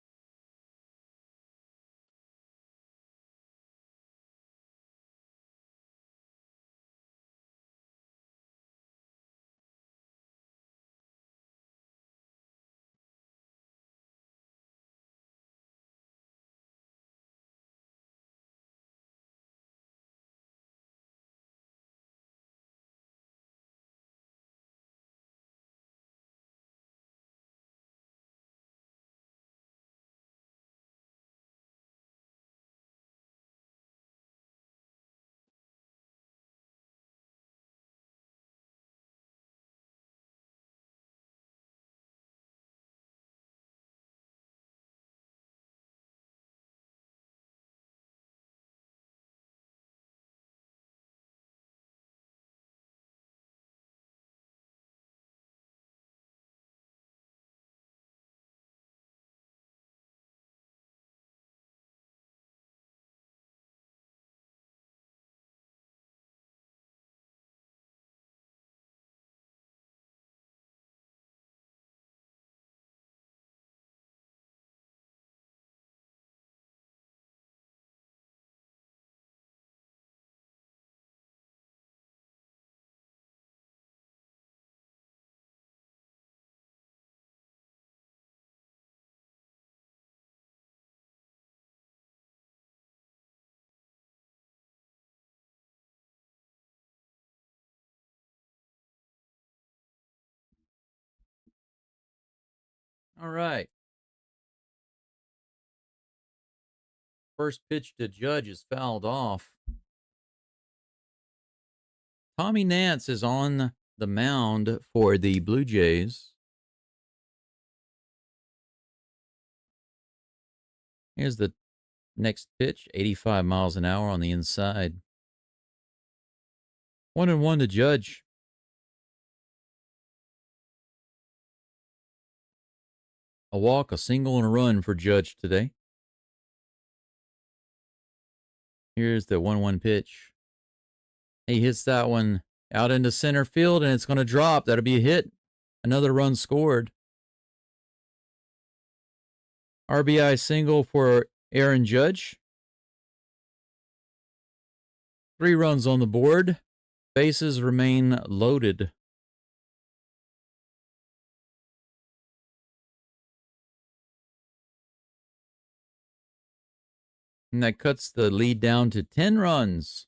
All right. First pitch to Judge is fouled off. Tommy Nance is on the mound for the Blue Jays. Here's the next pitch, 85 miles an hour on the inside. 1-1 to Judge. A walk, a single, and a run for Judge today. Here's the 1-1 pitch. He hits that one out into center field, and it's going to drop. That'll be a hit. Another run scored. RBI single for Aaron Judge. 3 runs on the board. Bases remain loaded. And that cuts the lead down to 10 runs.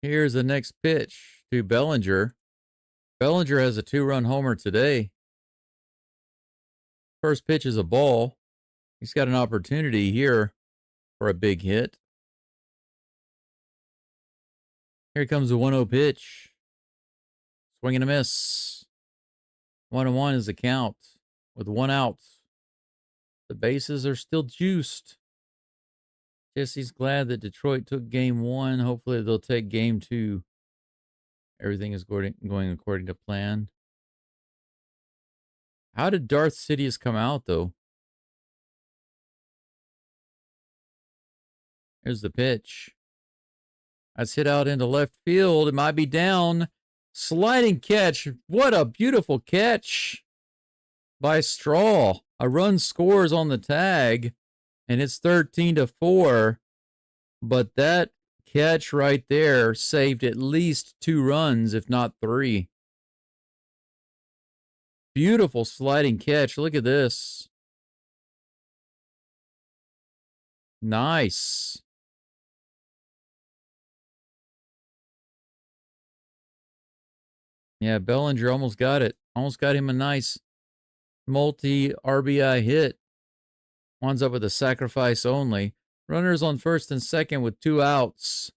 Here's the next pitch to Bellinger. Bellinger has a 2-run homer today. First pitch is a ball. He's got an opportunity here for a big hit. Here comes the 1-0 pitch. Swing and a miss. 1-1 is the count with 1 out. The bases are still juiced. Jesse's glad that Detroit took game 1. Hopefully they'll take game 2. Everything is going according to plan. How did Darth Sidious come out, though? Here's the pitch. That's hit out into left field. It might be down. Sliding catch. What a beautiful catch by Straw. A run scores on the tag, and it's 13-4. But that catch right there saved at least 2 runs, if not 3. Beautiful sliding catch. Look at this. Nice. Yeah, Bellinger almost got it. Almost got him a nice multi-RBI hit. Winds up with a sacrifice only. Runners on first and second with 2 outs.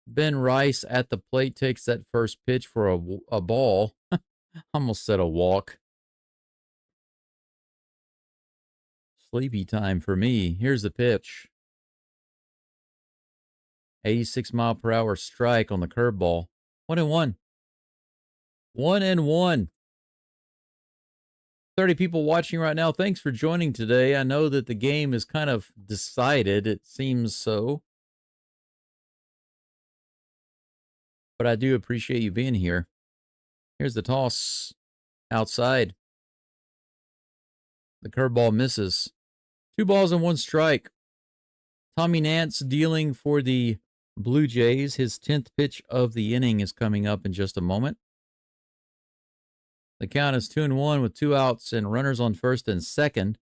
Ben Rice at the plate takes that first pitch for a ball. Almost said a walk. Sleepy time for me. Here's the pitch. 86-mile-per-hour strike on the curveball. 1-1. 1-1. 30 people watching right now. Thanks for joining today. I know that the game is kind of decided. It seems so. But I do appreciate you being here. Here's the toss. Outside. The curveball misses. 2 balls and 1 strike. Tommy Nance dealing for the Blue Jays. His 10th pitch of the inning is coming up in just a moment. The count is 2-1 with 2 outs and runners on first and second.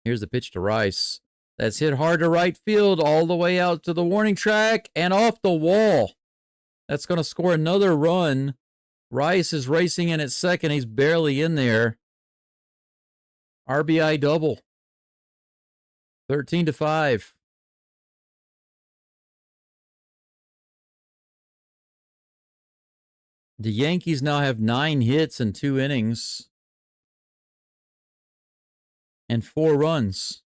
Here's the pitch to Rice. That's hit hard to right field all the way out to the warning track and off the wall. That's going to score another run. Rice is racing in at second. He's barely in there. RBI double. 13-5. The Yankees now have 9 hits in 2 innings and 4 runs.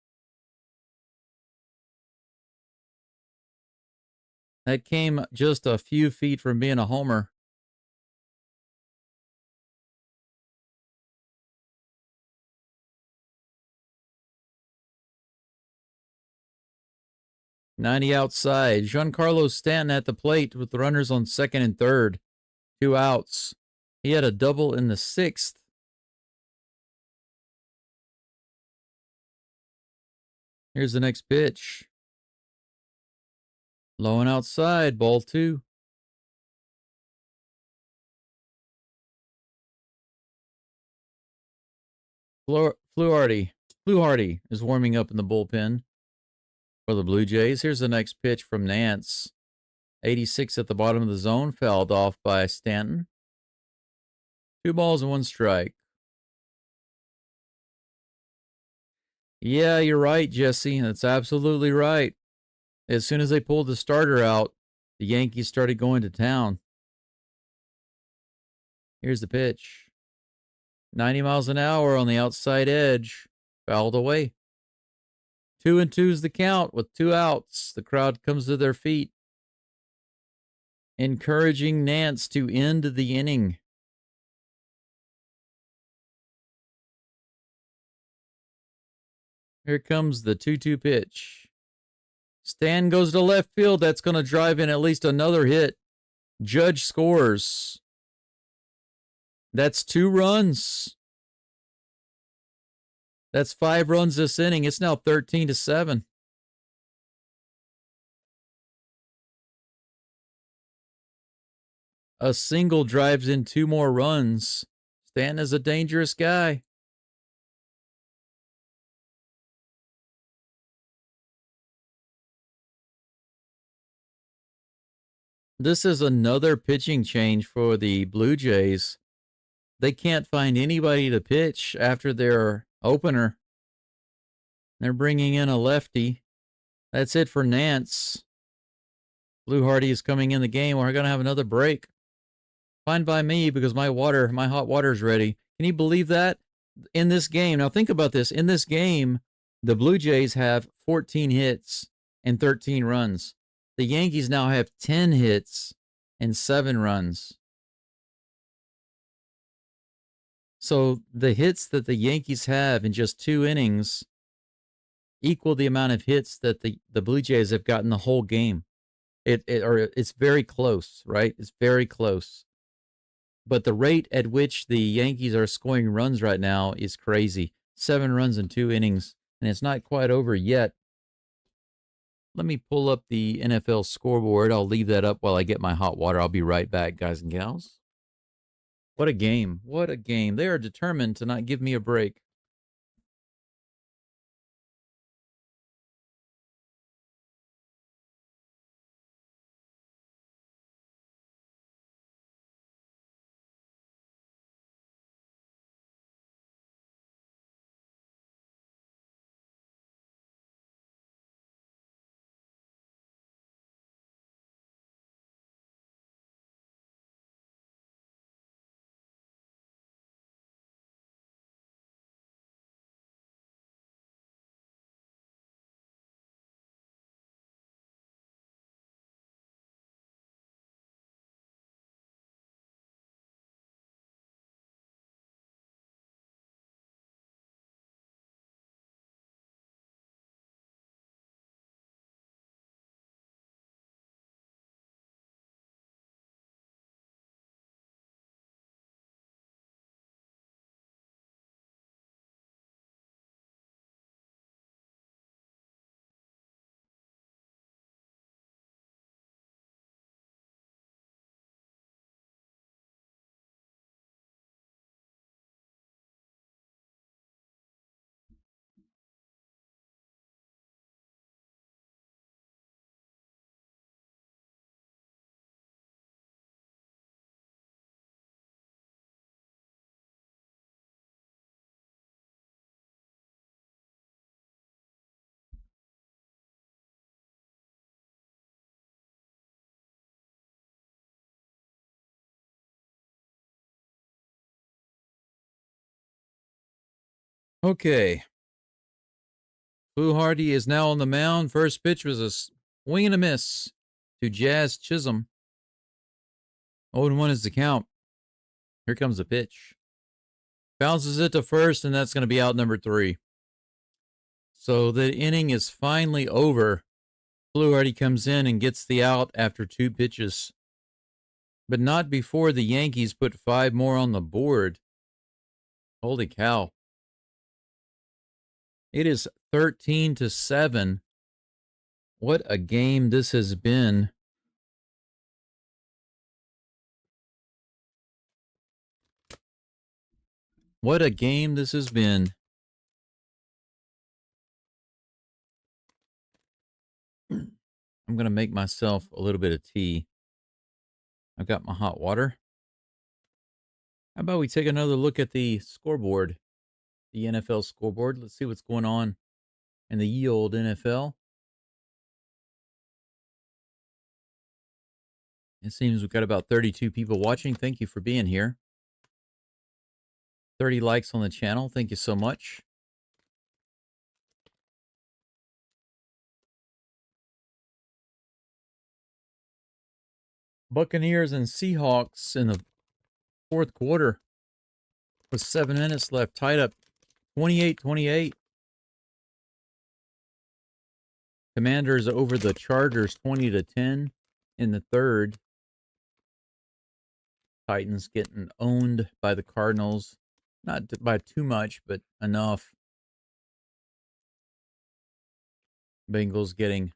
That came just a few feet from being a homer. .90 outside. Giancarlo Stanton at the plate with the runners on second and third. 2 outs. He had a double in the 6th. Here's the next pitch. Low and outside, ball 2. Fluharty is warming up in the bullpen for the Blue Jays. Here's the next pitch from Nance. 86 at the bottom of the zone, fouled off by Stanton. 2 balls and 1 strike. Yeah, you're right, Jesse. That's absolutely right. As soon as they pulled the starter out, the Yankees started going to town. Here's the pitch. 90 miles an hour on the outside edge. Fouled away. 2-2's the count with 2 outs. The crowd comes to their feet, encouraging Nance to end the inning. Here comes the 2-2 pitch. Stan goes to left field. That's going to drive in at least another hit. Judge scores. That's 2 runs. That's 5 runs this inning. It's now 13-7. A single drives in 2 more runs. Stanton is a dangerous guy. This is another pitching change for the Blue Jays. They can't find anybody to pitch after their opener. They're bringing in a lefty. That's it for Nance. Blue Hardy is coming in the game. We're going to have another break. Fine by me because my hot water is ready. Can you believe that? In this game, now think about this. In this game, the Blue Jays have 14 hits and 13 runs. The Yankees now have 10 hits and 7 runs. So the hits that the Yankees have in just 2 innings equal the amount of hits that the Blue Jays have gotten the whole game. It's very close, right? It's very close. But the rate at which the Yankees are scoring runs right now is crazy. 7 runs in 2 innings, and it's not quite over yet. Let me pull up the NFL scoreboard. I'll leave that up while I get my hot water. I'll be right back, guys and gals. What a game. What a game. They are determined to not give me a break. Okay. Blue Hardy is now on the mound. First pitch was a swing and a miss to Jazz Chisholm. 0-1 is the count. Here comes the pitch. Bounces it to first, and that's going to be out number 3. So the inning is finally over. Blue Hardy comes in and gets the out after 2 pitches. But not before the Yankees put 5 more on the board. Holy cow. It is 13-7. What a game this has been. What a game this has been. I'm going to make myself a little bit of tea. I've got my hot water. How about we take another look at the scoreboard, the NFL scoreboard? Let's see what's going on in the ye old NFL. It seems we've got about 32 people watching. Thank you for being here. 30 likes on the channel. Thank you so much. Buccaneers and Seahawks in the fourth quarter with 7 minutes left, tied up 28-28. Commanders over the Chargers 20-10 in the third. Titans getting owned by the Cardinals. Not by too much, but enough. Bengals getting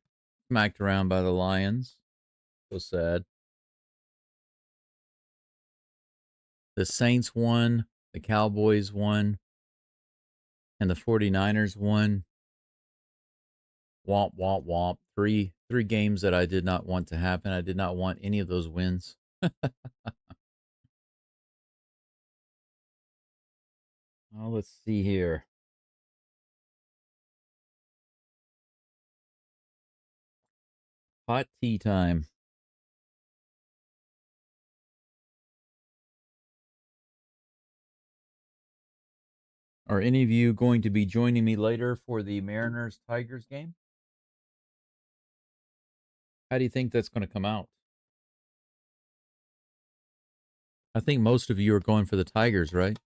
smacked around by the Lions. So sad. The Saints won. The Cowboys won. And the 49ers won. Womp, womp, womp. Three games that I did not want to happen. I did not want any of those wins. Well, let's see here. Hot tea time. Are any of you going to be joining me later for the Mariners-Tigers game? How do you think that's going to come out? I think most of you are going for the Tigers, right?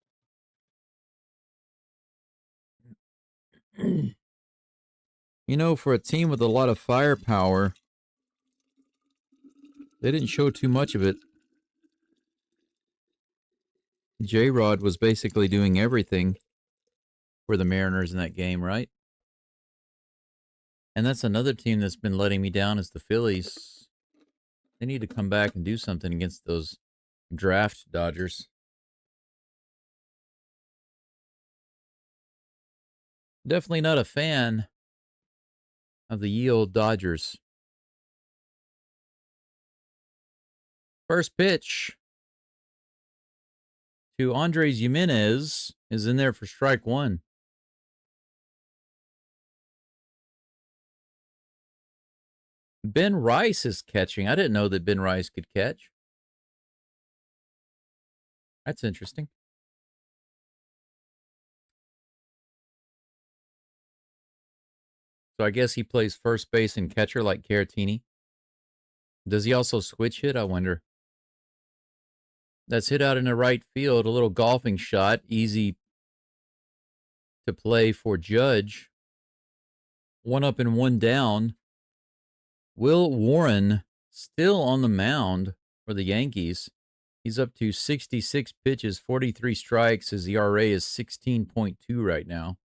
You know, for a team with a lot of firepower, they didn't show too much of it. J-Rod was basically doing everything for the Mariners in that game, right? And that's another team that's been letting me down is the Phillies. They need to come back and do something against those draft Dodgers. Definitely not a fan of the ye old Dodgers. First pitch to Andres Jimenez is in there for strike one. Ben Rice is catching. I didn't know that Ben Rice could catch. That's interesting. So I guess he plays first base and catcher like Caratini. Does he also switch hit? I wonder. That's hit out in the right field. A little golfing shot. Easy to play for Judge. 1 up and 1 down. Will Warren still on the mound for the Yankees. He's up to 66 pitches, 43 strikes. His ERA is 16.2 right now.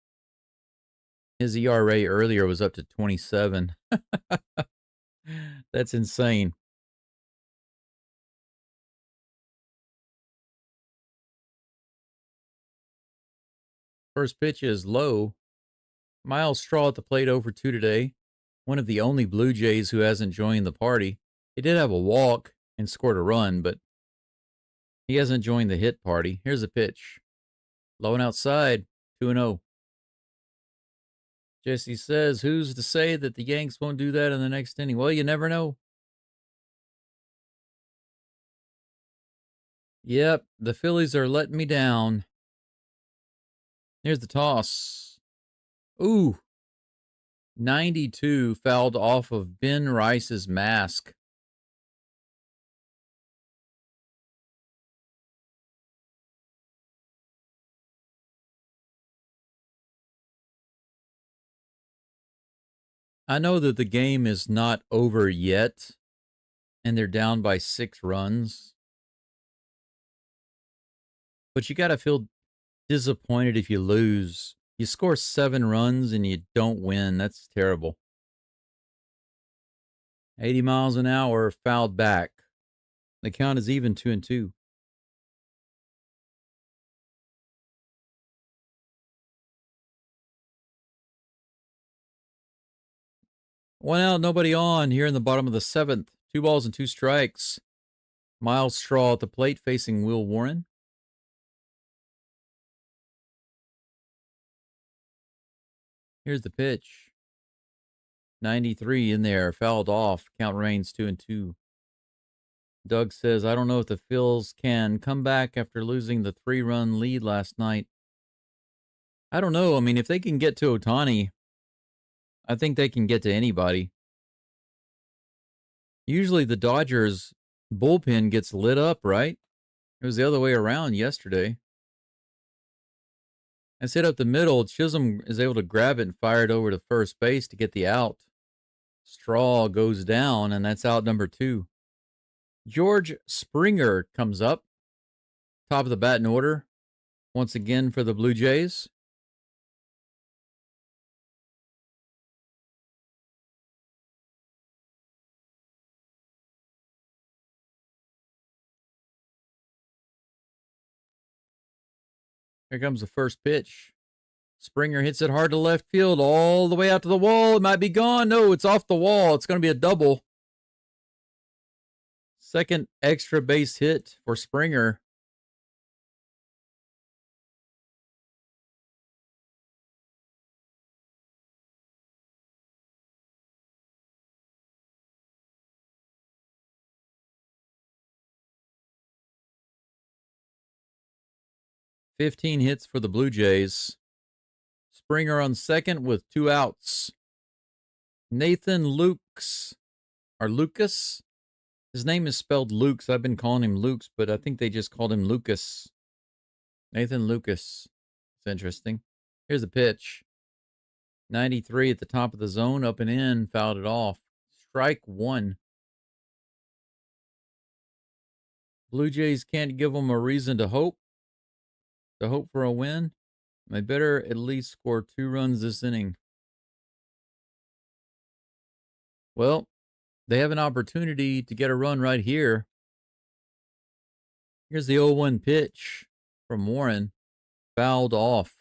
His ERA earlier was up to 27. That's insane. First pitch is low. Miles Straw at the plate over 2 today. One of the only Blue Jays who hasn't joined the party. He did have a walk and scored a run, but he hasn't joined the hit party. Here's a pitch. Low and outside, 2-0. Jesse says, who's to say that the Yanks won't do that in the next inning? Well, you never know. Yep, the Phillies are letting me down. Here's the toss. Ooh. 92 fouled off of Ben Rice's mask. I know that the game is not over yet, and they're down by 6 runs. But you got to feel disappointed if you lose. You score 7 runs and you don't win. That's terrible. 80 miles an hour, fouled back. The count is even 2-2. One out, nobody on here in the bottom of the seventh. 2 balls and 2 strikes. Miles Straw at the plate facing Will Warren. Here's the pitch. 93 in there, fouled off. Count remains 2-2. Doug says, I don't know if the Phils can come back after losing the 3-run lead last night. I don't know. I mean, if they can get to Ohtani, I think they can get to anybody. Usually the Dodgers bullpen gets lit up, right? It was the other way around yesterday. I sit up the middle. Chisholm is able to grab it and fire it over to first base to get the out. Straw goes down, and that's out number 2. George Springer comes up. Top of the batting order. Once again for the Blue Jays. Here comes the first pitch. Springer hits it hard to left field, all the way out to the wall. It might be gone. No, it's off the wall. It's going to be a double. Second extra base hit for Springer. $15 hits for the Blue Jays. Springer on second with 2 outs. Nathan Lukes, or Lucas. His name is spelled Lukes. I've been calling him Lukes, but I think they just called him Lucas. Nathan Lucas. It's interesting. Here's the pitch. 93 at the top of the zone, up and in, fouled it off. Strike 1. Blue Jays can't give them a reason to hope for a win. They better at least score 2 runs this inning. Well, they have an opportunity to get a run right here. Here's the 0-1 pitch from Warren. Fouled off.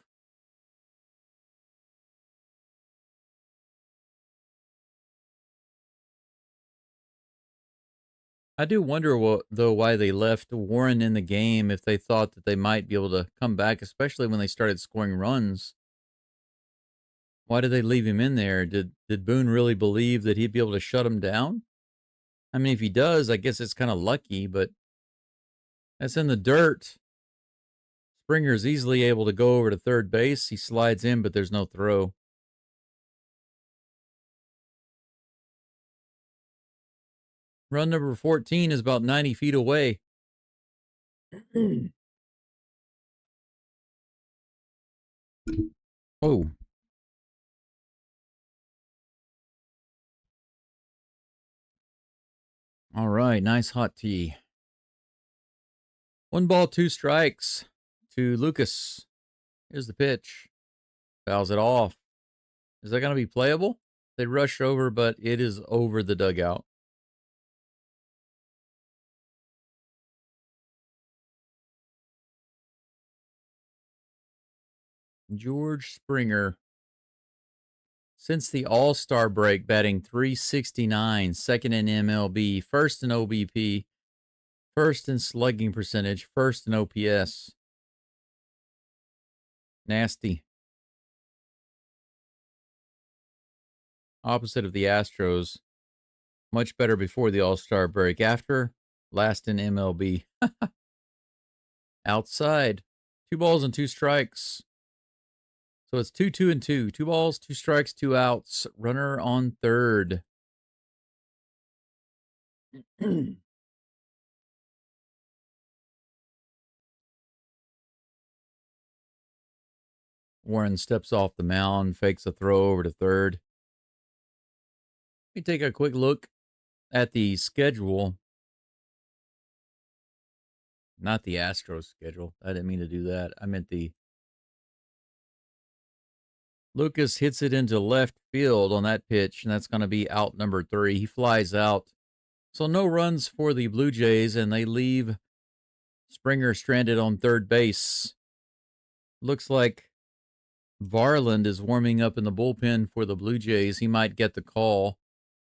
I do wonder, why they left Warren in the game if they thought that they might be able to come back, especially when they started scoring runs. Why did they leave him in there? Did Boone really believe that he'd be able to shut him down? I mean, if he does, I guess it's kind of lucky, but that's in the dirt. Springer's easily able to go over to third base. He slides in, but there's no throw. Run number 14 is about 90 feet away. Oh. All right, nice hot tea. 1 ball, 2 strikes to Lucas. Here's the pitch. Fouls it off. Is that going to be playable? They rush over, but it is over the dugout. George Springer. Since the All-Star break, batting .369, second in MLB, first in OBP, first in slugging percentage, first in OPS. Nasty. Opposite of the Astros. Much better before the All-Star break. After, last in MLB. Outside. 2 balls and 2 strikes. So it's 2-2-2. 2 balls, 2 strikes, 2 outs. Runner on third. Warren steps off the mound, fakes a throw over to third. Let me take a quick look at the schedule. Not the Astros schedule. I didn't mean to do that. I meant the... Lucas hits it into left field on that pitch, and that's going to be out number 3. He flies out. So no runs for the Blue Jays, and they leave Springer stranded on third base. Looks like Varland is warming up in the bullpen for the Blue Jays. He might get the call.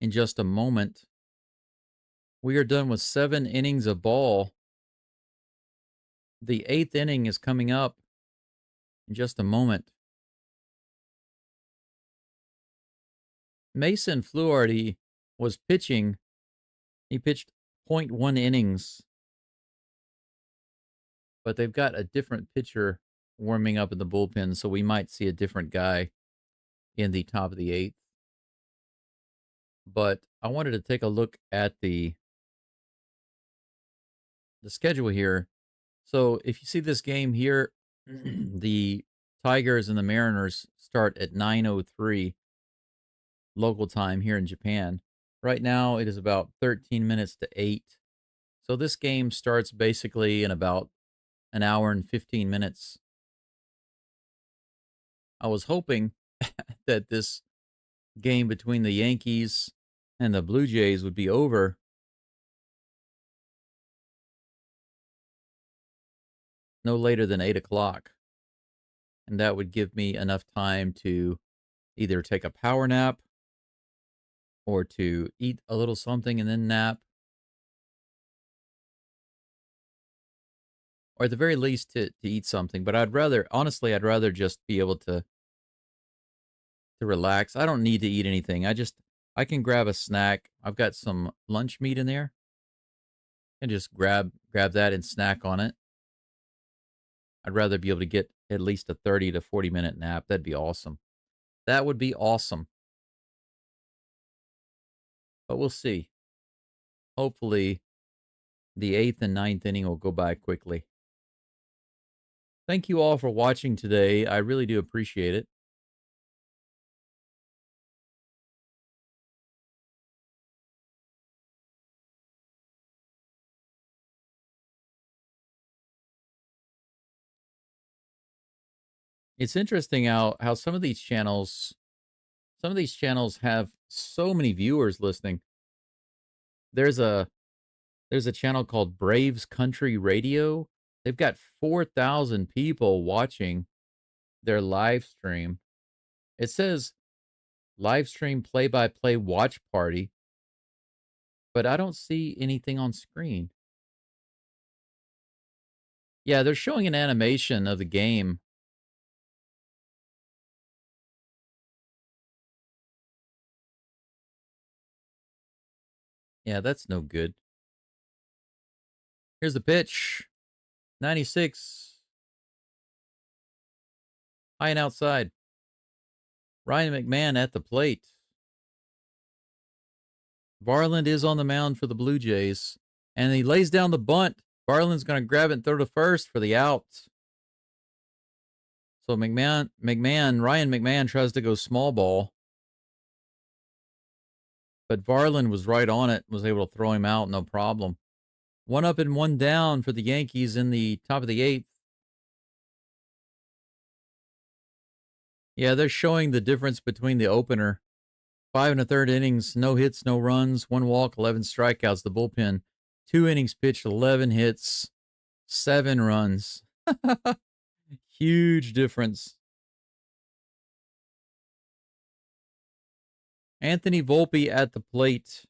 in just a moment. We are done with 7 innings of ball. The 8th inning is coming up in just a moment. Mason Fluharty was pitching. He pitched .1 innings, but they've got a different pitcher warming up in the bullpen, so we might see a different guy in the top of the 8th. But I wanted to take a look at the schedule here. So if you see this game here, the Tigers and the Mariners start at 9:03 local time here in Japan. Right now it is about 13 minutes to 8. So this game starts basically in about an hour and 15 minutes. I was hoping that this game between the Yankees and the Blue Jays would be over no later than 8 o'clock. And that would give me enough time to either take a power nap or to eat a little something and then nap. Or at the very least to eat something. But I'd rather just be able to relax. I don't need to eat anything. I can grab a snack. I've got some lunch meat in there. And just grab that and snack on it. I'd rather be able to get at least a 30 to 40-minute nap. That'd be awesome. That would be awesome. But we'll see. Hopefully, the 8th and 9th inning will go by quickly. Thank you all for watching today. I really do appreciate it. It's interesting how some of these channels have so many viewers listening. There's a channel called Braves Country Radio. They've got 4,000 people watching their live stream. It says live stream play-by-play watch party, but I don't see anything on screen. Yeah, they're showing an animation of the game. Yeah, that's no good. Here's the pitch. 96. High and outside. Ryan McMahon at the plate. Varland is on the mound for the Blue Jays. And he lays down the bunt. Varland's going to grab it and throw to first for the out. So Ryan McMahon tries to go small ball. But Varland was right on it, was able to throw him out, no problem. 1 up and 1 down for the Yankees in the top of the 8th. Yeah, they're showing the difference between the opener. 5 1/3 innings, no hits, no runs, 1 walk, 11 strikeouts. The bullpen, 2 innings pitched, 11 hits, 7 runs. Huge difference. Anthony Volpe at the plate.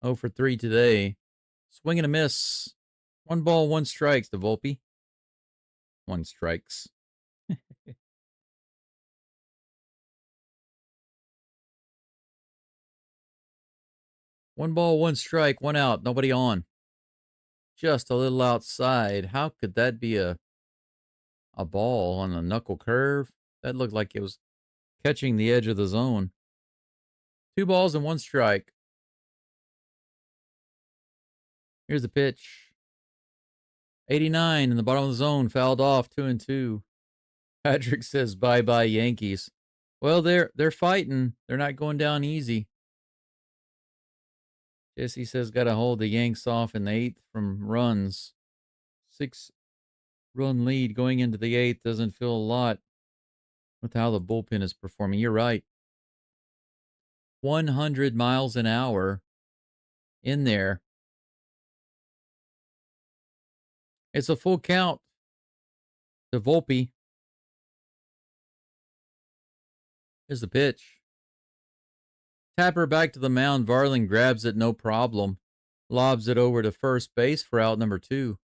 0 for 3 today. Swing and a miss. 1 ball, 1 strikes to Volpe. 1 strikes. 1 ball, 1 strike, 1 out, nobody on. Just a little outside. How could that be a ball on a knuckle curve? That looked like it was catching the edge of the zone. 2 balls and 1 strike. Here's the pitch. 89 in the bottom of the zone, fouled off, 2-2. Patrick says bye-bye Yankees. Well, they're fighting. They're not going down easy. Jesse says got to hold the Yanks off in the 8th from runs. 6-run lead going into the 8th doesn't feel a lot with how the bullpen is performing. You're right. 100 miles an hour in there. It's a full count to Volpe. Here's the pitch. Tapper back to the mound. Varland grabs it, no problem. Lobs it over to first base for out number 2.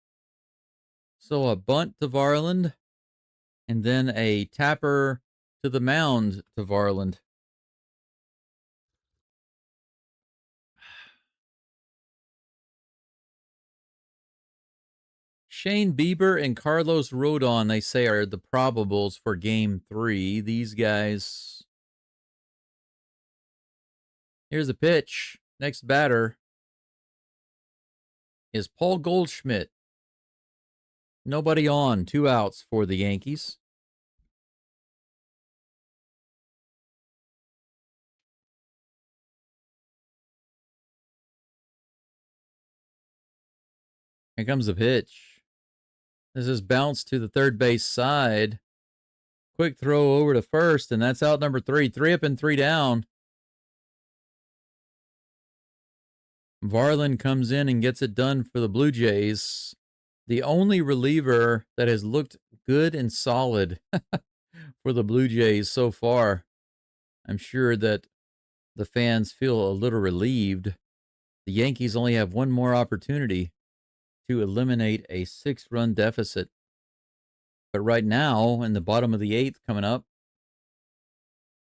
So a bunt to Varland, and then a tapper to the mound to Varland. Shane Bieber and Carlos Rodon, they say, are the probables for Game 3. These guys. Here's a pitch. Next batter is Paul Goldschmidt. Nobody on. 2 outs for the Yankees. Here comes the pitch. This is bounced to the third base side. Quick throw over to first, and that's out number 3. 3 up and 3 down. Varland comes in and gets it done for the Blue Jays. The only reliever that has looked good and solid for the Blue Jays so far. I'm sure that the fans feel a little relieved. The Yankees only have one more opportunity to eliminate a 6-run deficit. But right now, in the bottom of the 8th coming up,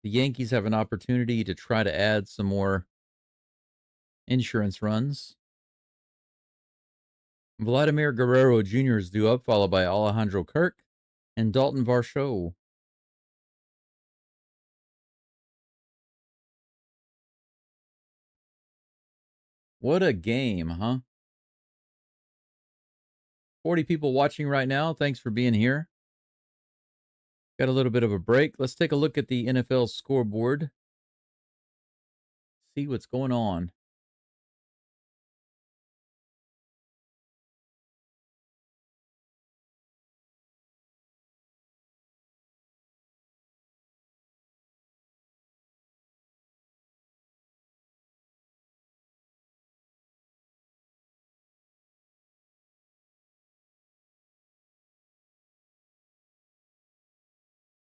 the Yankees have an opportunity to try to add some more insurance runs. Vladimir Guerrero Jr. is due up, followed by Alejandro Kirk and Dalton Varsho. What a game, huh? 40 people watching right now. Thanks for being here. Got a little bit of a break. Let's take a look at the NFL scoreboard. See what's going on.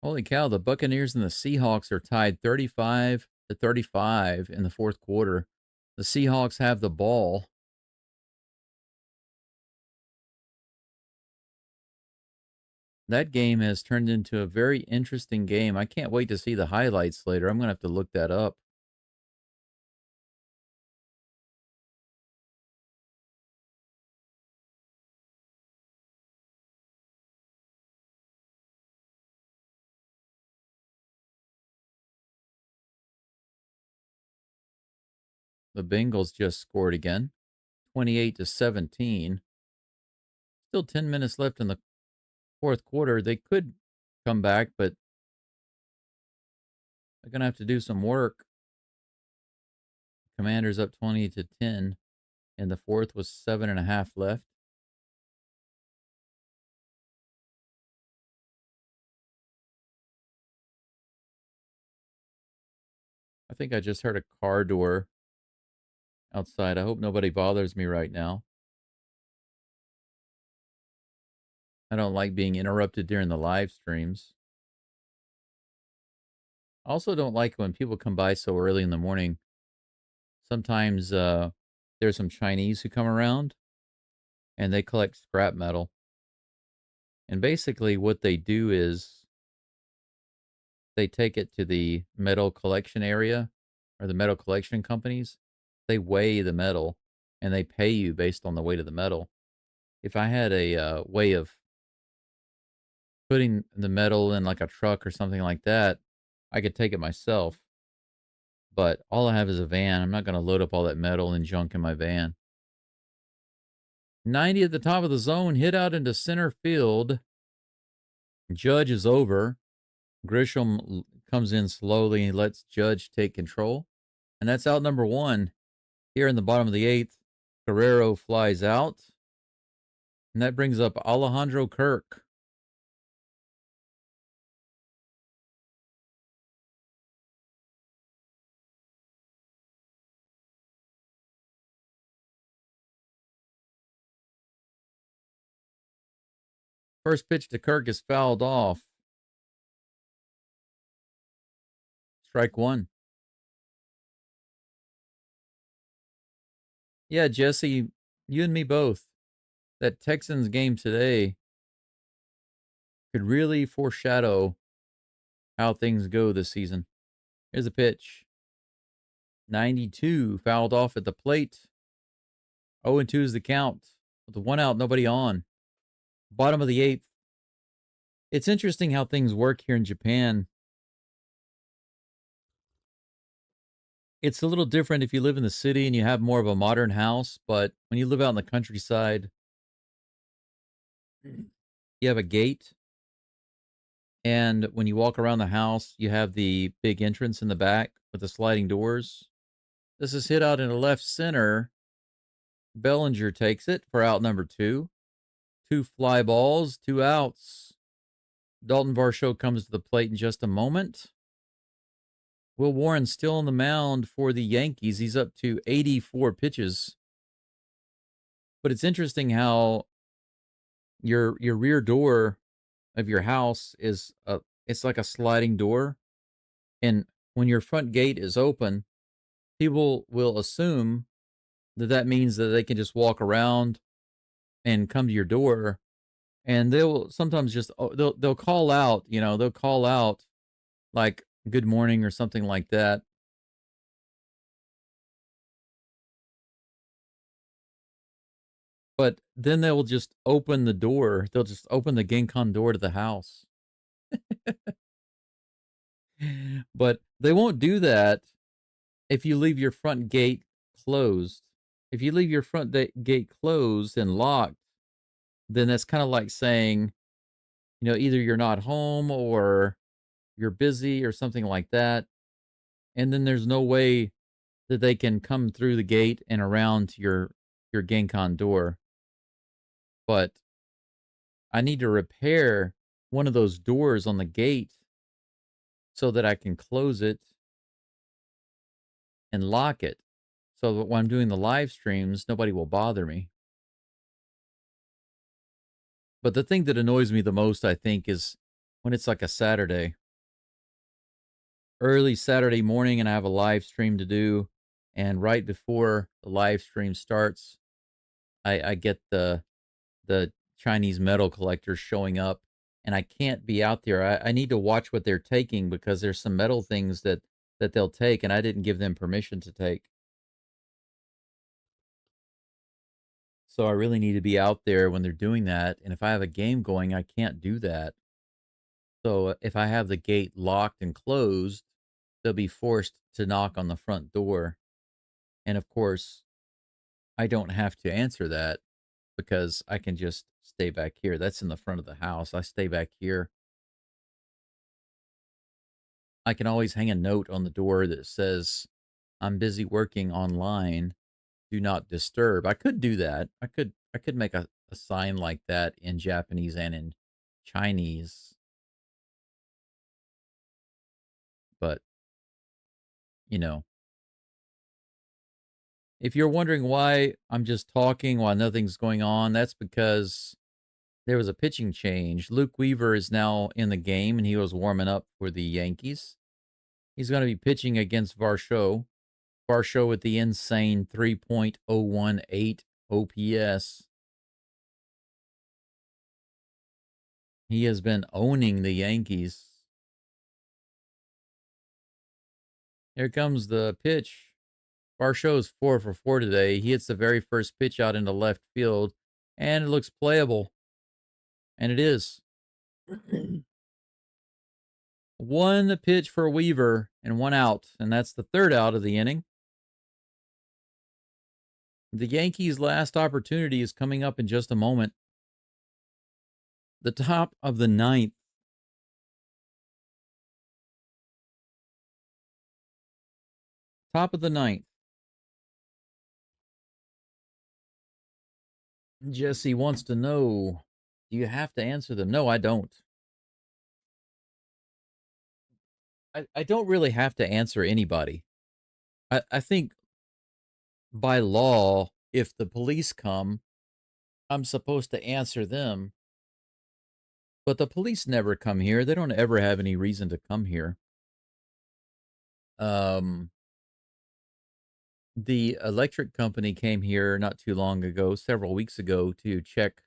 Holy cow, the Buccaneers and the Seahawks are tied 35-35 in the fourth quarter. The Seahawks have the ball. That game has turned into a very interesting game. I can't wait to see the highlights later. I'm going to have to look that up. The Bengals just scored again, 28-17. Still 10 minutes left in the fourth quarter. They could come back, but they're going to have to do some work. Commanders up 20-10 in the fourth with 7.5 left. I think I just heard a car door outside. I hope nobody bothers me right now. I don't like being interrupted during the live streams. I also don't like when people come by so early in the morning. Sometimes there's some Chinese who come around and they collect scrap metal. And basically what they do is they take it to the metal collection area or the metal collection companies. They weigh the metal and they pay you based on the weight of the metal. If I had a way of putting the metal in like a truck or something like that, I could take it myself. But all I have is a van. I'm not going to load up all that metal and junk in my van. 90 at the top of the zone, hit out into center field. Judge is over. Grisham comes in slowly and lets Judge take control. And that's out number 1. Here in the bottom of the 8th, Guerrero flies out. And that brings up Alejandro Kirk. First pitch to Kirk is fouled off. Strike 1. Yeah, Jesse, you and me both. That Texans game today could really foreshadow how things go this season. Here's a pitch. 92 fouled off at the plate. 0-2 is the count. With the one out, nobody on. Bottom of the eighth. It's interesting how things work here in Japan. It's a little different if you live in the city and you have more of a modern house, but when you live out in the countryside, you have a gate, and when you walk around the house, you have the big entrance in the back with the sliding doors. This is hit out in the left center. Bellinger takes it for out number two. Two fly balls, two outs. Dalton Varsho comes to the plate in just a moment. Will Warren still on the mound for the Yankees. He's up to 84 pitches. But it's interesting how your rear door of your house is it's like a sliding door, and when your front gate is open, people will assume that that means that they can just walk around and come to your door, and they'll sometimes just they'll call out, they'll call out like good morning or something like that. But then they will just open the door. They'll just open the Genkan door to the house. But they won't do that if you leave your front gate closed. If you leave your front gate closed and locked, then that's kind of like saying, either you're not home or you're busy or something like that. And then there's no way that they can come through the gate and around to your Genkan door. But I need to repair one of those doors on the gate so that I can close it and lock it so that when I'm doing the live streams, nobody will bother me. But the thing that annoys me the most, I think, is when it's like a Saturday, early Saturday morning, and I have a live stream to do. And right before the live stream starts, I get the Chinese metal collectors showing up, and I can't be out there. I need to watch what they're taking because there's some metal things that they'll take, and I didn't give them permission to take. So I really need to be out there when they're doing that. And if I have a game going, I can't do that. So if I have the gate locked and closed, they'll be forced to knock on the front door. And of course, I don't have to answer that because I can just stay back here. That's in the front of the house. I stay back here. I can always hang a note on the door that says, I'm busy working online. Do not disturb. I could do that. I could make a sign like that in Japanese and in Chinese, but you know, if you're wondering why I'm just talking while nothing's going on, that's because there was a pitching change. Luke Weaver is now in the game and he was warming up for the Yankees. He's going to be pitching against Varsho. Varsho with the insane 3.018 OPS. He has been owning the Yankees. Here comes the pitch. Varsho's 4 for 4 today. He hits the very first pitch out into left field, and it looks playable. And it is. One pitch for Weaver and one out, and that's the third out of the inning. The Yankees' last opportunity is coming up in just a moment. The top of the ninth. Top of the ninth. Jesse wants to know, do you have to answer them? No, I don't. I don't really have to answer anybody. I think by law, if the police come, I'm supposed to answer them. But the police never come here. They don't ever have any reason to come here. Um, The electric company came here not too long ago, several weeks ago, to check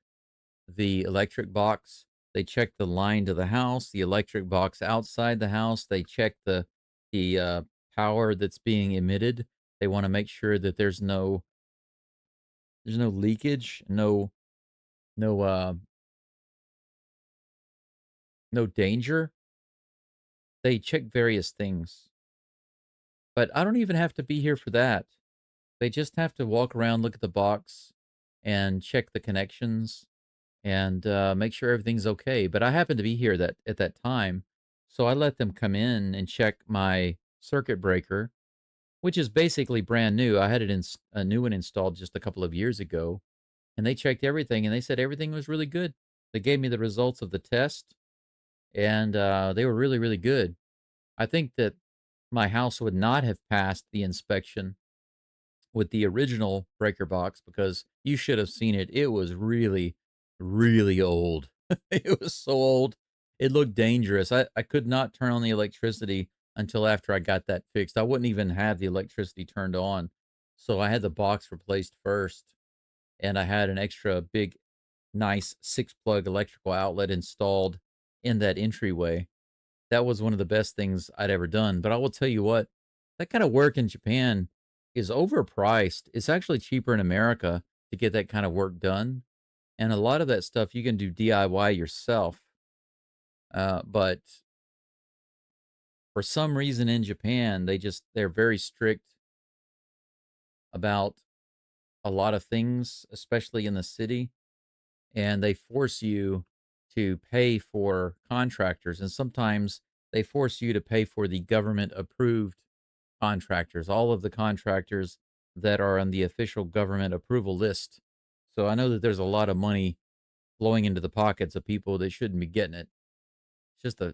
the electric box. They checked the line to the house, the electric box outside the house. They checked the power that's being emitted. They want to make sure that there's no leakage, no no danger. They check various things, but I don't even have to be here for that. They just have to walk around, look at the box, and check the connections and make sure everything's okay. But I happened to be here that at that time, so I let them come in and check my circuit breaker, which is basically brand new. I had a new one installed just a couple of years ago, and they checked everything, and they said everything was really good. They gave me the results of the test, and they were really, really good. I think that my house would not have passed the inspection with the original breaker box because you should have seen it. It was really, really old. It was so old. It looked dangerous. I could not turn on the electricity until after I got that fixed. I wouldn't even have the electricity turned on. So I had the box replaced first, and I had an extra big, nice 6-plug electrical outlet installed in that entryway. That was one of the best things I'd ever done. But I will tell you what, that kind of work in Japan is overpriced. It's actually cheaper in America to get that kind of work done. And a lot of that stuff you can do DIY yourself. But for some reason in Japan, they're very strict about a lot of things, especially in the city. And they force you to pay for contractors. And sometimes they force you to pay for the government approved contractors, all of the contractors that are on the official government approval list. So I know that there's a lot of money flowing into the pockets of people that shouldn't be getting it. It's just the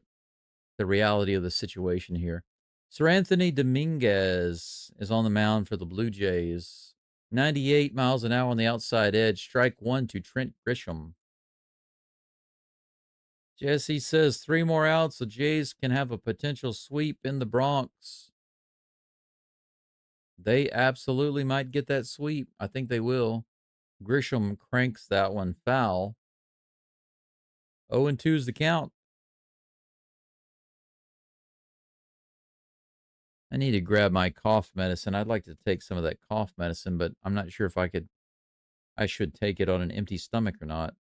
reality of the situation here. Sir Anthony Dominguez is on the mound for the Blue Jays. 98 miles an hour on the outside edge. Strike one to Trent Grisham. Jesse says 3 more outs. The Jays can have a potential sweep in the Bronx. They absolutely might get that sweep. I think they will. Grisham cranks that one foul. 0-2 is the count. I need to grab my cough medicine. I'd like to take some of that cough medicine, but I'm not sure if I should take it on an empty stomach or not.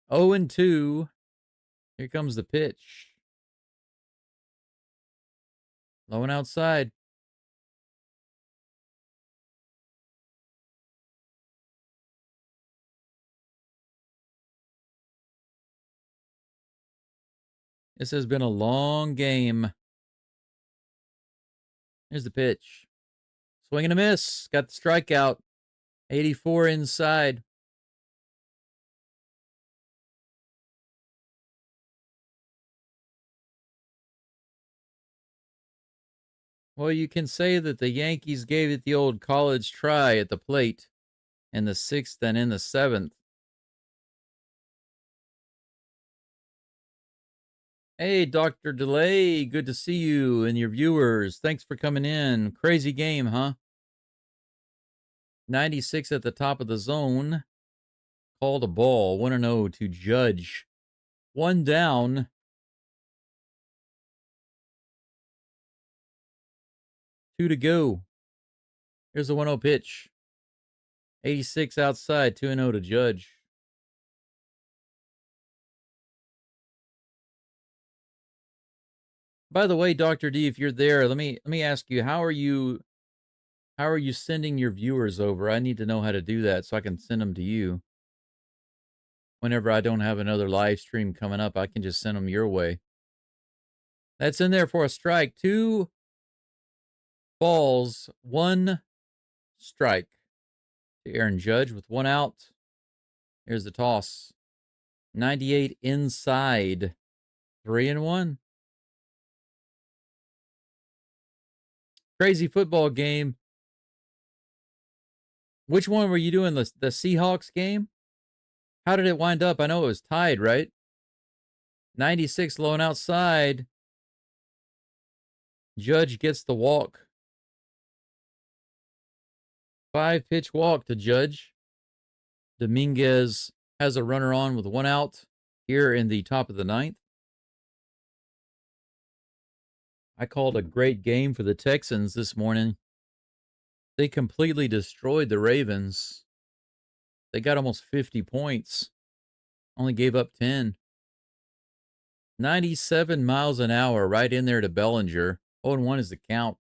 0-2. Here comes the pitch. Low and outside. This has been a long game. Here's the pitch. Swing and a miss. Got the strikeout. 84 inside. Well, you can say that the Yankees gave it the old college try at the plate in the 6th and in the 7th. Hey, Dr. Delay, good to see you and your viewers. Thanks for coming in. Crazy game, huh? 96 at the top of the zone. Called a ball. 1-0 to Judge. 1 down. 2 to go. Here's the 1-0 pitch. 86 outside. 2-0 to Judge. By the way, Dr. D, if you're there, let me ask you, how are you sending your viewers over? I need to know how to do that so I can send them to you. Whenever I don't have another live stream coming up, I can just send them your way. That's in there for a strike. 2 balls, 1 strike to Aaron Judge with 1 out. Here's the toss. 98 inside. 3-1. Crazy football game. Which one were you doing? The Seahawks game? How did it wind up? I know it was tied, right? 96 low and outside. Judge gets the walk. 5-pitch walk to Judge. Dominguez has a runner on with 1 out here in the top of the 9th. I called a great game for the Texans this morning. They completely destroyed the Ravens. They got almost 50 points, only gave up 10. 97 miles an hour right in there to Bellinger. 0-1 is the count.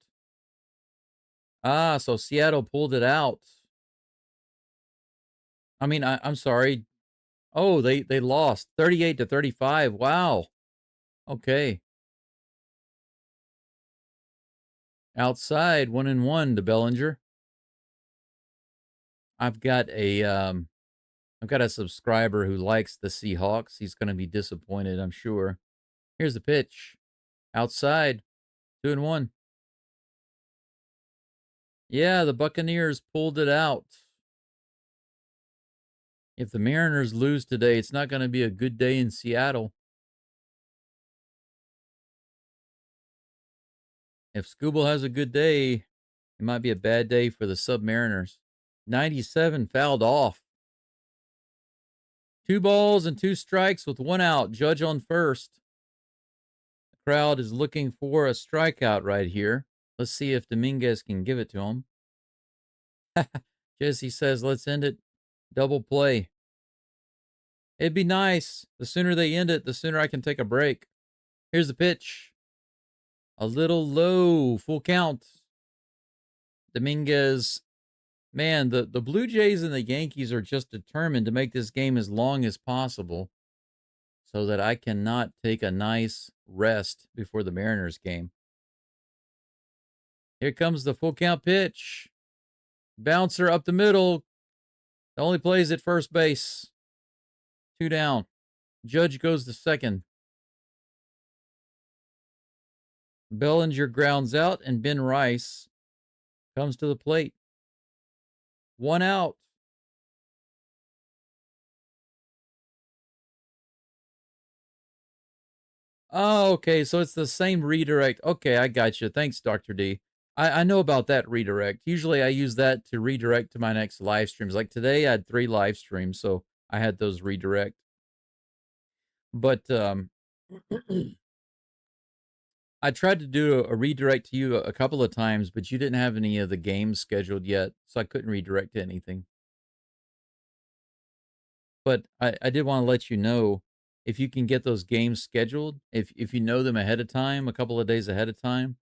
So Seattle pulled it out. I mean, I'm sorry. Oh, they lost 38-35. Wow. Okay. Outside 1-1 to Bellinger. I've got a subscriber who likes the Seahawks. He's going to be disappointed, I'm sure. Here's the pitch. Outside 2-1. Yeah, the Buccaneers pulled it out. If the Mariners lose today, it's not going to be a good day in Seattle. If Scooble has a good day, it might be a bad day for the Submariners. 97 fouled off. 2 balls and 2 strikes with 1 out. Judge on first. The crowd is looking for a strikeout right here. Let's see if Dominguez can give it to him. Jesse says, let's end it. Double play. It'd be nice. The sooner they end it, the sooner I can take a break. Here's the pitch. A little low. Full count. Dominguez. Man, the Blue Jays and the Yankees are just determined to make this game as long as possible so that I cannot take a nice rest before the Mariners game. Here comes the full count pitch. Bouncer up the middle. Only plays at first base. 2 down. Judge goes to second. Bellinger grounds out, and Ben Rice comes to the plate. 1 out. Oh, okay. So it's the same redirect. Okay, I got you. Thanks, Dr. D. I know about that redirect. Usually I use that to redirect to my next live streams. Like today, I had 3 live streams, so I had those redirect. But I tried to do a redirect to you a couple of times, but you didn't have any of the games scheduled yet, so I couldn't redirect to anything. But I did want to let you know, if you can get those games scheduled, if you know them ahead of time, a couple of days ahead of time,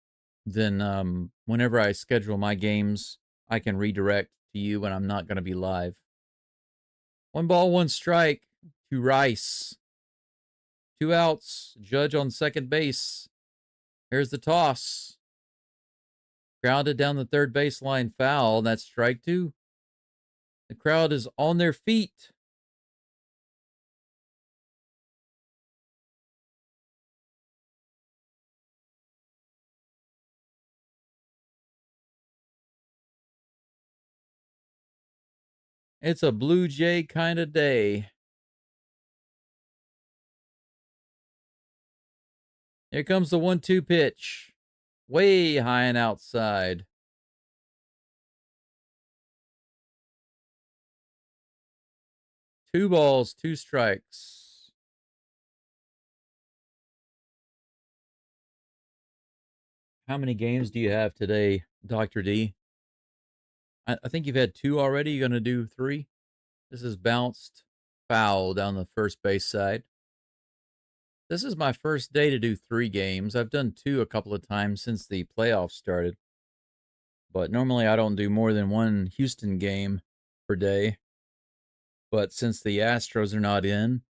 then whenever I schedule my games, I can redirect to you when I'm not going to be live. 1 ball, 1 strike to Rice. 2 outs. Judge on second base. Here's the toss. Grounded down the third baseline, foul. That's strike 2. The crowd is on their feet. It's a Blue Jay kind of day. Here comes the 1-2 pitch. Way high and outside. 2 balls, 2 strikes. How many games do you have today, Dr. D? I think you've had 2 already. You're going to do 3? This is bounced foul down the first base side. This is my first day to do 3 games. I've done 2 a couple of times since the playoffs started. But normally I don't do more than 1 Houston game per day. But since the Astros are not in,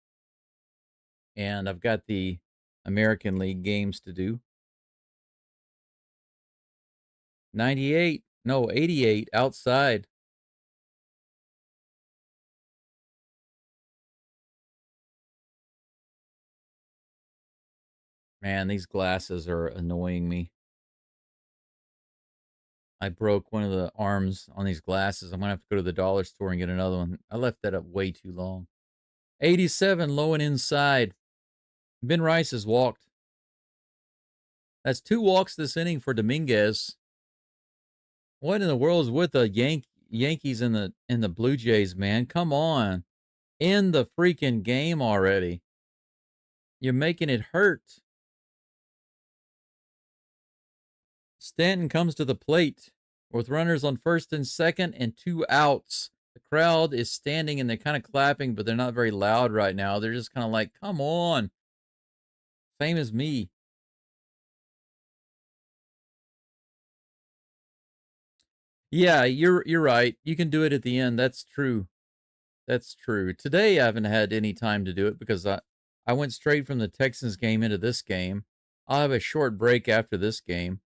and I've got the American League games to do. 98, no, 88 outside. Man, these glasses are annoying me. I broke one of the arms on these glasses. I'm going to have to go to the dollar store and get another one. I left that up way too long. 87, low and inside. Ben Rice has walked. That's 2 walks this inning for Dominguez. What in the world is with the Yankee? Yankees and the Blue Jays, man. Come on. End the freaking game already. You're making it hurt. Stanton comes to the plate with runners on first and second and 2 outs. The crowd is standing and they're kind of clapping, but they're not very loud right now. They're just kind of like, come on. Same as me. Yeah, you're right. You can do it at the end. That's true. That's true. Today I haven't had any time to do it because I went straight from the Texans game into this game. I'll have a short break after this game.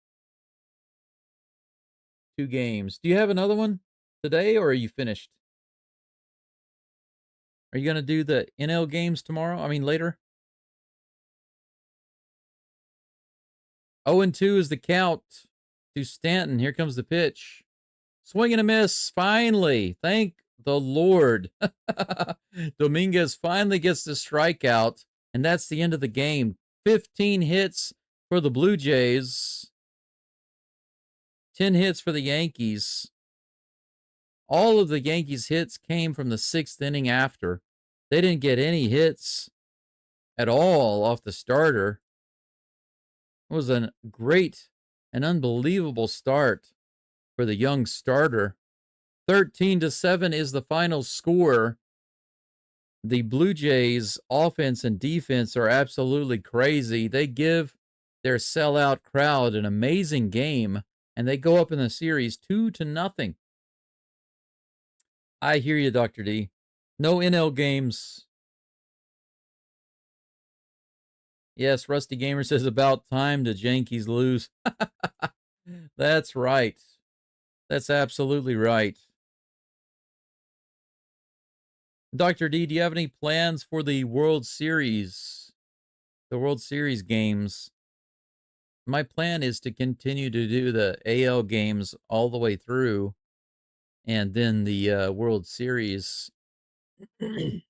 2 games. Do you have another one today or are you finished? Are you going to do the NL games tomorrow? I mean later? 0-2 is the count to Stanton. Here comes the pitch. Swing and a miss. Finally. Thank the Lord. Dominguez finally gets the strikeout, and that's the end of the game. 15 hits for the Blue Jays. 10 hits for the Yankees. All of the Yankees' hits came from the 6th inning after. They didn't get any hits at all off the starter. It was a great and unbelievable start for the young starter. 13-7 is the final score. The Blue Jays offense and defense are absolutely crazy. They give their sellout crowd an amazing game, and they go up in the series 2-0. I hear you, Dr. D. No NL games. Yes, Rusty Gamer says about time the Yankees lose. That's right. That's absolutely right. Dr. D, do you have any plans for the World Series? The World Series games? My plan is to continue to do the AL games all the way through, and then the World Series. I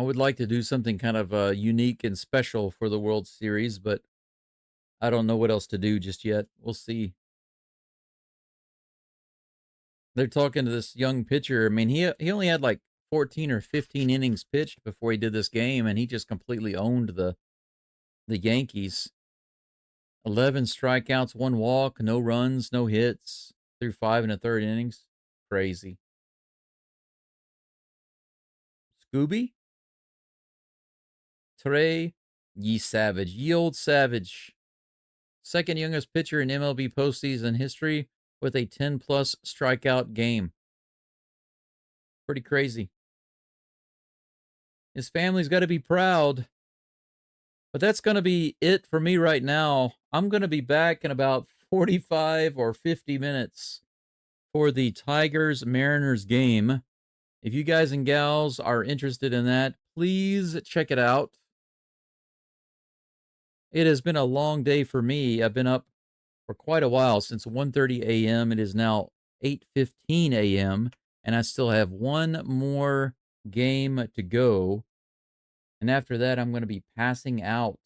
would like to do something kind of unique and special for the World Series, but I don't know what else to do just yet. We'll see. They're talking to this young pitcher. I mean, he only had like 14 or 15 innings pitched before he did this game, and he just completely owned the Yankees. 11 strikeouts, 1 walk, no runs, no hits through 5 1/3 innings. Crazy. Scooby? Trey, ye savage, ye old savage. Second youngest pitcher in MLB postseason history with a 10-plus strikeout game. Pretty crazy. His family's got to be proud. But that's going to be it for me right now. I'm going to be back in about 45 or 50 minutes for the Tigers-Mariners game. If you guys and gals are interested in that, please check it out. It has been a long day for me. I've been up for quite a while, since 1:30 a.m. It is now 8:15 a.m., and I still have one more game to go. And after that, I'm going to be passing out.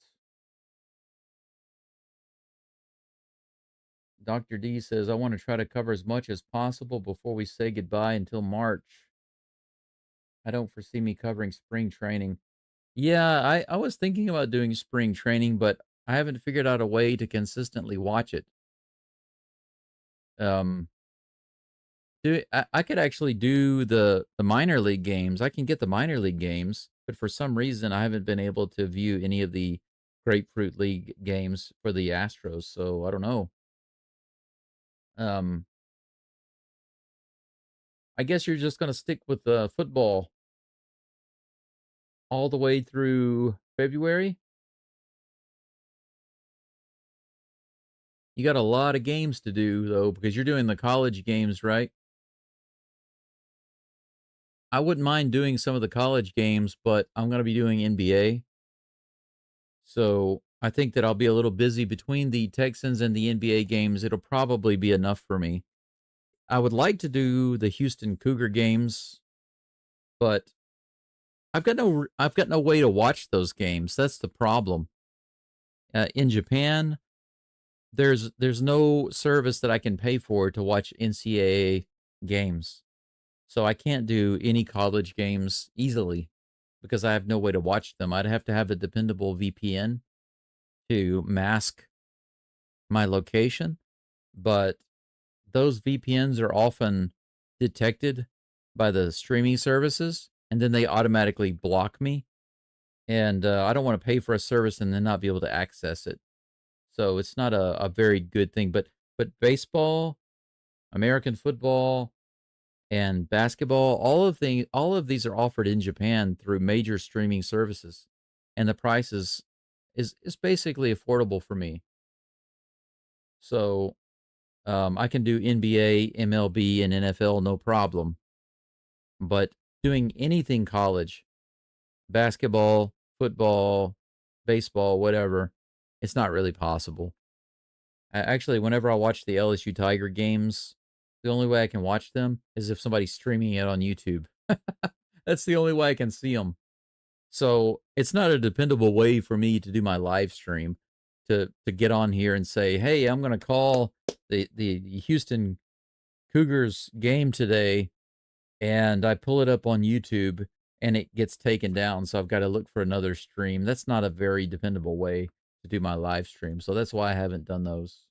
Dr. D says, I want to try to cover as much as possible before we say goodbye until March. I don't foresee me covering spring training. Yeah, I was thinking about doing spring training, but I haven't figured out a way to consistently watch it. Um, I could actually do the minor league games. I can get the minor league games, but for some reason I haven't been able to view any of the Grapefruit League games for the Astros. So I don't know. Um, I guess you're just going to stick with the football all the way through February. You got a lot of games to do, though, because you're doing the college games, right? I wouldn't mind doing some of the college games, but I'm going to be doing NBA. So I think that I'll be a little busy between the Texans and the NBA games. It'll probably be enough for me. I would like to do the Houston Cougar games, but I've got no way to watch those games. That's the problem. In Japan, there's no service that I can pay for to watch NCAA games. So I can't do any college games easily because I have no way to watch them. I'd have to have a dependable VPN to mask my location, but those VPNs are often detected by the streaming services, and then they automatically block me. And I don't want to pay for a service and then not be able to access it. So it's not a very good thing. But baseball, American football, and basketball, all of these are offered in Japan through major streaming services, and the price is basically affordable for me. So I can do NBA, MLB, and NFL no problem. But doing anything college, basketball, football, baseball, whatever, it's not really possible. Actually, whenever I watch the LSU Tiger games, the only way I can watch them is if somebody's streaming it on YouTube. That's the only way I can see them. So it's not a dependable way for me to do my live stream to get on here and say, hey, I'm going to call the Houston Cougars game today, and I pull it up on YouTube and it gets taken down. So I've got to look for another stream. That's not a very dependable way to do my live stream. So that's why I haven't done those.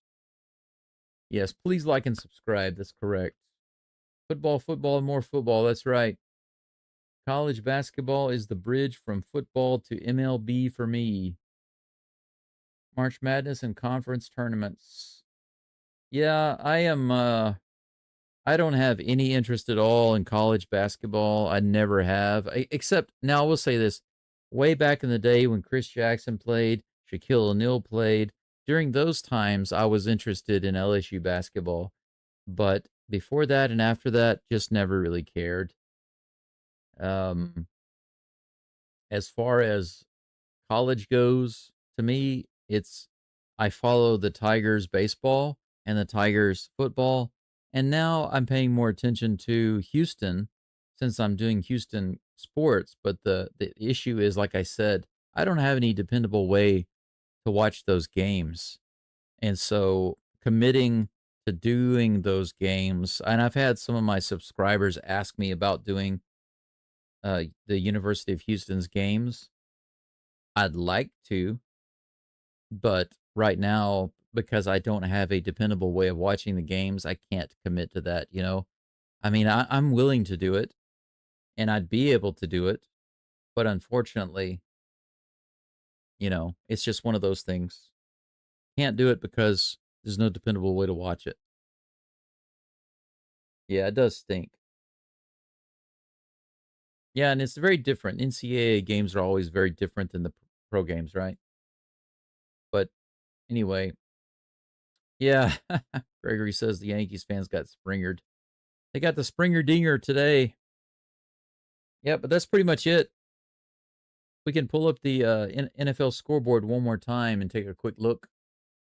Yes, please like and subscribe. That's correct. Football, football, and more football. That's right. College basketball is the bridge from football to MLB for me. March Madness and conference tournaments. Yeah, I don't have any interest at all in college basketball. I never have. Except now I will say this. Way back in the day when Chris Jackson played, Shaquille O'Neal played, during those times I was interested in LSU basketball. But before that and after that, just never really cared. Um, as far as college goes, to me, it's I follow the Tigers baseball and the Tigers football, and now I'm paying more attention to Houston since I'm doing Houston sports. But the issue is, like I said, I don't have any dependable way to watch those games, and so committing to doing those games, and I've had some of my subscribers ask me about doing the University of Houston's games. I'd like to, but right now, because I don't have a dependable way of watching the games, I can't commit to that, you know? I mean, I'm willing to do it, and I'd be able to do it, but unfortunately, it's just one of those things. Can't do it because there's no dependable way to watch it. Yeah, it does stink. Yeah, and it's very different. NCAA games are always very different than the pro games, right? But anyway, yeah, Gregory says the Yankees fans got springered. They got the Springer Dinger today. Yeah, but that's pretty much it. We can pull up the NFL scoreboard one more time and take a quick look.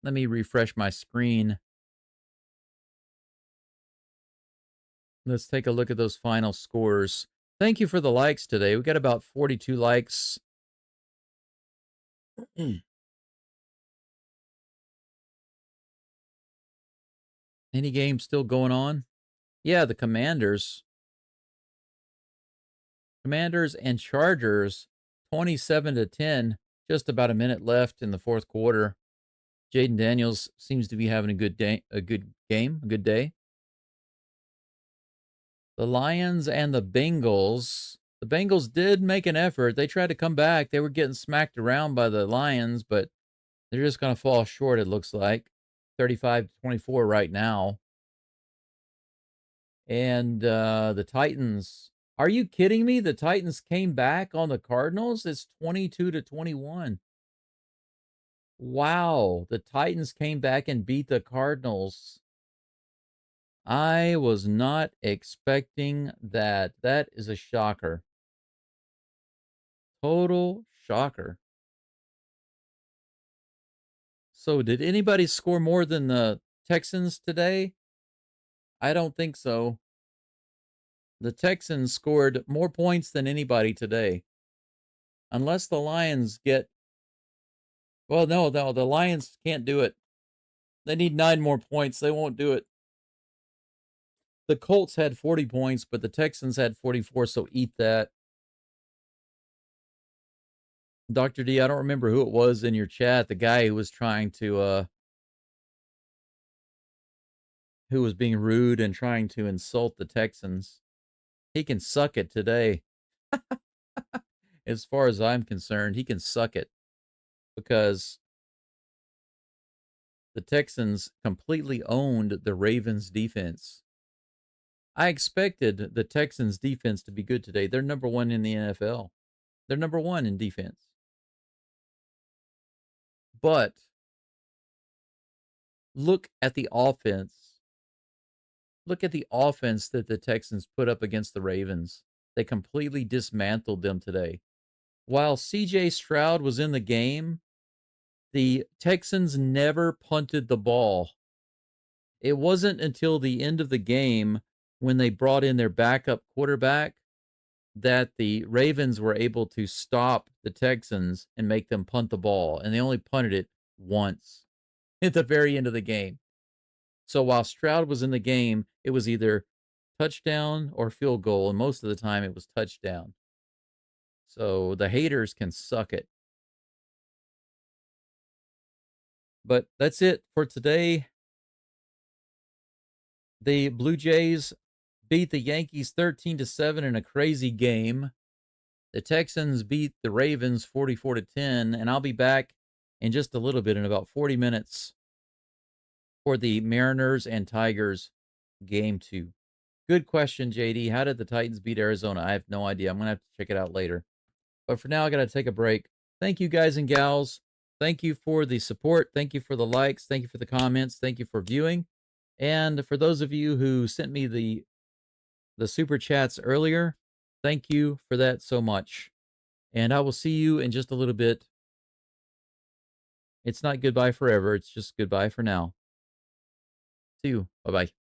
Let me refresh my screen. Let's take a look at those final scores. Thank you for the likes today. We got about 42 likes. Any games still going on? Yeah, the Commanders and Chargers, 27-10. Just about a minute left in the fourth quarter. Jaden Daniels seems to be having a good day, a good game, a good day. The Lions and the Bengals. The Bengals did make an effort. They tried to come back. They were getting smacked around by the Lions, but they're just going to fall short, it looks like. 35-24 right now. And the Titans. Are you kidding me? The Titans came back on the Cardinals? It's 22-21. Wow. The Titans came back and beat the Cardinals. I was not expecting that. That is a shocker. Total shocker. So, did anybody score more than the Texans today? I don't think so. The Texans scored more points than anybody today. Unless the Lions get Well, no, the Lions can't do it. They need 9 more points. They won't do it. The Colts had 40 points, but the Texans had 44, so eat that. Dr. D, I don't remember who it was in your chat, the guy who was trying to, who was being rude and trying to insult the Texans. He can suck it today. As far as I'm concerned, he can suck it because the Texans completely owned the Ravens defense. I expected the Texans defense to be good today. They're number 1 in the NFL. They're number 1 in defense. But look at the offense. Look at the offense that the Texans put up against the Ravens. They completely dismantled them today. While CJ Stroud was in the game, the Texans never punted the ball. It wasn't until the end of the game when they brought in their backup quarterback that the Ravens were able to stop the Texans and make them punt the ball. And they only punted it once at the very end of the game. So while Stroud was in the game, it was either touchdown or field goal. And most of the time it was touchdown. So the haters can suck it. But that's it for today. The Blue Jays beat the Yankees 13-7 in a crazy game. The Texans beat the Ravens 44-10, and I'll be back in just a little bit, in about 40 minutes, for the Mariners and Tigers game 2. Good question, JD. How did the Titans beat Arizona? I have no idea. I'm going to have to check it out later. But for now, I got to take a break. Thank you, guys and gals. Thank you for the support. Thank you for the likes. Thank you for the comments. Thank you for viewing. And for those of you who sent me the super chats earlier, thank you for that so much. And I will see you in just a little bit. It's not goodbye forever. It's just goodbye for now. See you. Bye-bye.